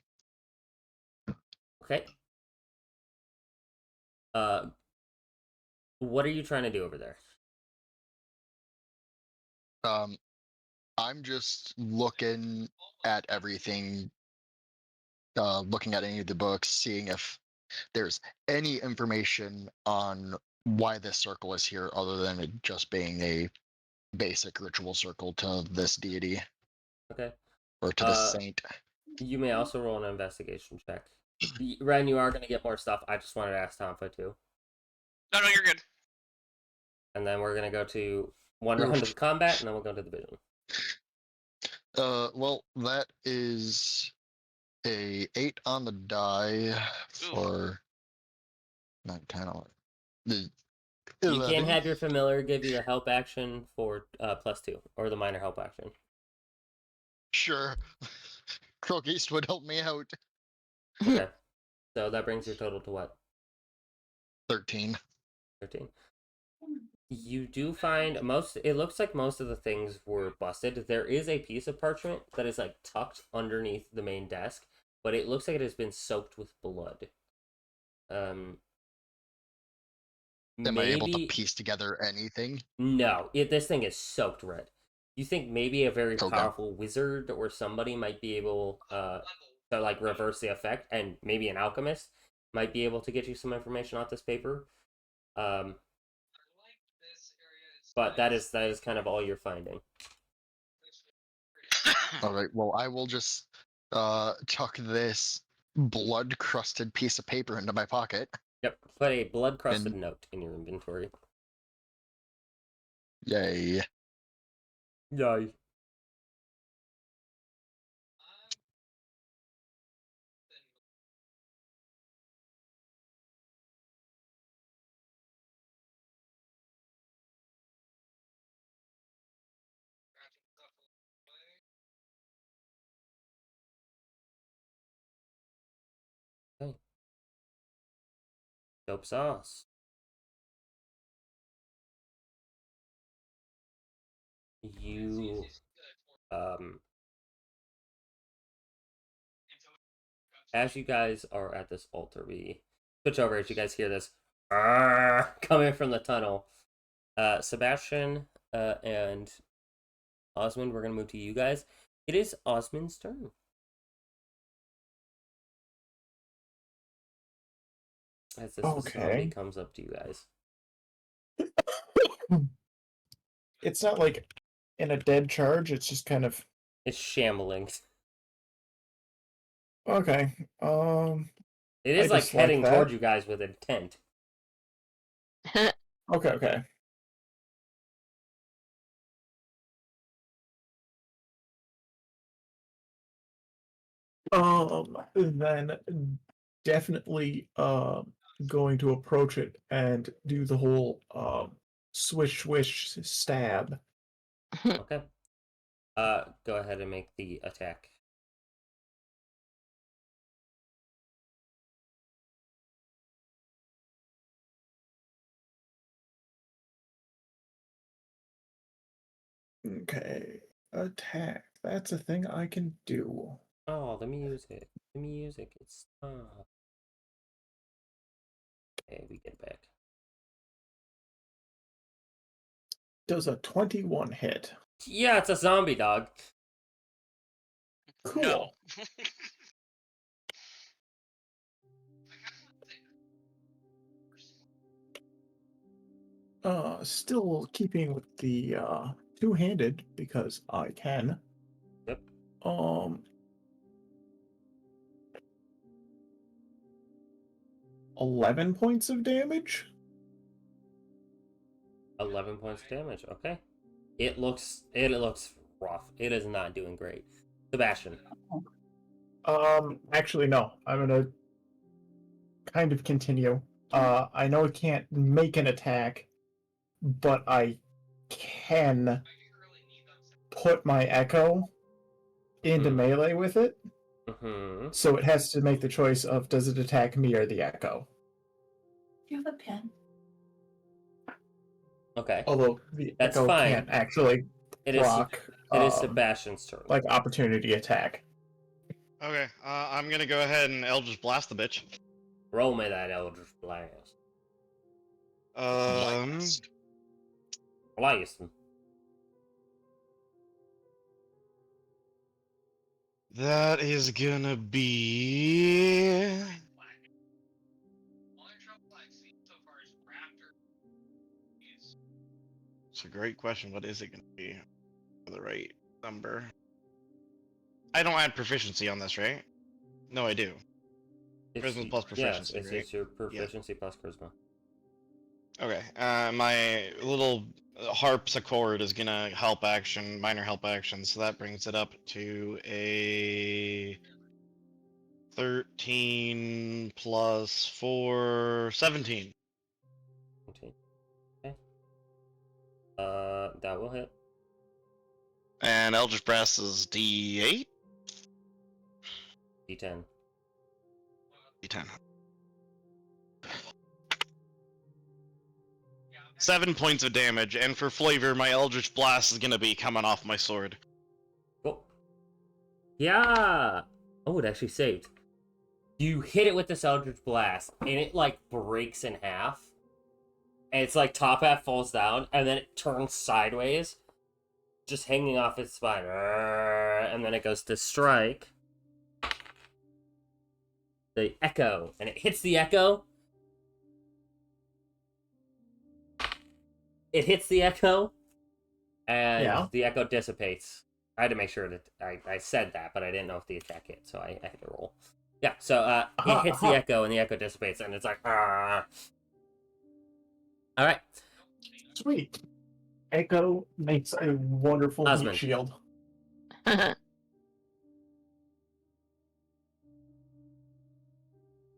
Okay. What are you trying to do over there? I'm just looking at everything, looking at any of the books, seeing if there's any information on why this circle is here other than it just being a basic ritual circle to this deity Okay. or to this saint. You may also roll an investigation check. Ren, you are going to get more stuff. I just wanted to ask Tanfa too. No, you're good. And then we're going to go to one round of combat, and then we'll go to the vision. Well, that is a 8 on the die for 9, 10, 11. The You 11. can have your familiar give you the help action for +2, or the minor help action. Sure. Croak Eastwood help me out. Okay. So that brings your total to what? 13. 13. You do find it looks like most of the things were busted. There is a piece of parchment that is like tucked underneath the main desk, but it looks like it has been soaked with blood. Am I able to piece together anything? No, this thing is soaked red. You think maybe a very Okay. powerful wizard or somebody might be able to like reverse the effect, and maybe an alchemist might be able to get you some information off this paper. But that is kind of all you're finding. All right. Well, I will just tuck this blood-crusted piece of paper into my pocket. Yep. Put a blood-crusted note in your inventory. Yay. Yay. Okay. Dope sauce. You as you guys are at this altar, we switch over as you guys hear this coming from the tunnel. Sebastian and Osmond, we're gonna move to you guys. It is Osmond's turn. As this zombie comes up to you guys. It's not like in a dead charge. It's just kind of It's shambling. okay. It I is like just like heading that. towards you guys with intent. Okay. Then definitely going to approach it and do the whole swish swish stab. Okay. Go ahead and make the attack. Okay. Attack. That's a thing I can do. Oh, the music. The music. It's okay, we get back. Does a 21 hit? Yeah, it's a zombie dog. Cool. No. Still keeping with the two-handed because I can. Yep. 11 points of damage. 11 points of damage. Okay. It looks rough. It is not doing great. Sebastian. Actually no. I'm gonna kind of continue. I know I can't make an attack, but I can put my echo into melee with it. Mm-hmm. So it has to make the choice of does it attack me or the echo. Do you have a pen? Okay. Although the That's echo fine. can't actually proc, It is Sebastian's turn. like opportunity attack. Okay, I'm gonna go ahead and Eldritch Blast the bitch. Roll me that Eldritch Blast. Blast. That is gonna be. It's a great question. What is it gonna be for the right number? I don't add proficiency on this, right? No, I do. Charisma plus proficiency, yes, right? it's your proficiency plus charisma. Okay. My little harpsichord is gonna help action, minor help action, so that brings it up to a 13 plus 4, 17. Okay. That will hit. And Eldritch Blast is D8? D10. D10. 7 points of damage, and for flavor, my Eldritch Blast is gonna be coming off my sword. Cool. Yeah! Oh, it actually saved. You hit it with this Eldritch Blast, and it, like, breaks in half. And it's like top half falls down, and then it turns sideways, just hanging off its spine. And then it goes to strike the echo, and it hits the echo. It hits the echo, and the echo dissipates. I had to make sure that I said that, but I didn't know if the attack hit, so I had to roll. Yeah, so it hits the echo, and the echo dissipates, and it's like, All right. Sweet. Echo makes a wonderful heat Osmond. shield.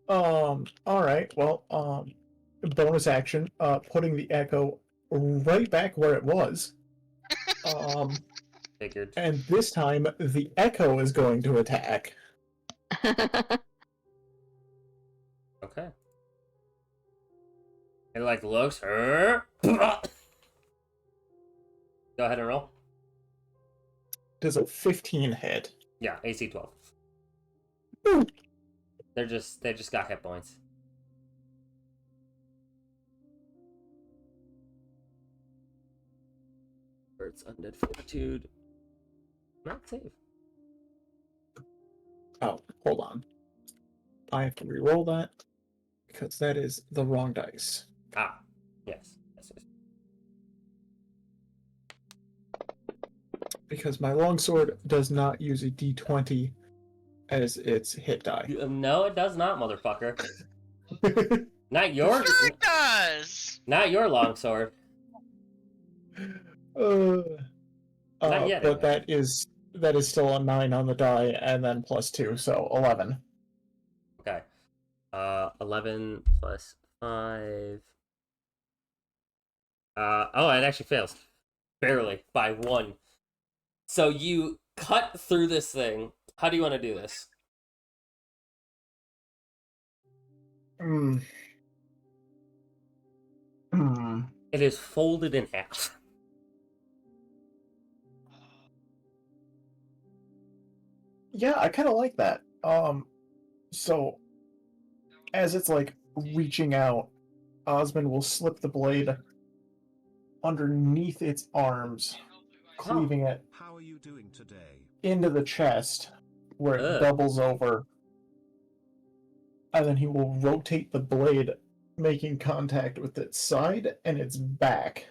All right. Well, bonus action, putting the echo right back where it was. Figured. And this time the echo is going to attack. Okay. It like looks. Go ahead and roll. Does a 15 hit? Yeah, AC 12. They just got hit points. Bird's Undead Fortitude. Not save. Oh, hold on. I have to re-roll that because that is the wrong dice. Ah, yes. because my longsword does not use a d20 as its hit die. No, it does not, motherfucker. Not your. Sure it does. Not your longsword. Not yet, But anyway. that is still a 9 on the die, and then +2, so 11. Okay. 11 plus 5. Oh, it actually fails. Barely, by 1. So you cut through this thing. How do you want to do this? It is folded in half. Yeah, I kind of like that. So as it's like reaching out, Osmond will slip the blade underneath its arms, cleaving it How are you doing today? into the chest, where it Ugh. doubles over, and then he will rotate the blade, making contact with its side and its back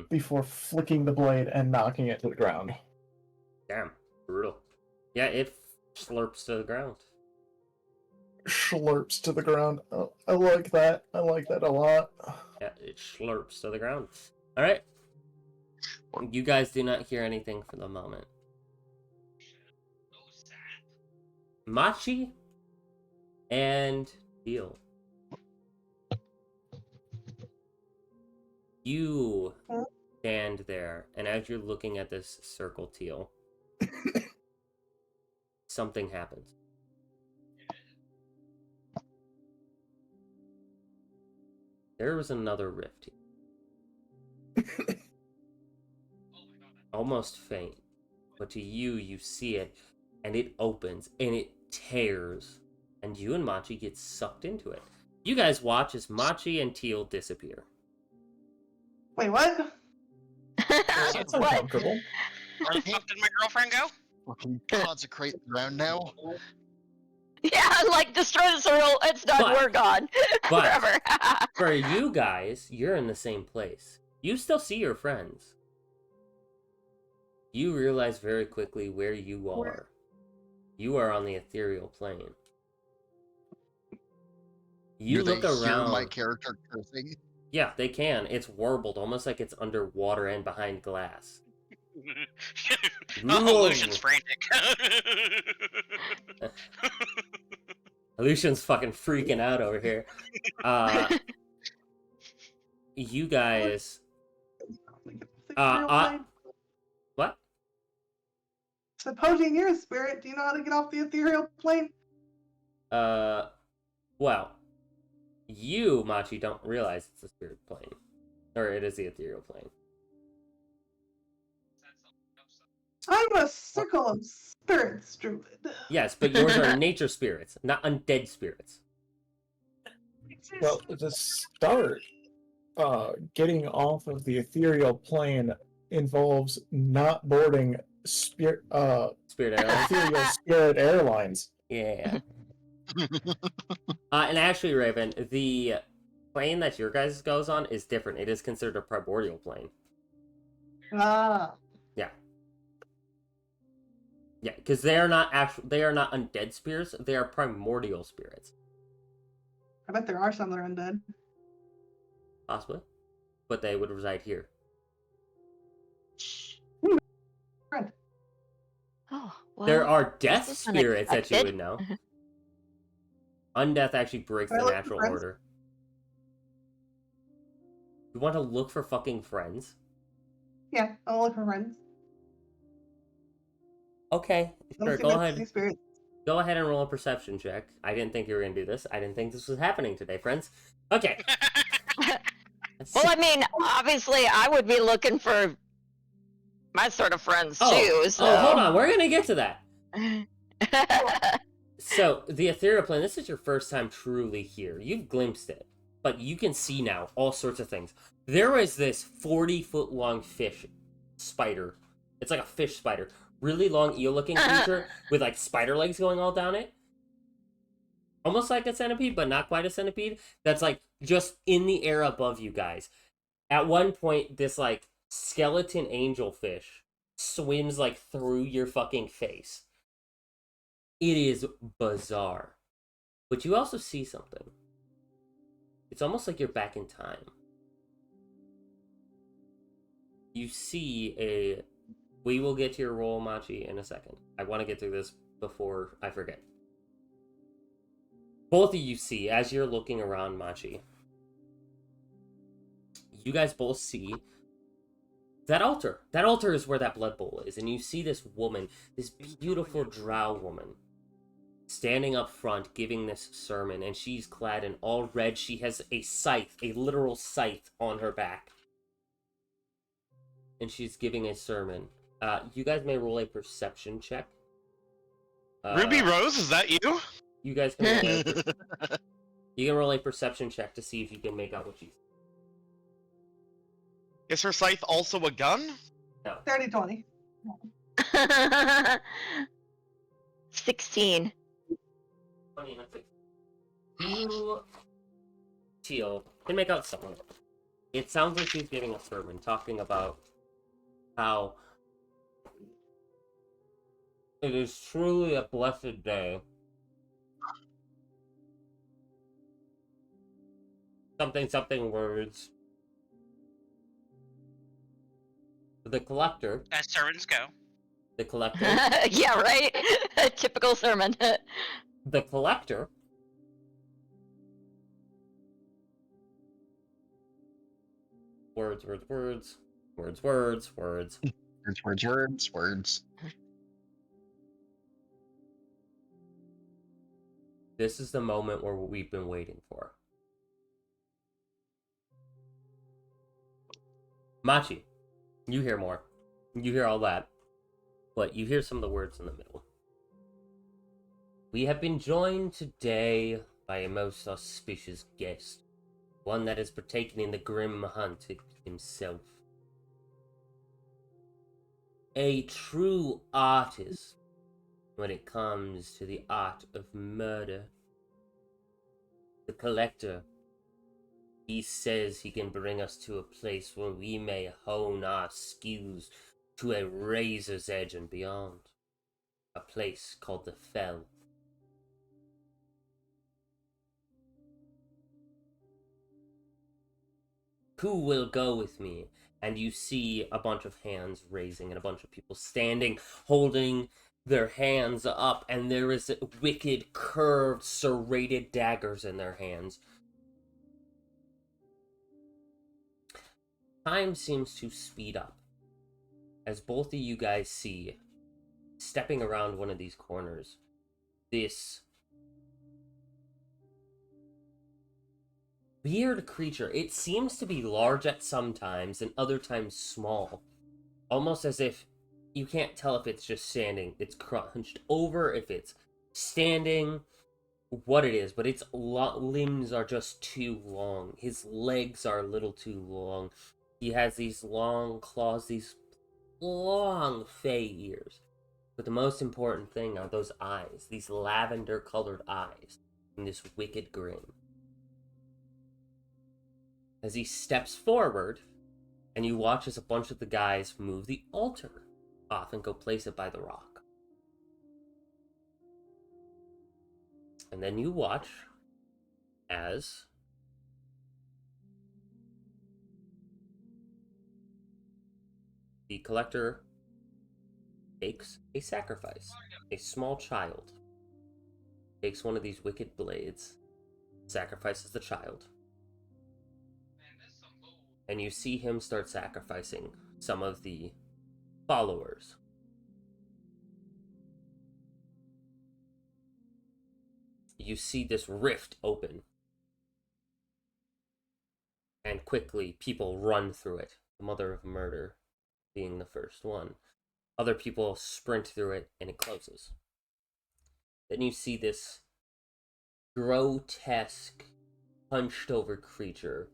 before flicking the blade and knocking it to the ground. Damn, brutal. Yeah, it slurps to the ground. Slurps to the ground. Oh, I like that. I like that a lot. Yeah, it slurps to the ground. Alright. You guys do not hear anything for the moment. Machi and Teal. You stand there, and as you're looking at this circle, Teal, something happens. There was another rift here. Almost faint, but to you, you see it, and it opens, and it tears, and you and Machi get sucked into it. You guys watch as Machi and Teal disappear. Wait, what? That's uncomfortable. Where the fuck did my girlfriend go? Fucking consecrate the ground now. Yeah, like destroy the circle. It's done. But- We're gone but- forever. For you guys, you're in the same place. You still see your friends. You realize very quickly where you are. You are on the ethereal plane. You Do look they hear around. my character cursing? Yeah, they can. It's warbled, almost like it's underwater and behind glass. Oh, Lucian's frantic. Lucian's fucking freaking out over here. You guys. What? Supposing you're a spirit, do you know how to get off the ethereal plane? Well, you, Machi, don't realize it's a spirit plane. Or it is the ethereal plane. I'm a circle of spirits, druid. Yes, but yours are nature spirits, not undead spirits. Well, to start, getting off of the ethereal plane involves not boarding Spirit Airlines. ethereal spirit airlines. Yeah. And actually, Raven, the plane that your guys goes on is different. It is considered a primordial plane. Ah. Yeah. Yeah, because they are not undead spirits. They are primordial spirits. I bet there are some that are undead. Possibly, but they would reside here. Oh, well, There are death this is spirits that you unexpected. would know. Undeath actually breaks Can I the look for natural friends? order. You want to look for fucking friends? Yeah, I'll look for friends. Okay, Don't sure. see Go no ahead. sea spirits. Go ahead and roll a perception check. I didn't think you were gonna do this. I didn't think this was happening today, friends. Okay. Well, I mean, obviously, I would be looking for my sort of friends too. So. Oh, hold on. We're gonna get to that. So, the ethereal plane, this is your first time truly here. You've glimpsed it, but you can see now all sorts of things. There was this 40-foot long fish spider. It's like a fish spider. Really long eel-looking creature with like spider legs going all down it. Almost like a centipede, but not quite a centipede. That's like just in the air above you guys. At one point, this like skeleton angelfish swims like through your fucking face. It is bizarre. But you also see something. It's almost like you're back in time. You see a... We will get to your roll, Machi, in a second. I want to get through this before I forget. Both of you see, as you're looking around, Machi, you guys both see that altar. That altar is where that blood bowl is. And you see this woman, this beautiful drow woman, standing up front giving this sermon. And she's clad in all red. She has a scythe, a literal scythe on her back. And she's giving a sermon. You guys may roll a perception check. Ruby Rose, is that you? You guys can roll you can roll a perception check to see if you can make out what she's... Is her scythe also a gun? No. 30-20. 16. You, Teal, can make out something. It sounds like she's giving a sermon, talking about how it is truly a blessed day. Something words. The collector. As sermons go. The collector. Yeah, right? A typical sermon. The collector. Words. Words. This is the moment where we've been waiting for. Machi, you hear more. You hear all that. But you hear some of the words in the middle. We have been joined today by a most auspicious guest. One that has partaken in the grim hunt himself. A true artist when it comes to the art of murder. The collector. He says he can bring us to a place where we may hone our skills to a razor's edge and beyond. A place called the Fell. Who will go with me? And you see a bunch of hands raising and a bunch of people standing, holding their hands up, and there is wicked, curved, serrated daggers in their hands. Time seems to speed up as both of you guys see, stepping around one of these corners, this weird creature. It seems to be large at some times and other times small, almost as if you can't tell if it's just standing, it's crunched over, if it's standing, what it is, but its limbs are just too long. His legs are a little too long. He has these long claws, these long fey ears. But the most important thing are those eyes, these lavender-colored eyes, and this wicked grin. As he steps forward, and you watch as a bunch of the guys move the altar off and go place it by the rock. And then you watch as the collector takes a sacrifice. A small child takes one of these wicked blades, sacrifices the child, and you see him start sacrificing some of the followers. You see this rift open, and quickly people run through it, the mother of murder being the first one. Other people sprint through it, and it closes. Then you see this grotesque, hunched-over creature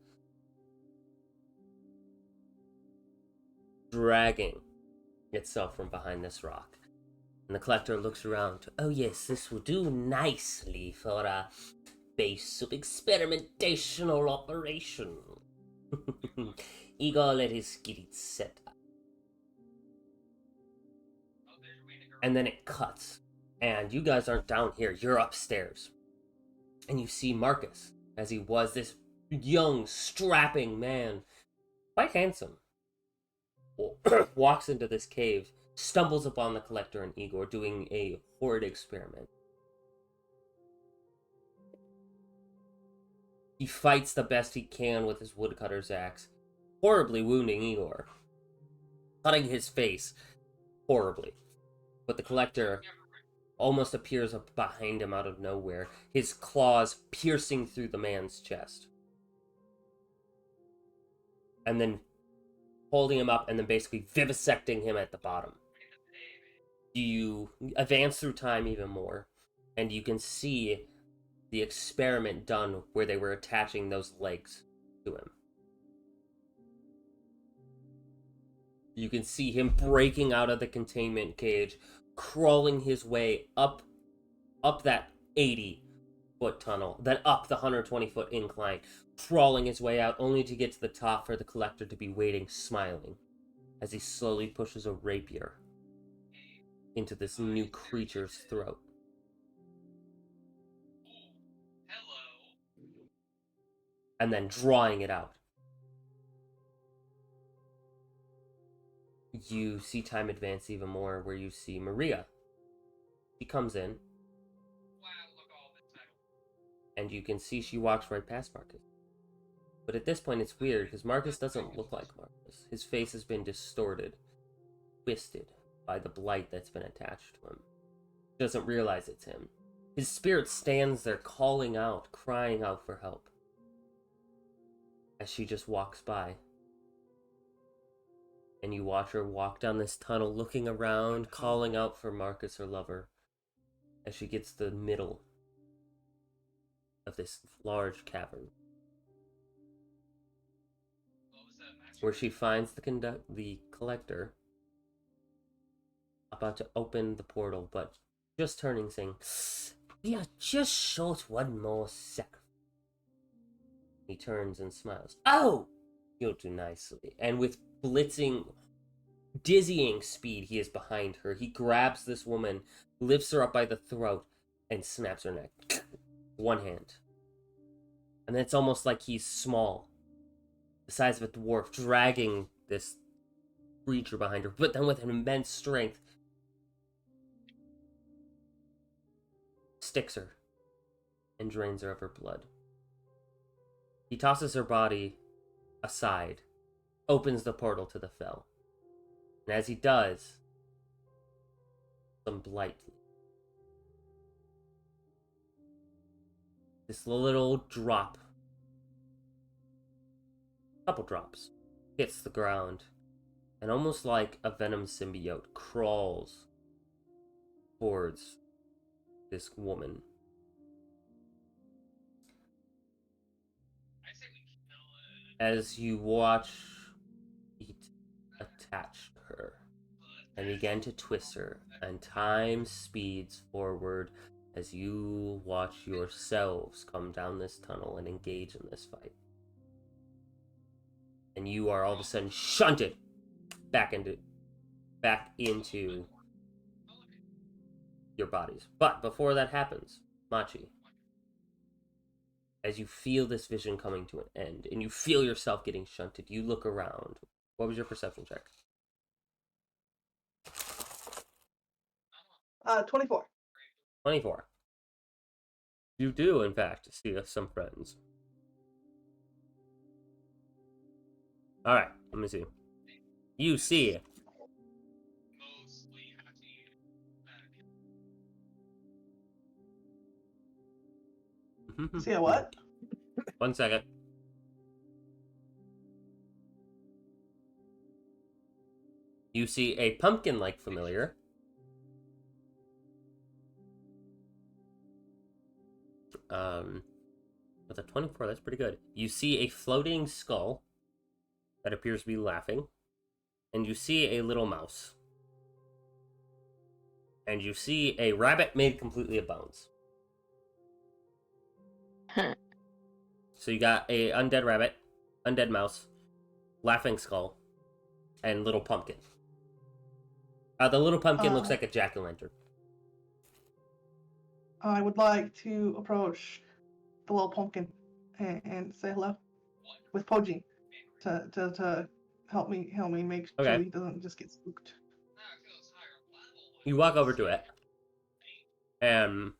dragging itself from behind this rock. And the collector looks around. Oh yes, this will do nicely for a base of experimentational operation. Igor, let us get it set up. And then it cuts. And you guys aren't down here. You're upstairs. And you see Marcus, as he was this young, strapping man, quite handsome, walks into this cave, stumbles upon the Collector and Igor doing a horrid experiment. He fights the best he can with his woodcutter's axe, horribly wounding Igor, cutting his face horribly. But the Collector almost appears up behind him out of nowhere, his claws piercing through the man's chest. And then holding him up and then basically vivisecting him at the bottom. You advance through time even more, and you can see the experiment done where they were attaching those legs to him. You can see him breaking out of the containment cage, crawling his way up that 80-foot tunnel, then up the 120-foot incline, crawling his way out only to get to the top for the Collector to be waiting, smiling, as he slowly pushes a rapier into this new creature's throat. And then drawing it out. You see time advance even more, where you see Maria. She comes in, and you can see she walks right past Marcus. But at this point it's weird, because Marcus doesn't look like Marcus. His face has been distorted, twisted by the blight that's been attached to him. He doesn't realize it's him. His spirit stands there calling out, crying out for help, as she just walks by. And you watch her walk down this tunnel, looking around, calling out for Marcus, her lover, as she gets to the middle of this large cavern, where she finds the Collector about to open the portal, but just turning, saying, "We are just short one more sacrifice." He turns and smiles. "Oh, you'll do nicely." And with blitzing, dizzying speed, he is behind her. He grabs this woman, lifts her up by the throat, and snaps her neck. One hand. And then it's almost like he's small, the size of a dwarf, dragging this creature behind her, but then with an immense strength, sticks her and drains her of her blood. He tosses her body aside, opens the portal to the fell. And as he does, some blight. This little drop, couple drops, hits the ground, and almost like a venom symbiote crawls towards this woman. As you watch it attach her and begin to twist her, and time speeds forward as you watch yourselves come down this tunnel and engage in this fight. And you are all of a sudden shunted back into your bodies. But before that happens, Machi, as you feel this vision coming to an end, and you feel yourself getting shunted, you look around. What was your perception check? 24. 24. You do, in fact, see some friends. Alright, let me see. You see See a what? 1 second. You see a pumpkin-like familiar. With a 24, that's pretty good. You see a floating skull that appears to be laughing. And you see a little mouse. And you see a rabbit made completely of bones. So you got a undead rabbit, undead mouse, laughing skull, and little pumpkin. The little pumpkin looks like a jack-o'-lantern. I would like to approach the little pumpkin and say hello with Poji to help me make sure Okay. he doesn't just get spooked. You walk over to it, and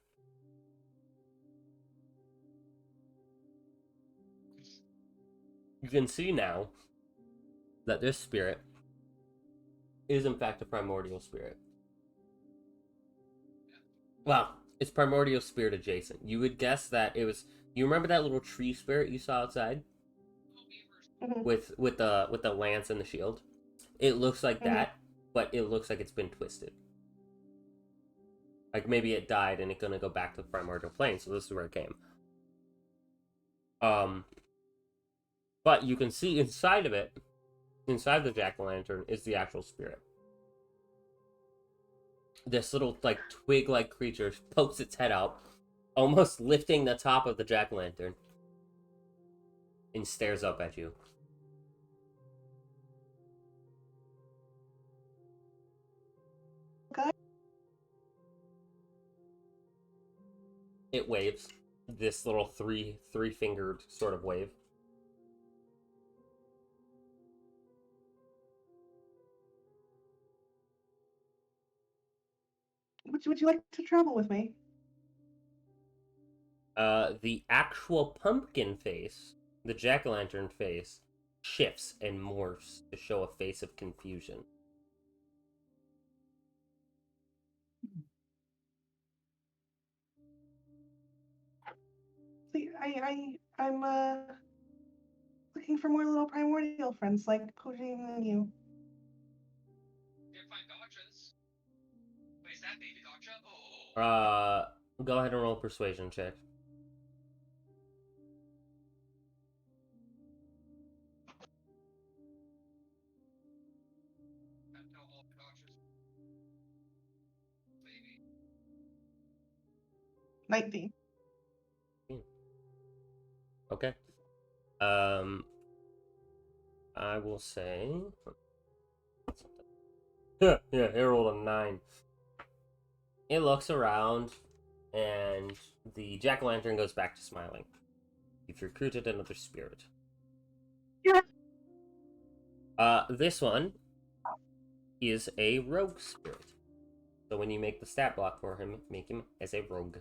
you can see now that this spirit is in fact a primordial spirit. Well, it's primordial spirit adjacent. You would guess that it was. You remember that little tree spirit you saw outside Mhm. with the lance and the shield? It looks like Mhm. that, but it looks like it's been twisted. Like maybe it died and it's gonna go back to the primordial plane. So this is where it came. But you can see inside of it, inside the jack-o'-lantern, is the actual spirit. This little, like, twig-like creature pokes its head out, almost lifting the top of the jack-o'-lantern, and stares up at you. Okay. It waves. This little three-fingered sort of wave. Would you like to travel with me? The actual pumpkin face, the jack-o'-lantern face, shifts and morphs to show a face of confusion. See, I'm looking for more little primordial friends like Poji and you. Go ahead and roll a persuasion check. Nineteen. Okay. I will say. Yeah, it rolled a 9. It looks around, and the jack-o'-lantern goes back to smiling. You've recruited another spirit. Yeah. This one is a rogue spirit. So when you make the stat block for him, make him as a rogue.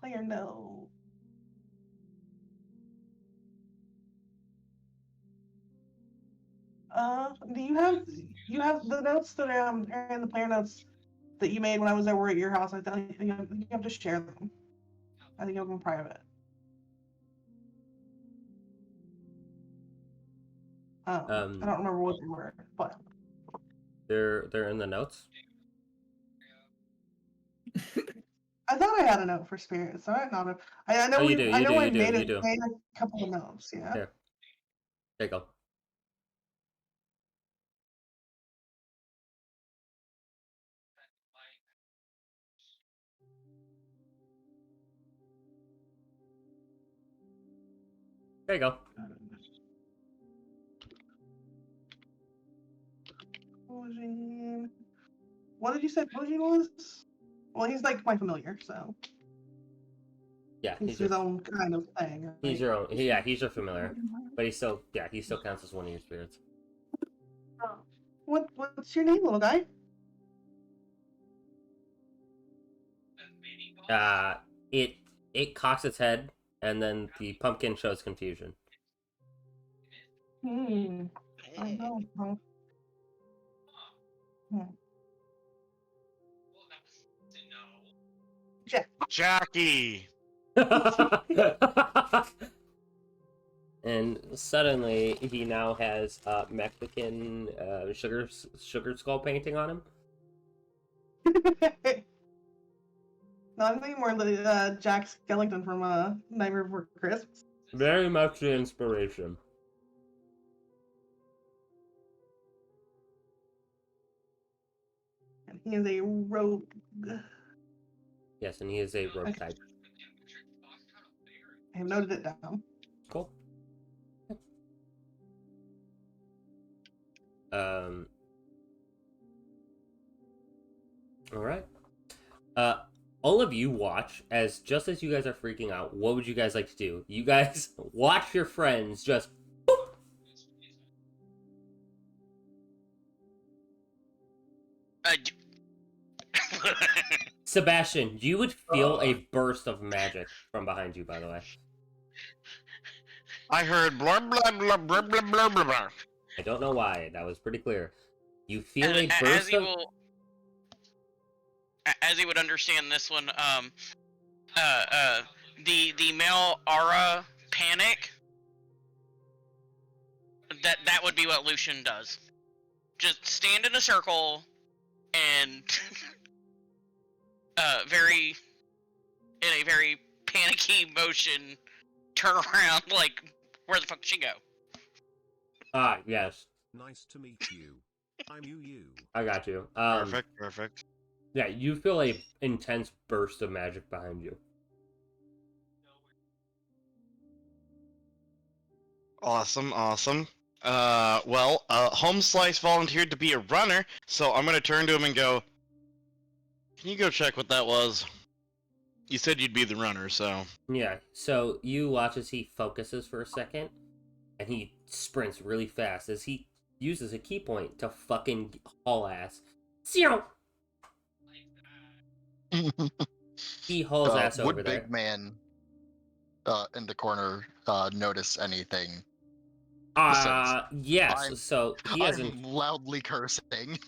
Player no. Do you have the notes that are in the player notes that you made when I was over at your house? I think you have to share them. I think you have them private. I don't remember what they were, but They're in the notes. I thought I had a note for spirits. All right, not I know Oh, you do. I You do. know I You do. made You do. made a couple of notes. Yeah. Here. There you go. There you go. Pojin. What did you say Pojin was? Well, he's like my familiar, so Yeah, he's his own kind of thing. Right? he's your own. Yeah, he's your familiar, but he still counts as one of your spirits. What's your name, little guy? It cocks its head, and then the pumpkin shows confusion. I know. Jackie. And suddenly, he now has Mexican sugar skull painting on him. Not anymore. Jack Skellington from Nightmare Before Christmas. Very much the inspiration. And he is a rogue. Yes, and he is a rogue type. I have noted it down. Cool. All right. All of you watch as just as you guys are freaking out. What would you guys like to do? You guys watch your friends just. Sebastian, you would feel a burst of magic from behind you. By the way, I heard blah blah blah blah blah blah blah blah. I don't know why. That was pretty clear. You feel And a burst of. As he would understand this one, the male aura panic. That would be what Lucian does. Just stand in a circle and in a very panicky motion, turn around like, where the fuck did she go? Ah, yes. Nice to meet you. I'm you. I got you. Perfect. Yeah, you feel a intense burst of magic behind you. Awesome. Home Slice volunteered to be a runner, so I'm gonna turn to him and go, can you go check what that was? You said you'd be the runner, so... Yeah, so you watch as he focuses for a second, and he sprints really fast as he uses a key point to fucking haul ass. Zero! He hauls ass over would there. Big Man in the corner notice anything? Yes, so he has I'm loudly cursing.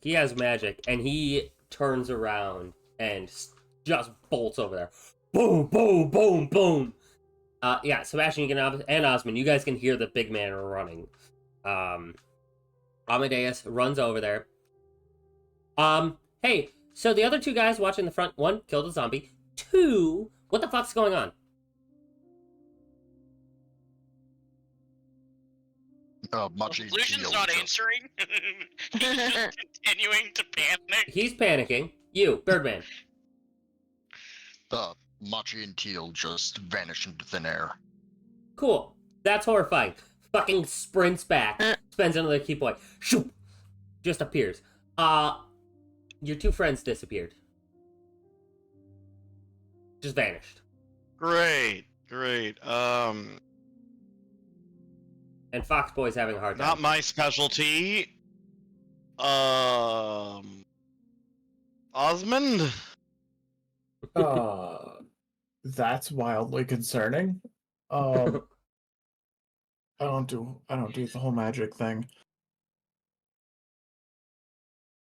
He has magic, and he turns around and just bolts over there. Boom, boom, boom, boom. Yeah, Sebastian, you can, and Osmond, you guys can hear the big man running. Amadeus runs over there. Hey, so the other two guys watching the front, one killed a zombie. Two, what the fuck's going on? Lucian's not answering. He's just continuing to panic. He's panicking. You, Birdman. Machi and Teal just vanish into thin air. Cool. That's horrifying. Fucking sprints back. Spends another key point. Shoot! Just appears. Your two friends disappeared. Just vanished. Great. And Foxboy's having a hard time. Not my specialty. Osmond? That's wildly concerning. I don't do the whole magic thing.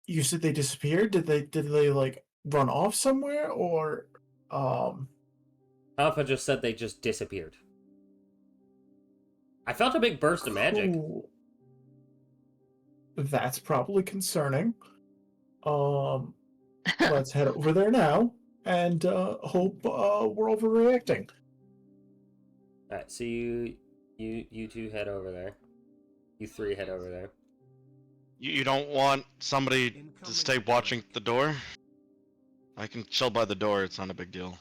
You said they disappeared? Did they like run off somewhere, or Alpha just said they just disappeared. I felt a big burst of magic. Cool. That's probably concerning. Let's head over there now and hope we're overreacting. Alright, so you two head over there. You three head over there. You don't want somebody to stay watching the door? I can chill by the door, it's not a big deal.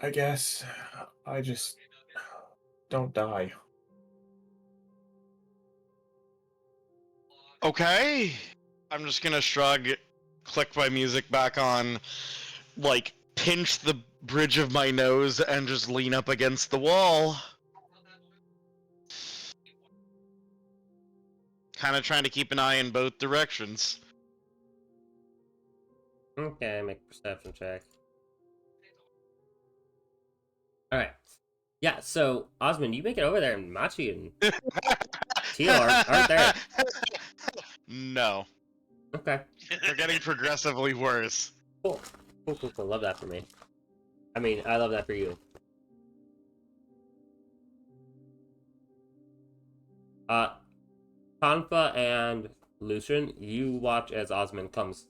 I guess I just don't die. Okay. I'm just gonna shrug, click my music back on, like, pinch the bridge of my nose and just lean up against the wall. Kind of trying to keep an eye in both directions. Okay, make a perception check. Alright. Yeah, so, Osmond, you make it over there, and Machi and Teal aren't there. No. Okay. They're getting progressively worse. Cool. Cool. Love that for me. I mean, I love that for you. Kanfa and Lucian, you watch as Osmond comes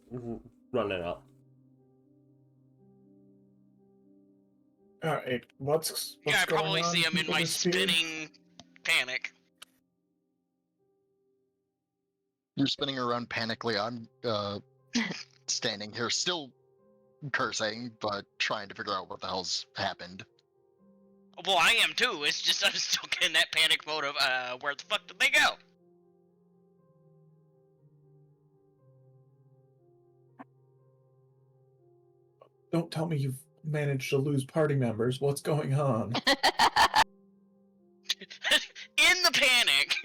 running up. Alright, what's Yeah, I going probably on? see him in People my disappeared? spinning panic. You're spinning around panically. I'm standing here, still cursing, but trying to figure out what the hell's happened. Well, I am too. It's just I'm still getting that panic mode of where the fuck did they go? Don't tell me you've managed to lose party members. What's going on? In the panic,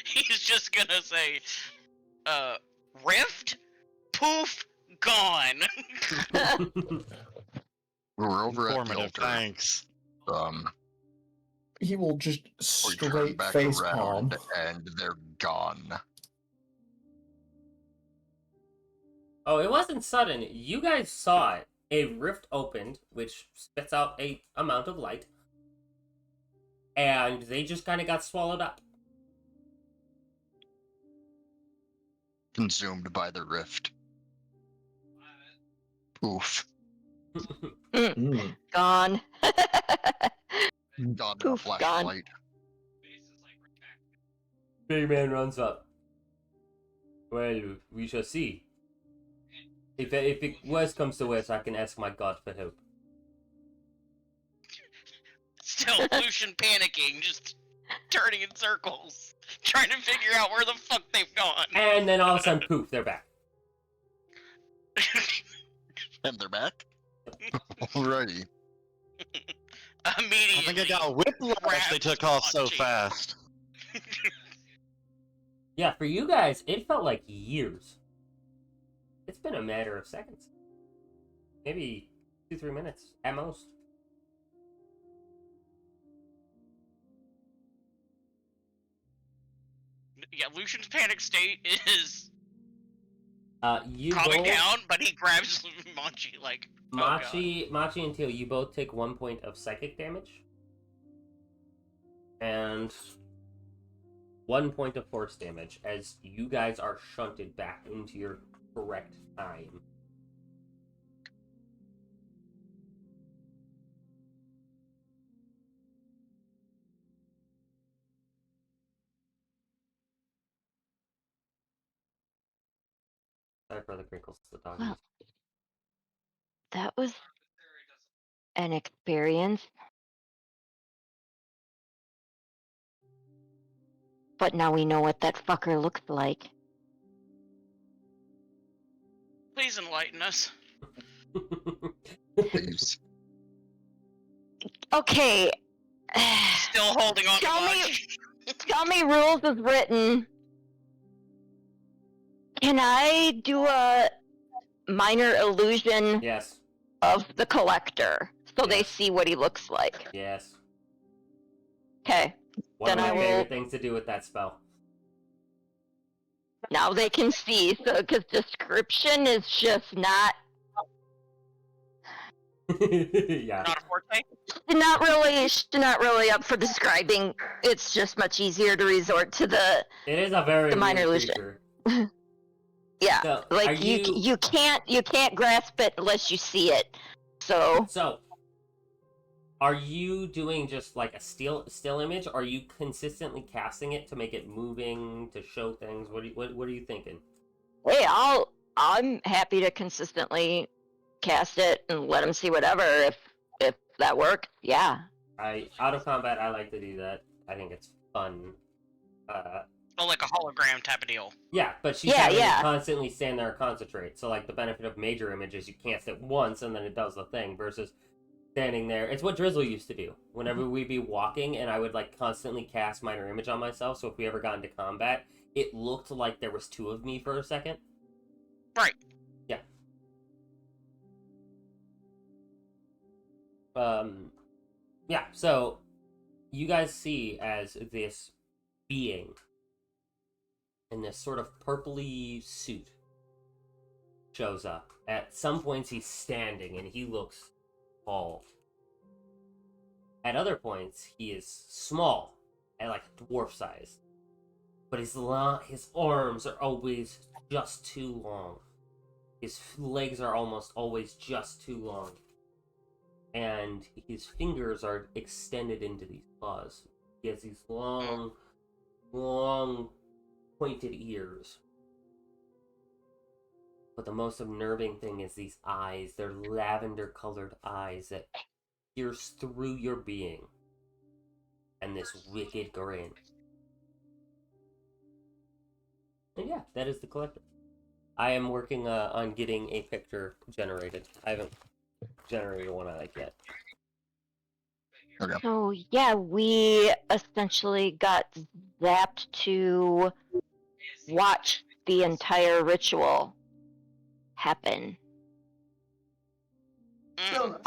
he's just gonna say, rift, poof, gone. We're over at the Informative, altar. thanks. He will just We turn straight back face palm. around and they're gone. Oh, it wasn't sudden. You guys saw it. A rift opened, which spits out a amount of light, and they just kind of got swallowed up. Consumed by the rift. Oof. Mm. Gone. Gone in a Poof, flash gone. light. Big man runs up. Well, we shall see. If it worse comes to worse, I can ask my god for help. Still, Lucian panicking, just turning in circles, trying to figure out where the fuck they've gone. And then all of a sudden, poof, they're back. And they're back? Alrighty. Immediately. I think I got whiplash. They took off so fast. Yeah, for you guys, it felt like years. It's been a matter of seconds. Maybe 2-3 minutes at most. Yeah, Lucian's panic state is You calming both, down, but he grabs Machi like, oh God. Machi and Teal, you both take 1 point of psychic damage. And 1 point of force damage as you guys are shunted back into your correct time. Sorry for the crinkles. The dog. Well, that was an experience. But now we know what that fucker looks like. Please enlighten us. Please. Okay. Still holding on Tell to me- Machi. Tell me rules is written. Can I do a minor illusion Yes. of the collector so they Yes. see what he looks like? Yes. Okay. One Then of I my will- favorite things to do with that spell. Now they can see, so because description is just not Yeah. Not a forte? not really up for describing. It's just much easier to resort to the It is a very The minor weird illusion. creature. yeah. So, are Like you can't grasp it unless you see it. So are you doing just like a still image? Or are you consistently casting it to make it moving, to show things? What are you thinking? hey, I'm happy to consistently cast it and let them see whatever if that works. Yeah. Out of combat, I like to do that. I think it's fun. Oh, like a hologram type of deal. Yeah, but she's Yeah, having yeah. to constantly stand there and concentrate. So, like, the benefit of major image is you cast it once and then it does the thing, versus standing there. It's what Drizzle used to do. Whenever we'd be walking and I would, like, constantly cast minor image on myself, so if we ever got into combat, it looked like there was two of me for a second. Right. Yeah. Yeah, so you guys see as this being in this sort of purpley suit shows up. At some points he's standing and he looks tall. At other points he is small, at like dwarf size. But his arms are always just too long. His legs are almost always just too long. And his fingers are extended into these claws. He has these long, pointed ears. But the most unnerving thing is these eyes. They're lavender-colored eyes that pierce through your being. And this wicked grin. And yeah, that is the collector. I am working on getting a picture generated. I haven't generated one I like yet. Okay. So yeah, we essentially got zapped to watch the entire ritual happen. So,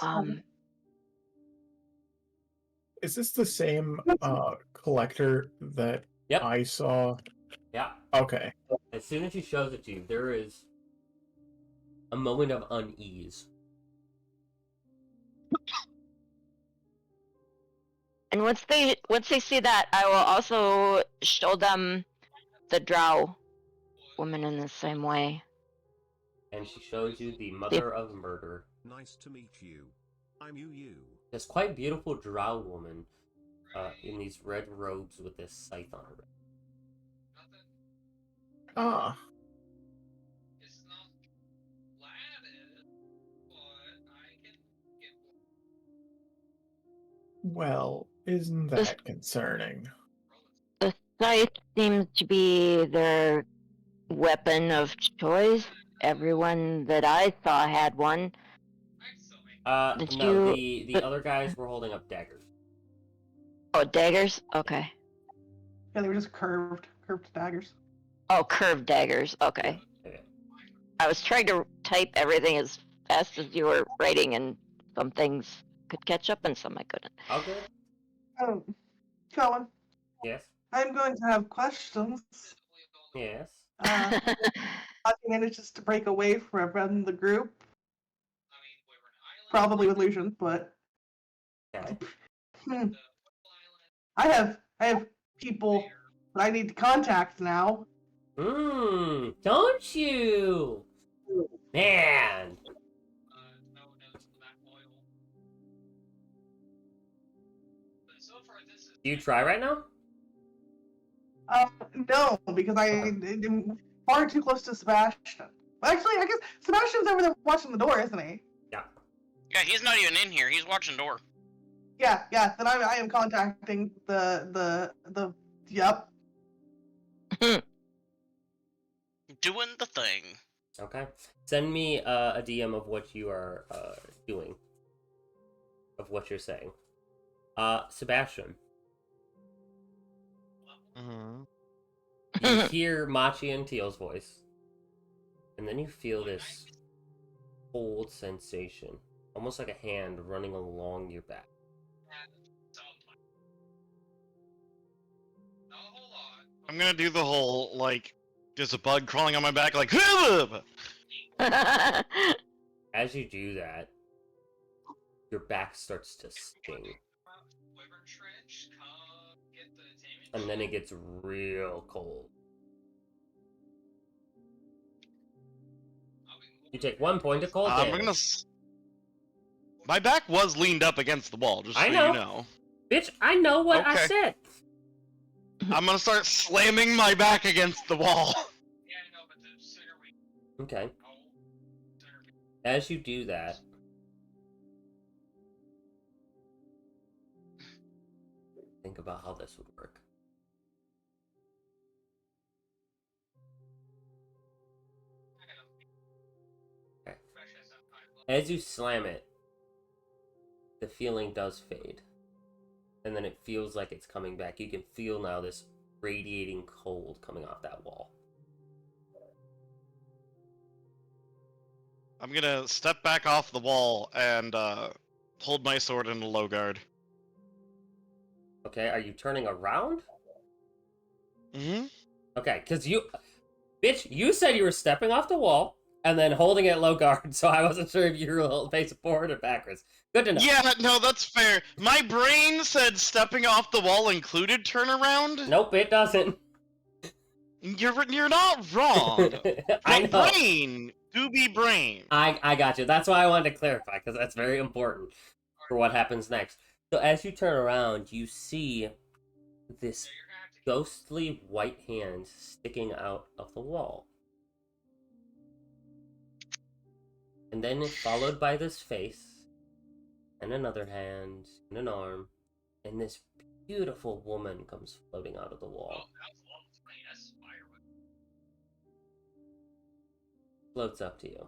Is this the same collector that Yep. I saw? Yeah. Okay. As soon as she shows it to you, there is a moment of unease. And once they see that, I will also show them the drow woman in the same way. And she shows you the Mother of Murder. Nice to meet you. I'm you. This quite beautiful drow woman in these red robes with this scythe on her. Ah. Well, isn't that concerning? The scythe seems to be their weapon of choice. Everyone that I saw had one. Did No, you... the other guys were holding up daggers. Oh, daggers? Okay. Yeah, they were just curved daggers. Oh, curved daggers. Okay. Yeah. I was trying to type everything as fast as you were writing, and some things could catch up and some I couldn't. All good? Oh, Colin. Yes. I'm going to have questions. Yes. He manages to break away from the group. Probably with Lucian, but Okay. I have people that I need to contact now. Don't you? Man. Do you try right now? No, because I'm far too close to Sebastian. Actually, I guess Sebastian's over there watching the door, isn't he? Yeah. Yeah, he's not even in here. He's watching door. Yeah. Then I am contacting the yep. Doing the thing. Okay. Send me a DM of what you are doing. Of what you're saying. Sebastian. You hear Machi and Teal's voice. And then you feel this cold sensation. Almost like a hand running along your back. I'm gonna do the whole, like, there's a bug crawling on my back, like, As you do that, your back starts to sting. And then it gets real cold. You take 1 point of cold damage. My back was leaned up against the wall, just so you know. Bitch, I know what I said. I'm gonna start slamming my back against the wall. Okay. As you do that, think about how this would work. Okay. As you slam it, the feeling does fade. And then it feels like it's coming back. You can feel now this radiating cold coming off that wall. I'm gonna step back off the wall and hold my sword in a low guard. Okay, are you turning around? Mm-hmm. Okay, because bitch, you said you were stepping off the wall and then holding it low guard, so I wasn't sure if you were facing forward or backwards. Good to know. Yeah, no, that's fair. My brain said stepping off the wall included turnaround. Nope, it doesn't. You're not wrong. I know. Brain do be brain. I got you. That's why I wanted to clarify, because that's very important for what happens next. So as you turn around, you see this ghostly white hand sticking out of the wall. And then followed by this face, and another hand, and an arm, and this beautiful woman comes floating out of the wall. Floats up to you.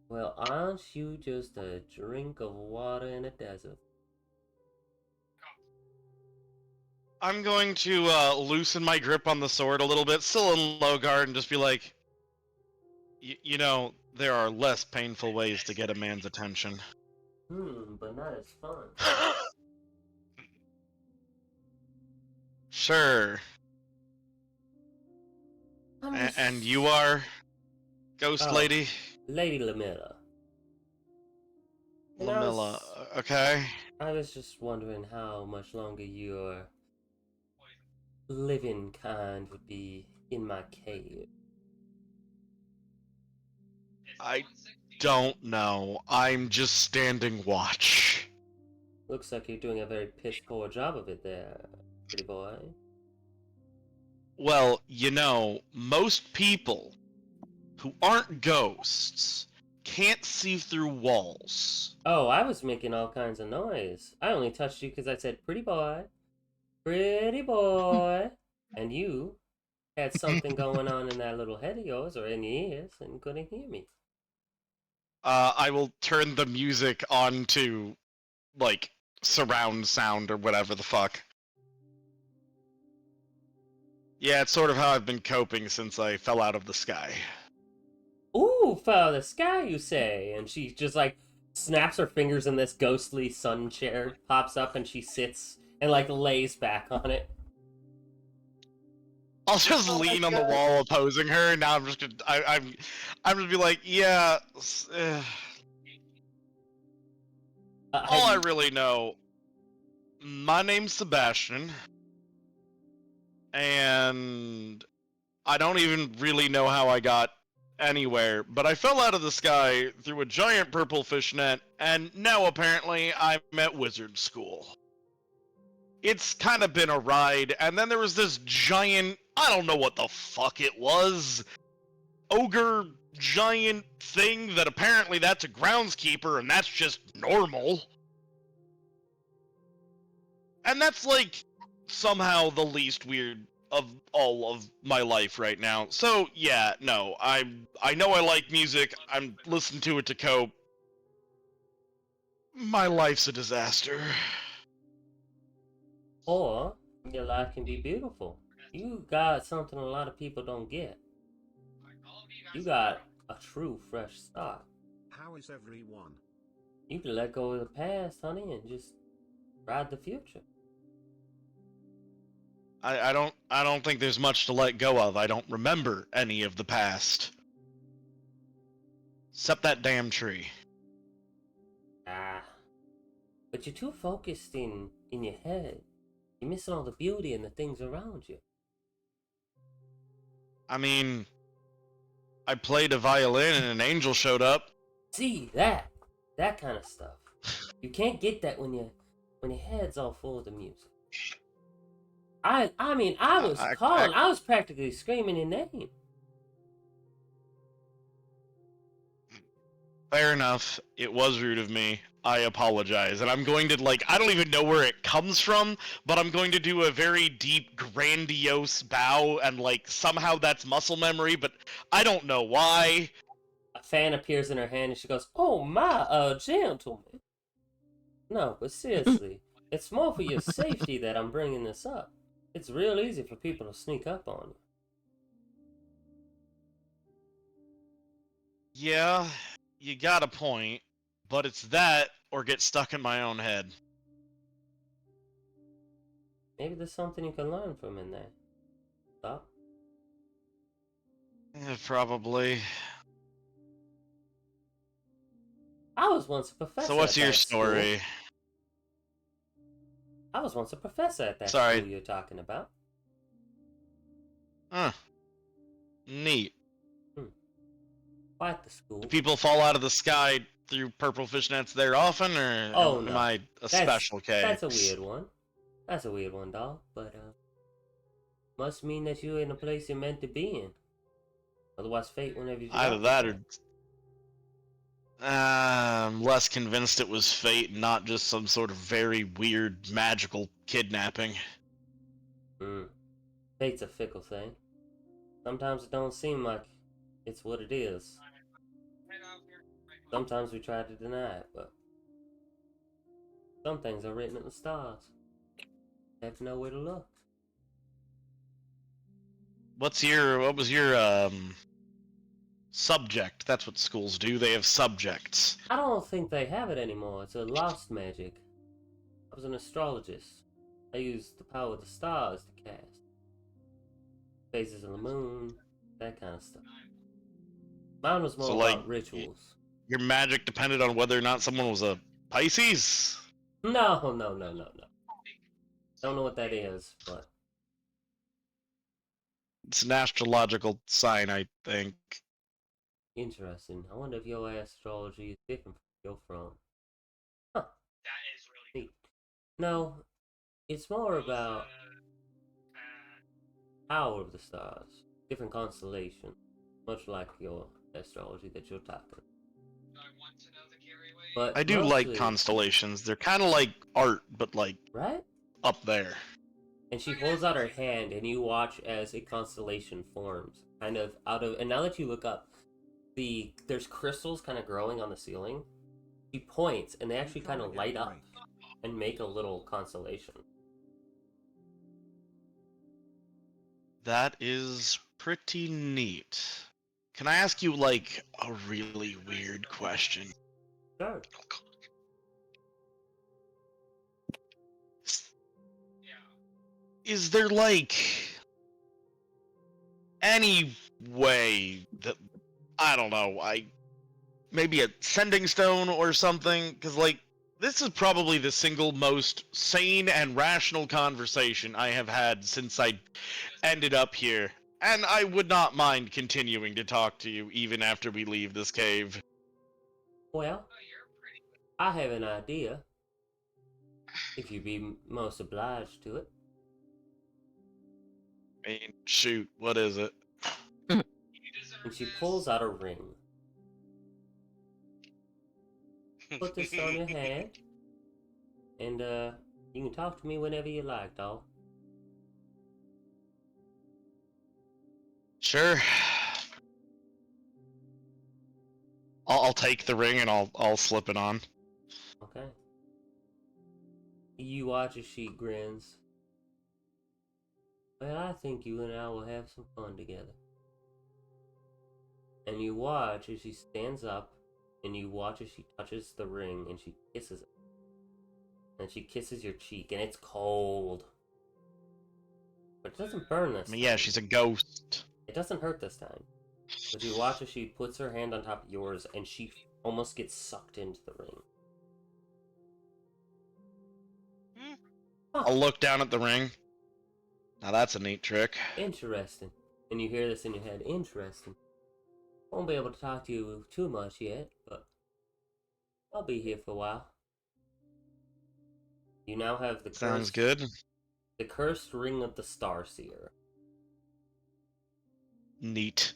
Well, aren't you just a drink of water in a desert? I'm going to loosen my grip on the sword a little bit, still in low guard, and just be like, you know, there are less painful ways to get a man's attention. But not as fun. Sure. And you are, Ghost Lady? Lady Lamilla. Lamilla, okay. I was just wondering how much longer your living kind would be in my cave. I don't know. I'm just standing watch. Looks like you're doing a very piss-poor job of it there, pretty boy. Well, you know, most people who aren't ghosts can't see through walls. Oh, I was making all kinds of noise. I only touched you because I said, pretty boy. Pretty boy. And you had something going on in that little head of yours or in your ears and couldn't hear me. I will turn the music on to, like, surround sound or whatever the fuck. Yeah, it's sort of how I've been coping since I fell out of the sky. Ooh, fell out of the sky, you say? And she just, like, snaps her fingers and this ghostly sun chair pops up and she sits and, like, lays back on it. I'll just lean on the wall opposing her, and now I'm just gonna, I'm gonna be like, yeah. All I really know, my name's Sebastian, and I don't even really know how I got anywhere, but I fell out of the sky through a giant purple fishnet, and now apparently I'm at wizard school. It's kind of been a ride, and then there was this giant, I don't know what the fuck it was, ogre giant thing that apparently that's a groundskeeper, and that's just normal. And that's, like, somehow the least weird of all of my life right now. So, yeah, no, I know I like music, I'm listening to it to cope. My life's a disaster. Or your life can be beautiful. You got something a lot of people don't get. You got a true fresh start. How is everyone? You can let go of the past, honey, and just ride the future. I don't think there's much to let go of. I don't remember any of the past. Except that damn tree. But you're too focused in your head. You're missing all the beauty and the things around you. I mean, I played a violin and an angel showed up. See, that kind of stuff. You can't get that when your head's all full of the music. I was practically screaming your name. Fair enough. It was rude of me. I apologize. And I'm going to, like, I don't even know where it comes from, but I'm going to do a very deep, grandiose bow, and, like, somehow that's muscle memory, but I don't know why. A fan appears in her hand and she goes, "Oh my, gentleman." No, but seriously, it's more for your safety that I'm bringing this up. It's real easy for people to sneak up on you. Yeah, you got a point, but it's that or get stuck in my own head. Maybe there's something you can learn from in there. Stop. Yeah, probably. I was once a professor. So what's at your that story? School. I was once a professor at that Sorry. school you're talking about. Huh. Neat. Quite the school. Do people fall out of the sky through purple fishnets there often, or no. am I a special case? That's a weird one. That's a weird one, dog. But must mean that you're in a place you're meant to be in. Otherwise, fate whenever you Either that or I'm less convinced it was fate, not just some sort of very weird magical kidnapping. Fate's a fickle thing. Sometimes it don't seem like it's what it is. Sometimes we try to deny it, but some things are written in the stars. You have to know where to look. What was your subject? That's what schools do. They have subjects. I don't think they have it anymore. It's a lost magic. I was an astrologist. I used the power of the stars to cast. Phases of the moon, that kind of stuff. Mine was more So, about like, rituals. Your magic depended on whether or not someone was a Pisces? No. Don't know what that is, but It's an astrological sign, I think. interesting. I wonder if your astrology is different from your from. Huh. That is really Neat. No, it's more about power of the stars, different constellations, much like your astrology that you're talking. But I do mostly, like constellations. They're kind of like art, but like right? up there. And she holds out her hand, and you watch as a constellation forms, kind of out of. And now that you look up, there's crystals kind of growing on the ceiling. She points, and they actually kind of light up and make a little constellation. That is pretty neat. Can I ask you, like, a really weird question? Sure. Is there, like, any way that, I don't know, maybe a sending stone or something? Because, like, this is probably the single most sane and rational conversation I have had since I ended up here. And I would not mind continuing to talk to you even after we leave this cave. Well, I have an idea. If you'd be most obliged to it. I mean, shoot, what is it? And she pulls out a ring. Put this on your hand. And, you can talk to me whenever you like, doll. Sure. I'll take the ring and I'll slip it on. Okay. You watch as she grins. Well, I think you and I will have some fun together. And you watch as she stands up, and you watch as she touches the ring, and she kisses it. And she kisses your cheek, and it's cold. But it doesn't burn this I mean, time. yeah, she's a ghost. It doesn't hurt this time. But you watch as she puts her hand on top of yours, and she almost gets sucked into the ring. I'll look down at the ring. Now that's a neat trick. Interesting. And you hear this in your head. Interesting. Won't be able to talk to you too much yet, but I'll be here for a while. You now have the Sounds good. The cursed ring of the Starseer. Neat.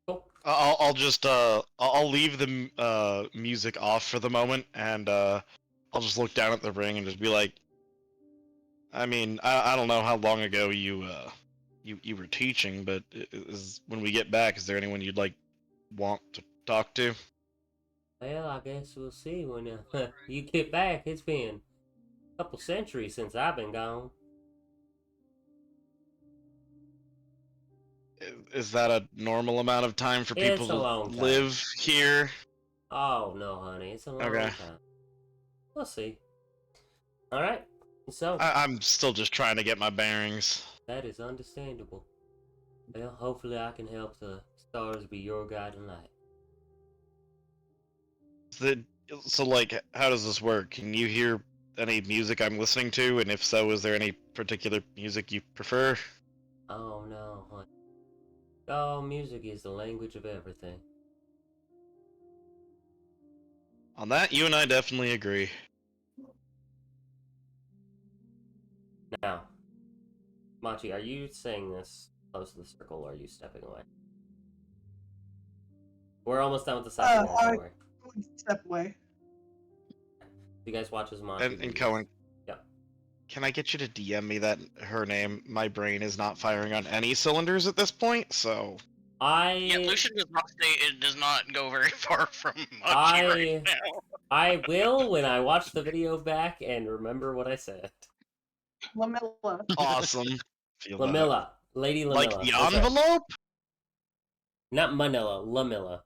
Cool. I'll just I'll leave the music off for the moment, and I'll just look down at the ring and just be like, I mean, I don't know how long ago you were teaching, but when we get back, is there anyone you'd want to talk to? Well, I guess we'll see when you get back. It's been a couple centuries since I've been gone. Is that a normal amount of time for people It's a long to time. live here? Oh, no, honey. It's a long Okay. time. We'll see. Alright. So, I'm still just trying to get my bearings. that is understandable. Well, hopefully I can help the stars be your guiding light. So, like, how does this work? Can you hear any music I'm listening to? And if so, is there any particular music you prefer? Oh, no, honey. Oh, music is the language of everything. On that, you and I definitely agree. Now, Machi, are you saying this close to the circle, or are you stepping away? We're almost done with the session. Don't worry. I would step away. You guys watch as Machi And leaves. Cohen, Yep. can I get you to DM me that her name? My brain is not firing on any cylinders at this point, so. Yeah, Lucian does not stay. It does not go very far from Machi right now. I will when I watch the video back and remember what I said. Lamilla. Awesome. Feel that. Lamilla. Lady Lamilla. Like the That's right. envelope? Not Manila, Lamilla.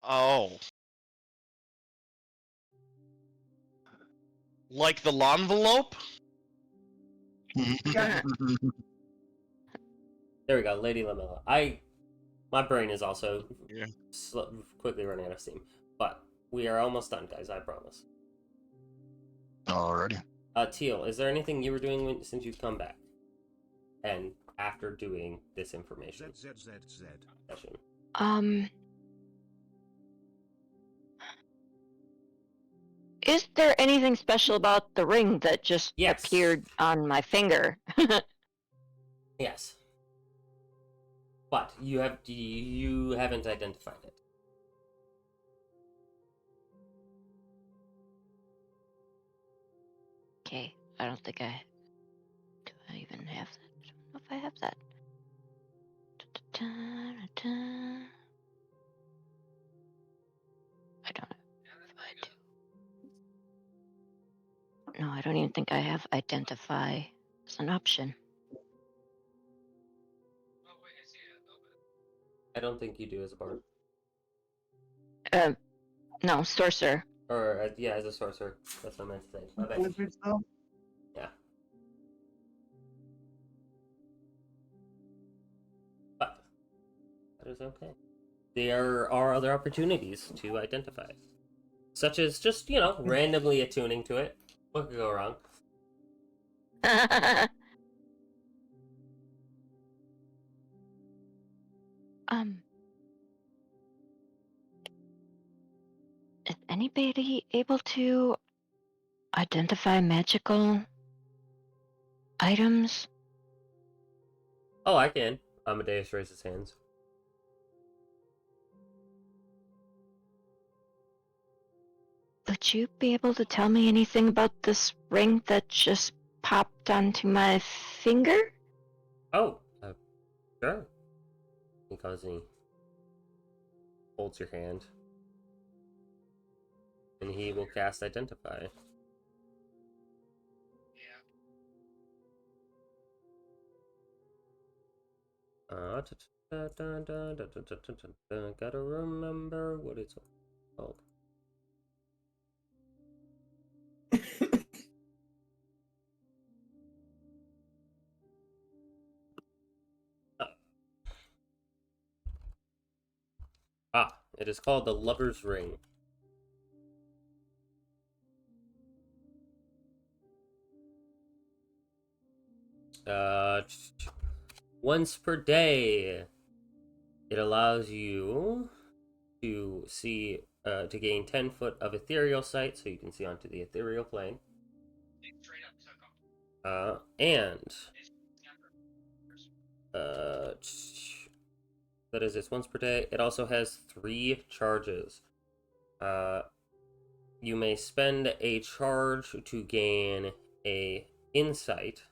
Oh. Like the envelope? Yeah. There we go, Lady Lamilla. My brain is also Yeah. quickly running out of steam. But we are almost done, guys, I promise. Alrighty. Teal, is there anything you were doing since you've come back? And after doing this information session? Is there anything special about the ring that just Yes. appeared on my finger? Yes. But you haven't identified it. Okay, I don't think I... Do I even have that? I don't know if I have that. Da-da-da-da-da. I don't know if I do. No, I don't even think I have identify as an option. I don't think you do as a bard. No, sorcerer. Or, yeah, as a sorcerer. That's what I meant to say. My bad. Wizard spell. Yeah. But that is okay. There are other opportunities to identify. Such as just, randomly attuning to it. What could go wrong? Is anybody able to identify magical items? Oh, I can. Amadeus raises his hands. Would you be able to tell me anything about this ring that just popped onto my finger? Oh, sure. He goes and he holds your hand. And he will cast Identify. Gotta remember what it's called. It is called the Lover's Ring. Once per day, it allows you to see, to gain 10 foot of ethereal sight, so you can see onto the ethereal plane. And that is, it's once per day. It also has 3 charges. You may spend a charge to gain a insight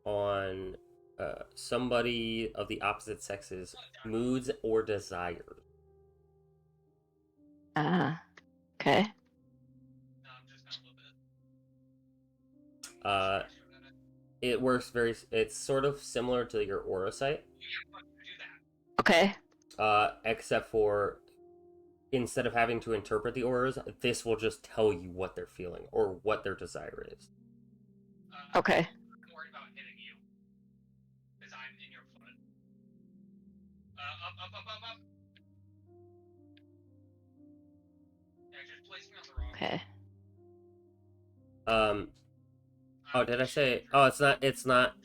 on somebody of the opposite sex's moods or desires. Okay. It works it's sort of similar to your aura sight. Okay. Except for instead of having to interpret the auras, this will just tell you what they're feeling or what their desire is. Okay. Okay. Oh, did I say? Oh, it's not.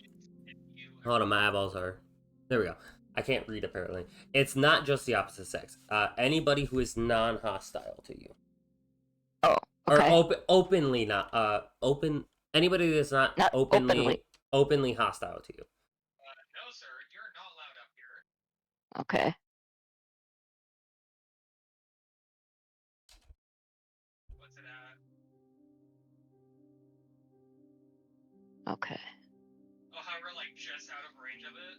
Hold on, my eyeballs are. There we go. I can't read apparently. It's not just the opposite sex. Anybody who is non-hostile to you. Oh, okay. Or openly not. Anybody that's not openly. openly hostile to you. No, sir, you're not allowed up here. Okay. What's it at? Okay. Oh, how we're like just out of range of it?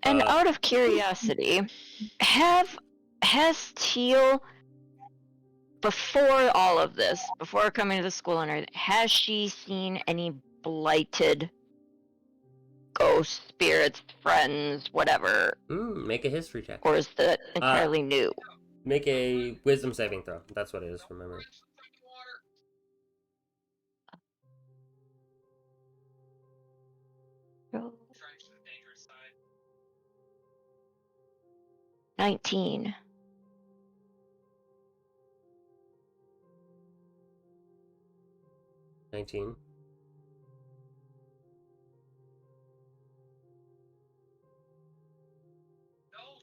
And out of curiosity, has Teal, before all of this, before coming to the school and everything, has she seen any blighted ghosts, spirits, friends, whatever? Make a history check. Or is that entirely new? Make a wisdom saving throw. That's what it is from memory. Oh. 19. 19. No,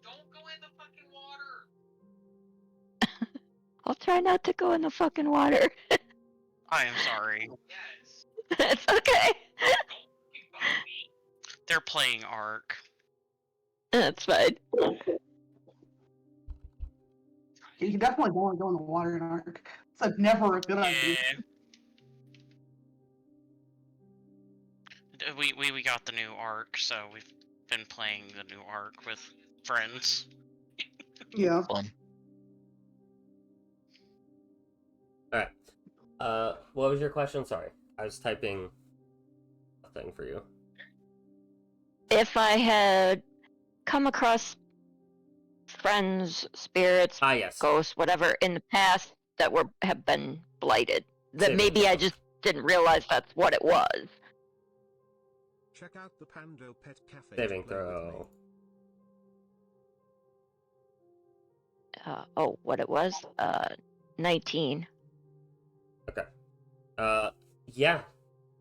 don't go in the fucking water. I'll try not to go in the fucking water. I am sorry. Yes. It's okay. Don't fucking bite me. They're playing Ark. That's fine. You definitely don't want to go in the water in Ark. It's like never a good idea. We got the new Ark, so we've been playing the new Ark with friends. Yeah. Fun. Alright. What was your question? Sorry. I was typing a thing for you. If I had come across friends, spirits, yes. ghosts, whatever in the past that have been blighted, that Saving maybe throw. I just didn't realize that's what it was. Check out the Pando Pet Cafe. Saving to play with throw. me. What it was? 19. Okay. Yeah.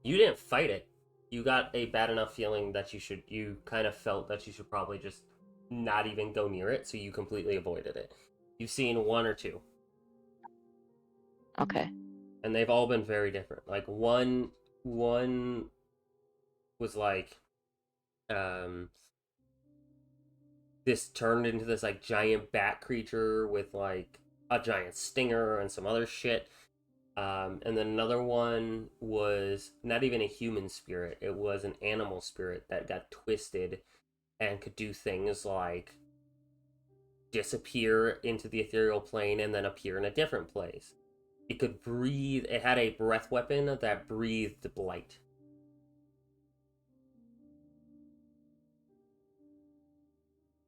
You didn't fight it. You got a bad enough feeling that you kind of felt that you should probably just not even go near it, so you completely avoided it. You've seen one or two. Okay. And they've all been very different. Like one was like this turned into this like giant bat creature with like a giant stinger and some other shit. And then another one was not even a human spirit. It was an animal spirit that got twisted and could do things like disappear into the ethereal plane and then appear in a different place. It could breathe. It had a breath weapon that breathed blight.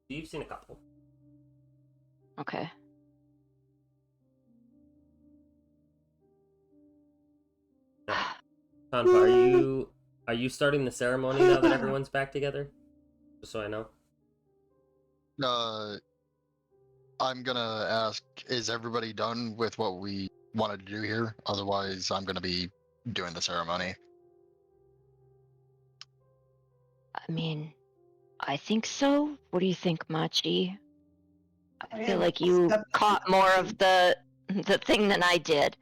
You've seen a couple. Okay. Tanfa, are you starting the ceremony now that everyone's back together? Just so I know. I'm gonna ask, is everybody done with what we wanted to do here? Otherwise, I'm gonna be doing the ceremony. I mean, I think so. What do you think, Machi? I feel like you caught more of the thing than I did.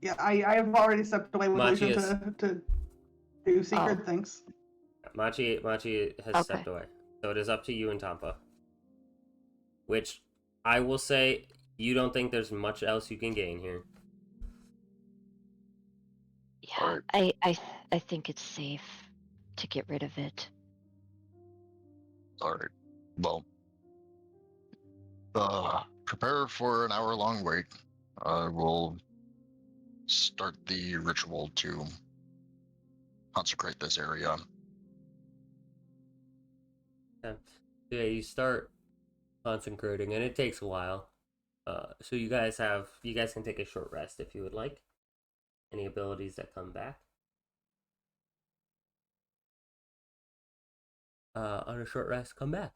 Yeah, I've already stepped away with Machi Lucian to do secret things. Machi has stepped away. So it is up to you and Tampa. Which, I will say, you don't think there's much else you can gain here. Yeah, I think it's safe to get rid of it. Alright. Well, prepare for an hour-long wait. We'll start the ritual to consecrate this area. Yeah. Yeah, you start consecrating, and it takes a while. So you guys can take a short rest if you would like. Any abilities that come back. On a short rest, come back.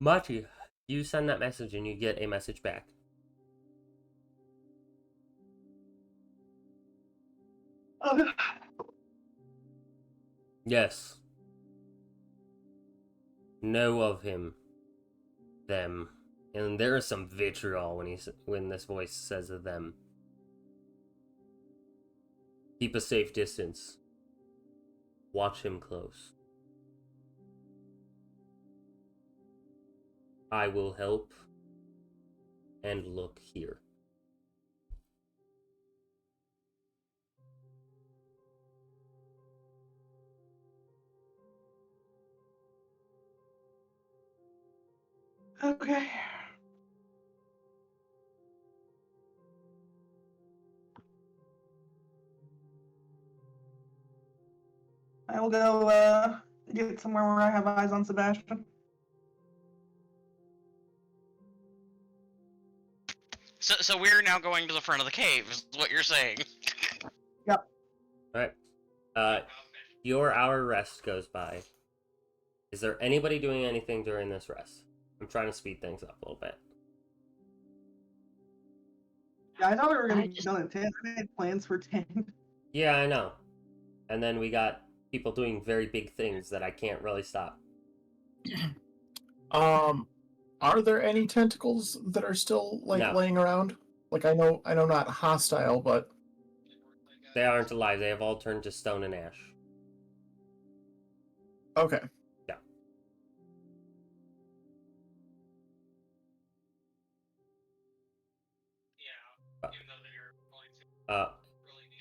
Machi, you send that message and you get a message back. Yes. Know of him. Them. And there is some vitriol when this voice says of them. Keep a safe distance. Watch him close. I will help and look here. Okay. I will go get somewhere where I have eyes on Sebastian. So we're now going to the front of the cave, is what you're saying. Yep. Alright. Your hour rest goes by. Is there anybody doing anything during this rest? I'm trying to speed things up a little bit. Yeah, I thought we were going I to be just- done at 10. I had plans for 10. Yeah, I know. And then we got people doing very big things that I can't really stop. Are there any tentacles that are still like No. laying around? Like I know not hostile, but They aren't alive. They have all turned to stone and ash. okay.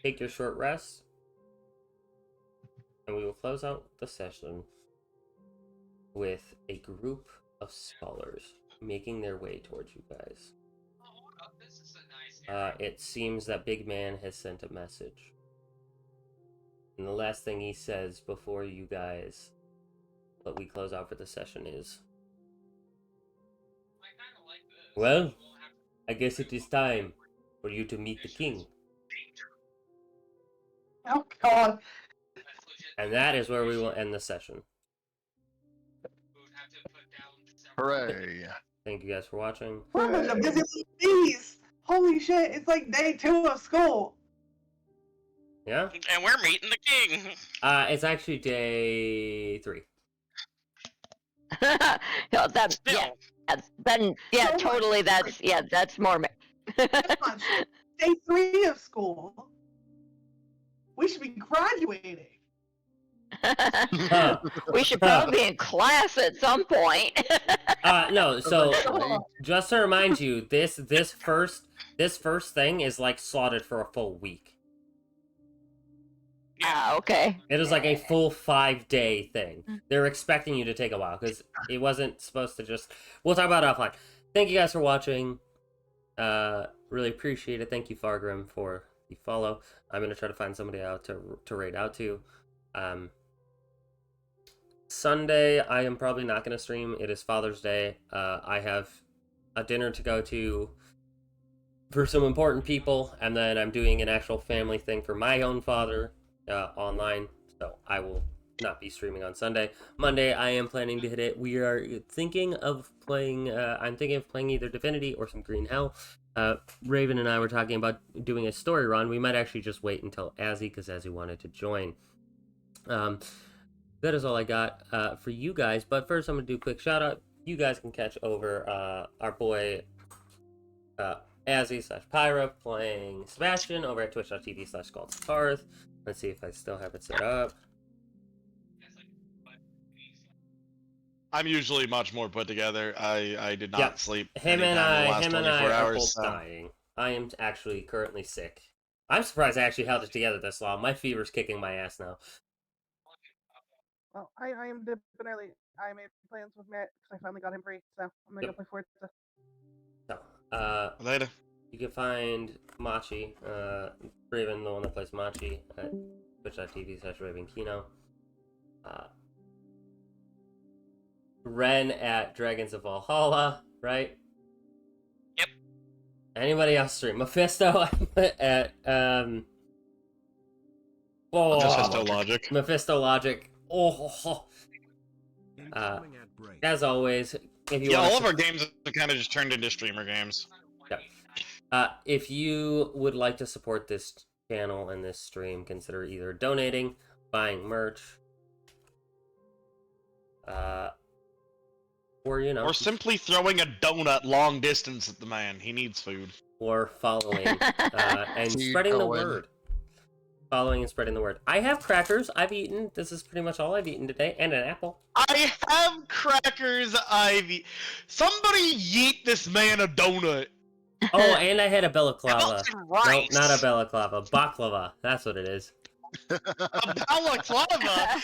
Take your short rest, and we will close out the session with a group of scholars making their way towards you guys. It seems that Big Man has sent a message. And the last thing he says before you guys let we close out for the session is, well, I guess it is time for you to meet the king. Oh, God. And that is where we will end the session. Hooray. Thank you guys for watching. We're a bunch of busy little bees. Holy shit, it's like day 2 of school. Yeah? And we're meeting the king. It's actually day 3. Yeah, that, Still. yeah, then, yeah, So much. totally, that's more. That's not shit. Day 3 of school. We should be graduating. We should probably be in class at some point. No, so Eventually. just to remind you, this first thing is like slotted for a full week. Okay. It is like a full 5-day thing. They're expecting you to take a while because it wasn't supposed to just. We'll talk about it offline. Thank you guys for watching. Really appreciate it. Thank you, Fargrim, for the follow. I'm gonna try to find somebody out to raid out to. Sunday, I am probably not gonna stream. It is Father's Day. I have a dinner to go to for some important people, and then I'm doing an actual family thing for my own father online. So I will not be streaming on Sunday. Monday, I am planning to hit it. We are thinking of playing. I'm thinking of playing either Divinity or some Green Hell. Raven and I were talking about doing a story run. We might actually just wait until Azzy, because Azzy wanted to join. That is all I got for you guys. But first, I'm going to do a quick shout out. You guys can catch over our boy Azzy/Pyra playing Sebastian over at twitch.tv/ScaldSparth. Let's see if I still have it set up. I'm usually much more put together. I did not sleep. Him and anytime in the I, last him and 24 I are hours, both so- dying. I am actually currently sick. I'm surprised I actually held it together this long. My fever's kicking my ass now. Well, I am dipping early. I made plans with Matt because I finally got him free, so I'm gonna go play Forza. So, Later. you can find Machi, Raven, the one that plays Machi, at twitch.tv/RavenKino. Ren at Dragons of Valhalla, right? Yep. Anybody else stream? Mephisto at Mephisto Logic. Mephisto Logic. Incoming ad break. As always, if you Yeah, want all of our games have kind of just turned into streamer games. if you would like to support this channel and this stream, consider either donating, buying merch, or Or simply throwing a donut long distance at the man. He needs food. or following and Keep spreading the going. word. following and spreading the word. I have crackers. I've eaten. This is pretty much all I've eaten today, and an apple. I have crackers, Ivy. Somebody yeet this man a donut. Oh, and I had a How about balaclava. some Nope, rice? not a balaclava. Baklava. That's what it is. A balaclava?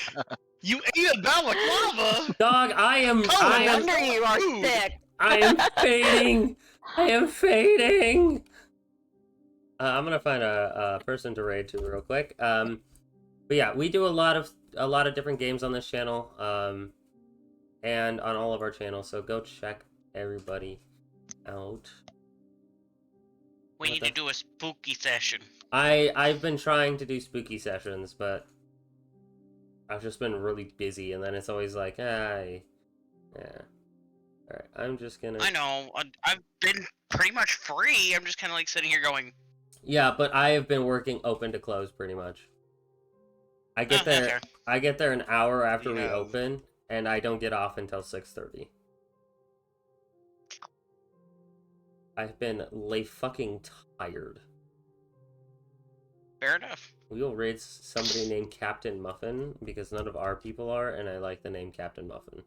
You ate a balaclava? Dog, I am. Oh, I No am. wonder you are Dude. sick. I am fading. I am fading. I'm gonna find a person to raid to real quick. But yeah, we do a lot of different games on this channel, and on all of our channels. So go check everybody out. We need to do a spooky session. I've been trying to do spooky sessions, but I've just been really busy, and then it's always like, yeah. All right, I'm just gonna. I know. I've been pretty much free. I'm just kind of like sitting here going. Yeah, but I have been working open to close pretty much. I get there. Okay. I get there an hour after we Yeah. open, and I don't get off until 6:30. I've been fucking tired. Fair enough. We will raid somebody named Captain Muffin because none of our people are, and I like the name Captain Muffin.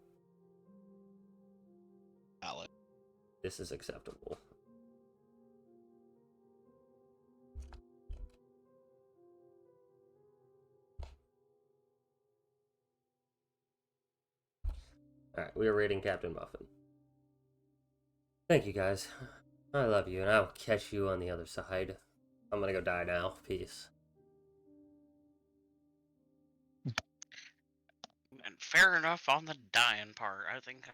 Valid. This is acceptable. Alright, we are raiding Captain Muffin. Thank you guys. I love you, and I will catch you on the other side. I'm gonna go die now. Peace. And fair enough on the dying part. I think